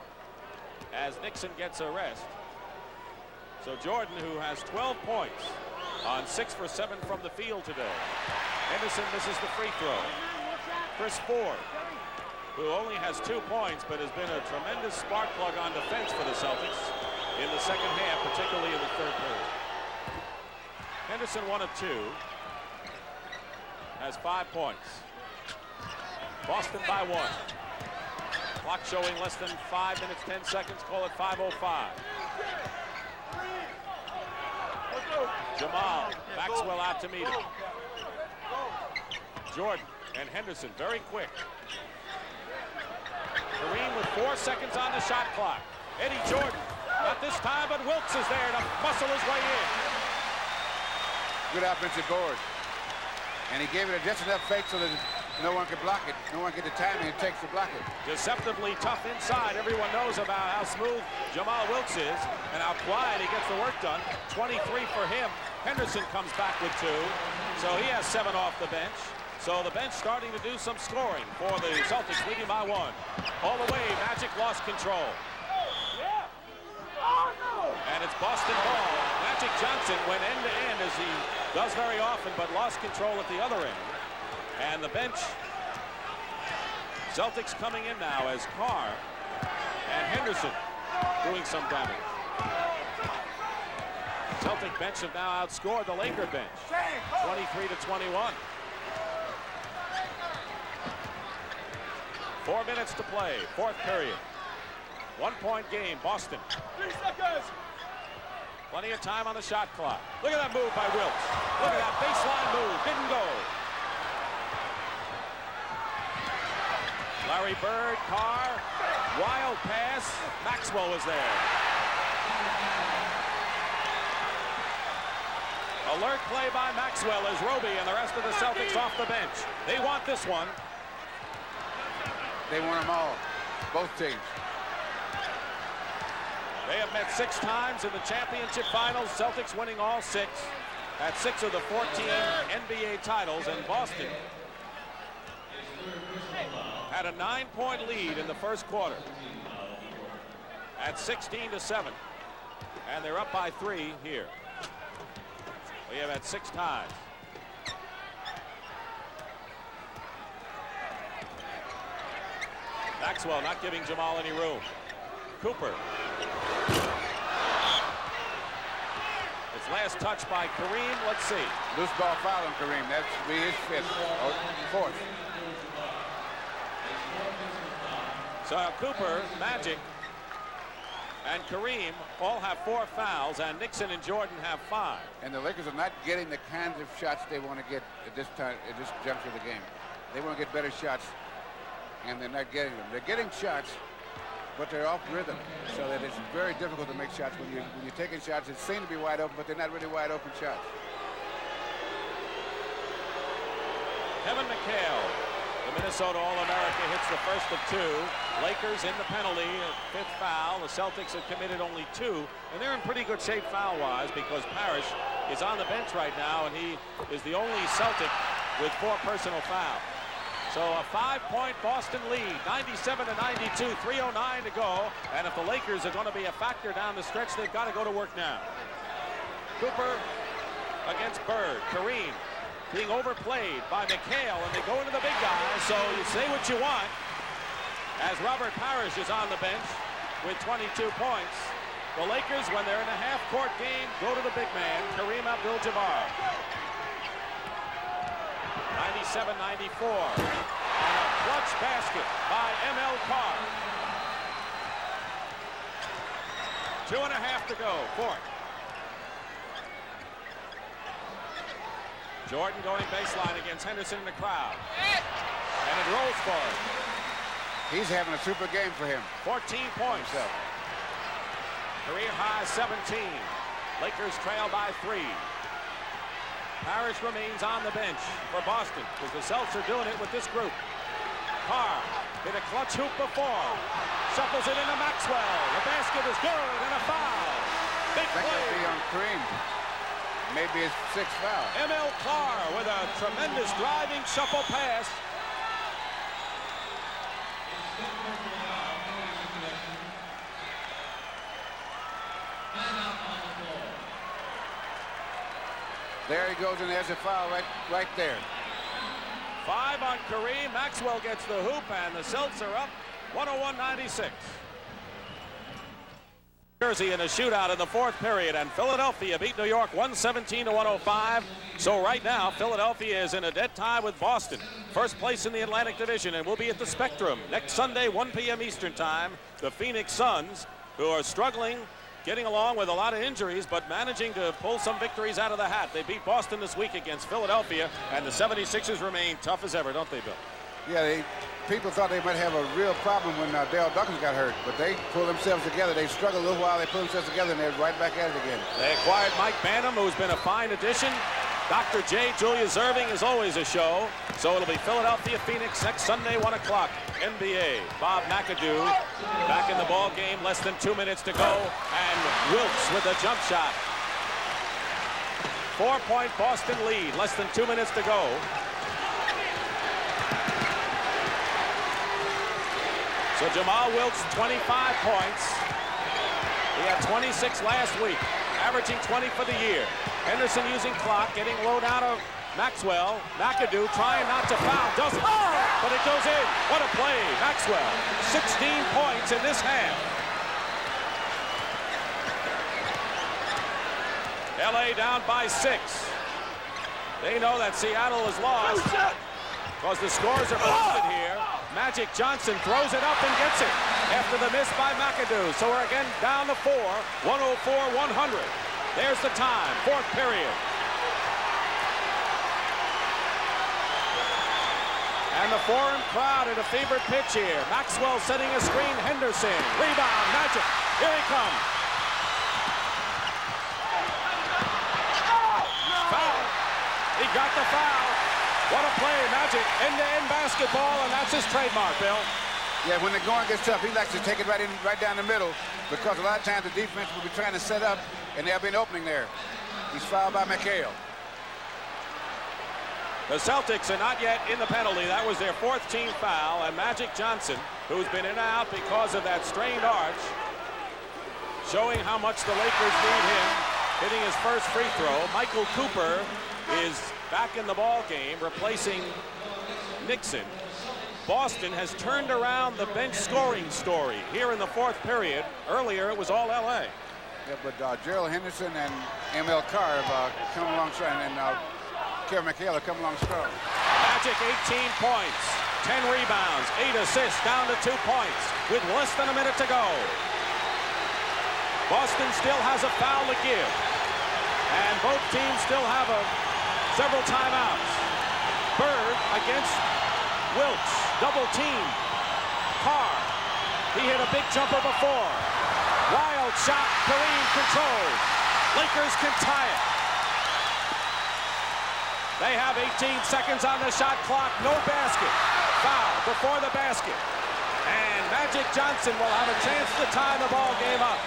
as Nixon gets a rest. So Jordan, who has 12 points on 6 for 7 from the field today. Henderson misses the free throw. Chris Ford, who only has 2 points but has been a tremendous spark plug on defense for the Celtics in the second half, particularly in the third period. Henderson, 1 of 2, has 5 points. Boston by 1. Clock showing less than 5 minutes, 10 seconds. Call it 5:05. Jamal, Maxwell out to meet him. Jordan and Henderson very quick. Kareem with 4 seconds on the shot clock. Eddie Jordan, not this time, but Wilkes is there to muscle his way in. Good offensive board. And he gave it just enough fake so that no one could block it. No one get the timing it takes to block it. Deceptively tough inside. Everyone knows about how smooth Jamal Wilkes is and how quiet he gets the work done. 23 for him. Henderson comes back with 2. So he has 7 off the bench. So the bench starting to do some scoring for the Celtics, leading by 1. All the way, Magic lost control. And it's Boston ball. Magic Johnson went end to end as he does very often, but lost control at the other end. And the bench, Celtics coming in now as Carr and Henderson doing some damage. Celtic bench have now outscored the Laker bench, 23-21. 4 minutes to play, fourth period. 1-point game, Boston. 3 seconds. Plenty of time on the shot clock. Look at that move by Wilkes. Look at that baseline move, didn't go. Larry Bird, Carr, wild pass. Maxwell was there. Alert play by Maxwell as Roby and the rest of the Celtics off the bench. They want this one. They want them all, both teams. They have met 6 times in the championship finals. Celtics winning all 6. At 6 of the 14 NBA titles, and Boston had a 9-point lead in the first quarter at 16-7, and they're up by 3 here. We have had 6 ties. Maxwell not giving Jamal any room. Cooper. His last touch by Kareem. Let's see. Loose ball foul on Kareem. That's his 5th or 4th. So Cooper, Magic, and Kareem all have 4 fouls, and Nixon and Jordan have 5. And the Lakers are not getting the kinds of shots they want to get at this time, at this juncture of the game. They want to get better shots, and they're not getting them. They're getting shots, but they're off rhythm, so that it's very difficult to make shots when you're taking shots that seem to be wide open, but they're not really wide open shots. Kevin McHale, the Minnesota All-America, hits the first of 2. Lakers in the penalty, 5th foul. The Celtics have committed only 2, and they're in pretty good shape foul-wise because Parrish is on the bench right now, and he is the only Celtic with 4 personal fouls. So a 5-point Boston lead, 97-92, 3:09 to go. And if the Lakers are going to be a factor down the stretch, they've got to go to work now. Cooper against Bird. Kareem being overplayed by McHale, and they go into the big guy. So you say what you want. As Robert Parrish is on the bench with 22 points. The Lakers, when they're in a half-court game, go to the big man, Kareem Abdul-Jabbar. 97-94. And a clutch basket by M.L. Carr. 2.5 to go. 4th. Jordan going baseline against Henderson in the crowd. And it rolls for him. He's having a super game for him. 14 points. Career high 17. Lakers trail by 3. Parrish remains on the bench for Boston because the Celtics are doing it with this group. Carr hit a clutch hoop before. Shuffles it into Maxwell. The basket is good and a foul. Big play. That could be on Kareem. Maybe his 6th foul. M.L. Carr with a tremendous driving shuffle pass. There he goes, and there's a foul right there. 5 on Kareem. Maxwell gets the hoop, and the Celtics are up 101-96. Jersey in a shootout in the 4th period, and Philadelphia beat New York 117-105. So right now, Philadelphia is in a dead tie with Boston. First place in the Atlantic Division, and will be at the Spectrum next Sunday, 1 p.m. Eastern Time. The Phoenix Suns, who are struggling, getting along with a lot of injuries, but managing to pull some victories out of the hat. They beat Boston this week against Philadelphia, and the 76ers remain tough as ever, don't they, Bill? Yeah, people thought they might have a real problem when Dale Dawkins got hurt, but they pulled themselves together. They struggled a little while, they pulled themselves together, and they're right back at it again. They acquired Mike Banham, who's been a fine addition. Dr. J. Julius Irving is always a show. So it'll be Philadelphia Phoenix next Sunday, 1 o'clock. NBA, Bob McAdoo back in the ball game, less than 2 minutes to go. And Wilkes with a jump shot. 4-point Boston lead, less than 2 minutes to go. So Jamal Wilkes, 25 points. He had 26 last week, averaging 20 for the year. Henderson using clock, getting low down of Maxwell. McAdoo trying not to foul, doesn't, but it goes in. What a play, Maxwell. 16 points in this half. LA down by 6. They know that Seattle is lost because the scores are posted here. Magic Johnson throws it up and gets it after the miss by McAdoo. So we're again down to 4, 104-100. There's the time, 4th period. And the foreign crowd at a fevered pitch here. Maxwell setting a screen, Henderson. Rebound, Magic, here he comes. got the foul. What a play, Magic. End-to-end basketball, and that's his trademark, Bill. Yeah, when the going gets tough, he likes to take it right down the middle, because a lot of times the defense will be trying to set up, and there'll be an opening there. He's fouled by McHale. The Celtics are not yet in the penalty. That was their 4th team foul, and Magic Johnson, who's been in and out because of that strained arch, showing how much the Lakers need him, hitting his first free throw. Michael Cooper is back in the ball game, replacing Nixon. Boston has turned around the bench scoring story here in the 4th period. Earlier, it was all L.A. Yeah, but Gerald Henderson and M.L. Carr have come along strong, and Kevin McHale have come along strong. Magic 18 points, 10 rebounds, 8 assists, down to 2 points with less than a minute to go. Boston still has a foul to give, and both teams still have several timeouts. Bird against Wilkes, double team. Carr, he hit a big jumper before. Wild shot, Kareem controlled. Lakers can tie it. They have 18 seconds on the shot clock, no basket. Foul before the basket. And Magic Johnson will have a chance to tie the ball game up.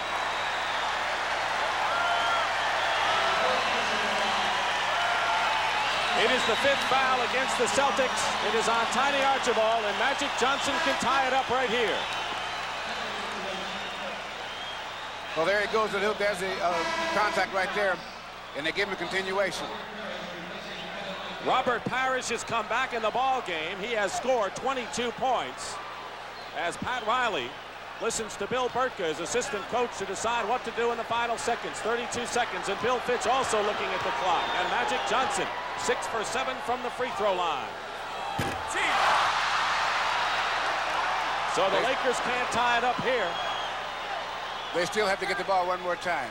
It is the 5th foul against the Celtics. It is on Tiny Archibald, and Magic Johnson can tie it up right here. Well, there he goes. There's a contact right there, and they give him a continuation. Robert Parrish has come back in the ball game. He has scored 22 points as Pat Riley listens to Bill Burtka, his assistant coach, to decide what to do in the final seconds. 32 seconds, and Bill Fitch also looking at the clock. And Magic Johnson, 6 for 7 from the free throw line. So the Lakers can't tie it up here. They still have to get the ball one more time.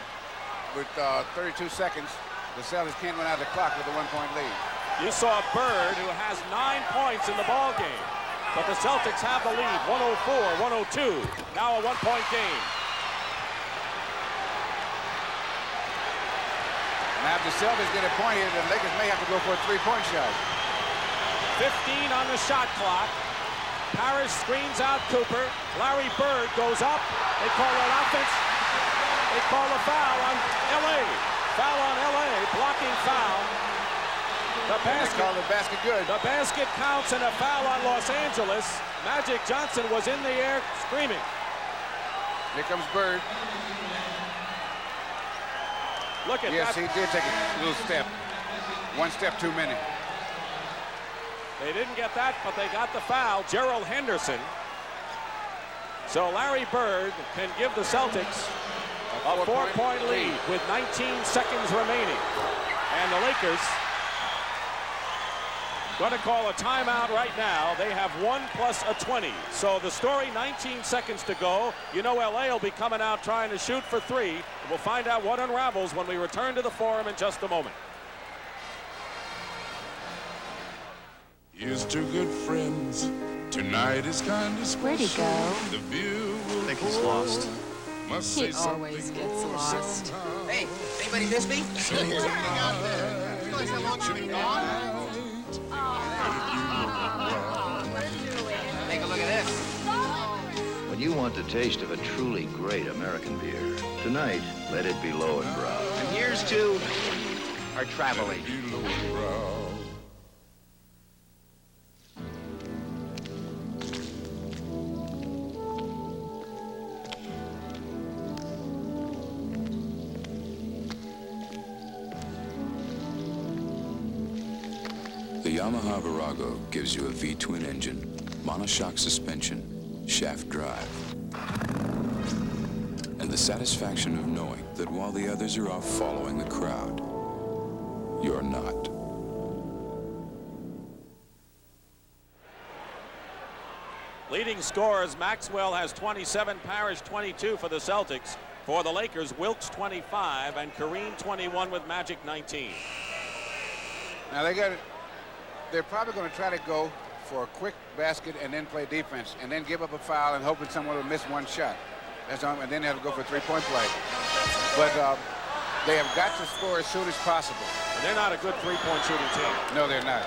With 32 seconds, the Celtics can't run out the clock with a 1-point lead. You saw Bird, who has 9 points in the ball game. But the Celtics have the lead, 104-102. Now a 1-point game. Now if the Celtics get a point here, the Lakers may have to go for a 3-point shot. 15 on the shot clock. Parrish screens out Cooper. Larry Bird goes up. They call an offense. They call a foul on L.A. Foul on L.A. Blocking foul. The basket, call the basket good. The basket counts, and a foul on Los Angeles. Magic Johnson was in the air screaming. Here comes Bird. Look at that. Yes, he did take a little step. 1 step too many. They didn't get that, but they got the foul. Gerald Henderson. So Larry Bird can give the Celtics a 4-point lead with 19 seconds remaining. And the Lakers going to call a timeout right now. They have 1 plus a 20. So the story, 19 seconds to go. You know LA will be coming out trying to shoot for 3. We'll find out what unravels when we return to the Forum in just a moment. Here's 2 good friends. Tonight is kind of special. Where'd he go? The view will I think he's lost. Must He say always gets lost. Hey, anybody miss me? something. Realize how long you've been gone? Take a look at this. When you want the taste of a truly great American beer, tonight, let it be Lowenbrow. And here's to our travel agent. The Yamaha Virago gives you a V-twin engine, monoshock suspension, shaft drive, and the satisfaction of knowing that while the others are off following the crowd, you're not. Leading scorers, Maxwell has 27, Parrish 22 for the Celtics. For the Lakers, Wilkes 25 and Kareem 21 with Magic 19. Now they're probably going to try to go for a quick basket and then play defense and then give up a foul and hoping someone will miss 1 shot. That's all, and then they have to go for a 3-point play. But they have got to score as soon as possible. they're not a good three-point shooting team. No, they're not.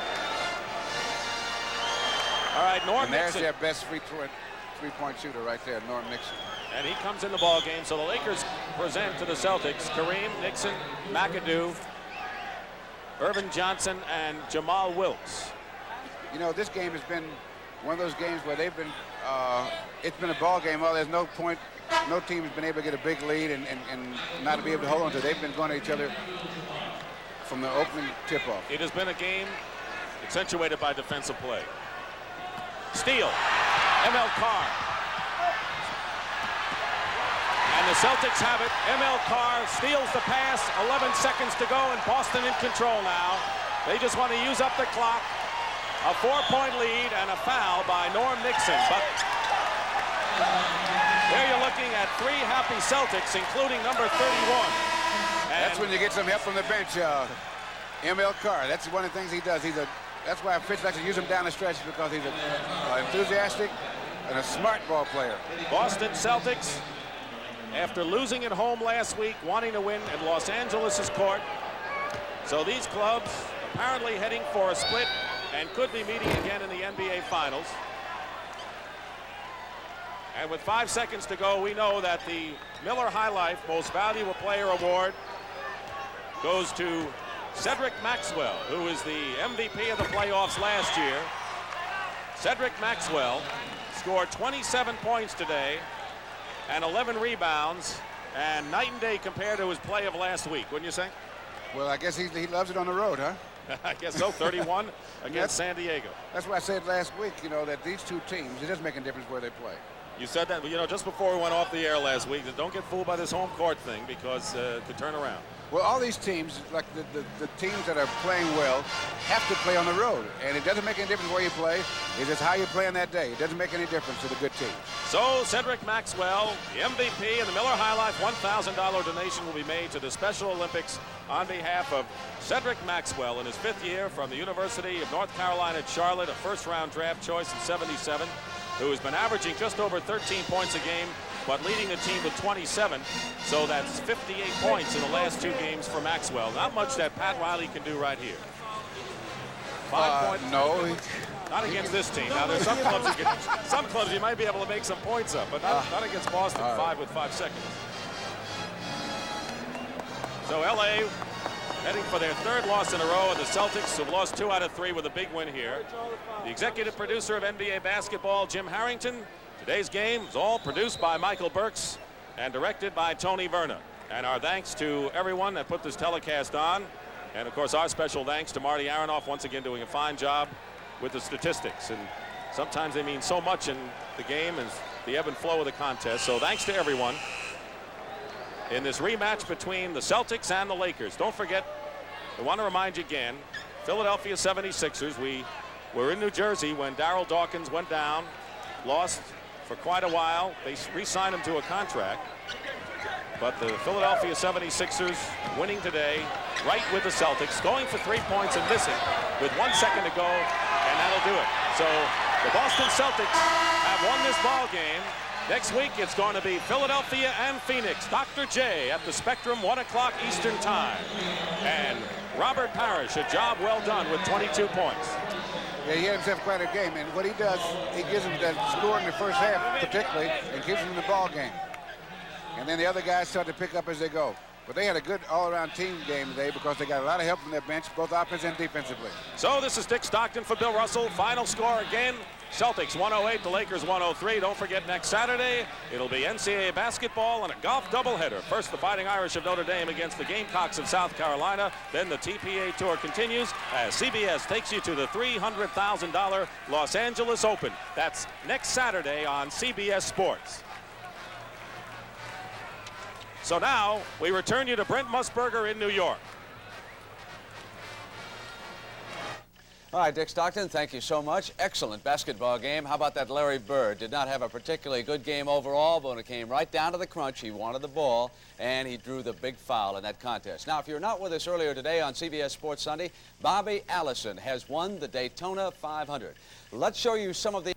All right, Norm And there's Nixon. their best three-point shooter right there, Norm Nixon. And he comes in the ball game. So the Lakers present to the Celtics Kareem, Nixon, McAdoo, Irvin Johnson, and Jamal Wilkes. You know, this game has been one of those games where they've been, it's been a ball game. Well, there's no point, no team has been able to get a big lead and not to be able to hold on to it. They've been going at each other from the opening tip-off. It has been a game accentuated by defensive play. Steal, ML Carr. And the Celtics have it. ML Carr steals the pass, 11 seconds to go, and Boston in control now. They just want to use up the clock. A 4-point lead and a foul by Norm Nixon. But there you're looking at 3 happy Celtics, including number 31. And that's when you get some help from the bench, ML Carr. That's one of the things he does. That's why Fitz likes to use him down the stretch, because he's enthusiastic and a smart ball player. Boston Celtics, after losing at home last week, wanting to win at Los Angeles' court. So these clubs apparently heading for a split and could be meeting again in the NBA Finals. And with 5 seconds to go, we know that the Miller High Life Most Valuable Player Award goes to Cedric Maxwell, who is the MVP of the playoffs last year. Cedric Maxwell scored 27 points today and 11 rebounds, and night and day compared to his play of last week, wouldn't you say? Well, I guess he loves it on the road, huh? I guess so. 31 against San Diego. That's what I said last week, you know, that these two teams, it doesn't make a difference where they play. You said that, you know, just before we went off the air last week, that don't get fooled by this home court thing, because it could turn around. Well, all these teams, like the teams that are playing well, have to play on the road. And it doesn't make any difference where you play. It's just how you play on that day. It doesn't make any difference to the good team. So Cedric Maxwell, the MVP, and the Miller High Life $1,000 donation will be made to the Special Olympics on behalf of Cedric Maxwell in his 5th year from the University of North Carolina at Charlotte, a first-round draft choice in '77, who has been averaging just over 13 points a game, but leading the team with 27. So that's 58 points in the last 2 games for Maxwell. Not much that Pat Riley can do right here. 5 points. No. Not against this team. Now, there's some clubs you might be able to make some points up, but not against Boston. 5 with 5 seconds. So LA heading for their 3rd loss in a row, and the Celtics have lost 2 out of 3 with a big win here. The executive producer of NBA basketball, Jim Harrington. Today's game is all produced by Michael Burks and directed by Tony Verna. And our thanks to everyone that put this telecast on. And of course, our special thanks to Marty Aronoff, once again doing a fine job with the statistics. And sometimes they mean so much in the game as the ebb and flow of the contest. So thanks to everyone in this rematch between the Celtics and the Lakers. Don't forget, I want to remind you again, Philadelphia 76ers, we were in New Jersey when Darryl Dawkins went down, lost for quite a while. They re-signed him to a contract. But the Philadelphia 76ers winning today, right with the Celtics, going for 3 points and missing with 1 second to go, and that'll do it. So the Boston Celtics have won this ball game. Next week, it's going to be Philadelphia and Phoenix. Dr. J at the Spectrum, 1 o'clock Eastern Time. And Robert Parrish, a job well done with 22 points. Yeah, he had himself quite a game, and what he does, he gives him that score in the first half, particularly, and keeps him in the ball game. And then the other guys start to pick up as they go. But they had a good all-around team game today because they got a lot of help from their bench, both offense and defensively. So this is Dick Stockton for Bill Russell. Final score again, Celtics 108, the Lakers 103. Don't forget, next Saturday, it'll be NCAA basketball and a golf doubleheader. First, the Fighting Irish of Notre Dame against the Gamecocks of South Carolina. Then the TPA Tour continues as CBS takes you to the $300,000 Los Angeles Open. That's next Saturday on CBS Sports. So now, we return you to Brent Musburger in New York. All right, Dick Stockton, thank you so much. Excellent basketball game. How about that Larry Bird? Did not have a particularly good game overall, but when it came right down to the crunch, he wanted the ball, and he drew the big foul in that contest. Now, if you're not with us earlier today on CBS Sports Sunday, Bobby Allison has won the Daytona 500. Let's show you some of the...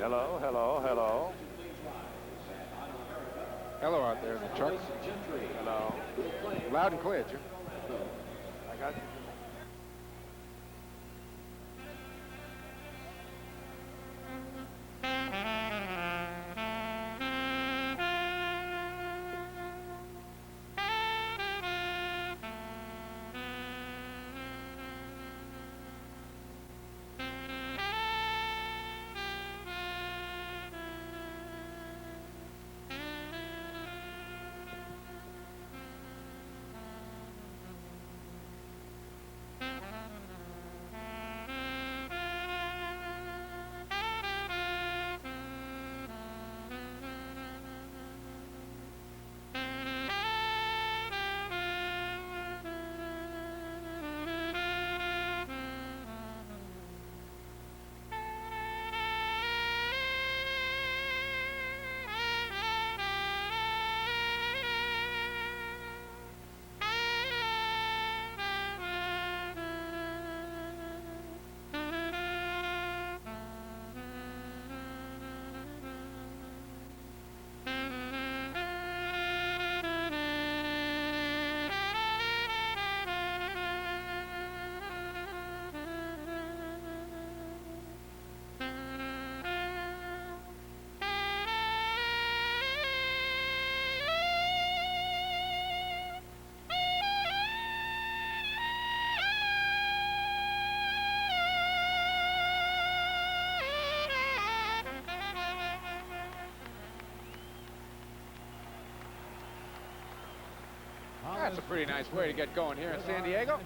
Hello, hello, hello. Hello out there in the trucks. Hello. Loud and clear, Jim. I got you. That's a pretty nice way to get going here in San Diego.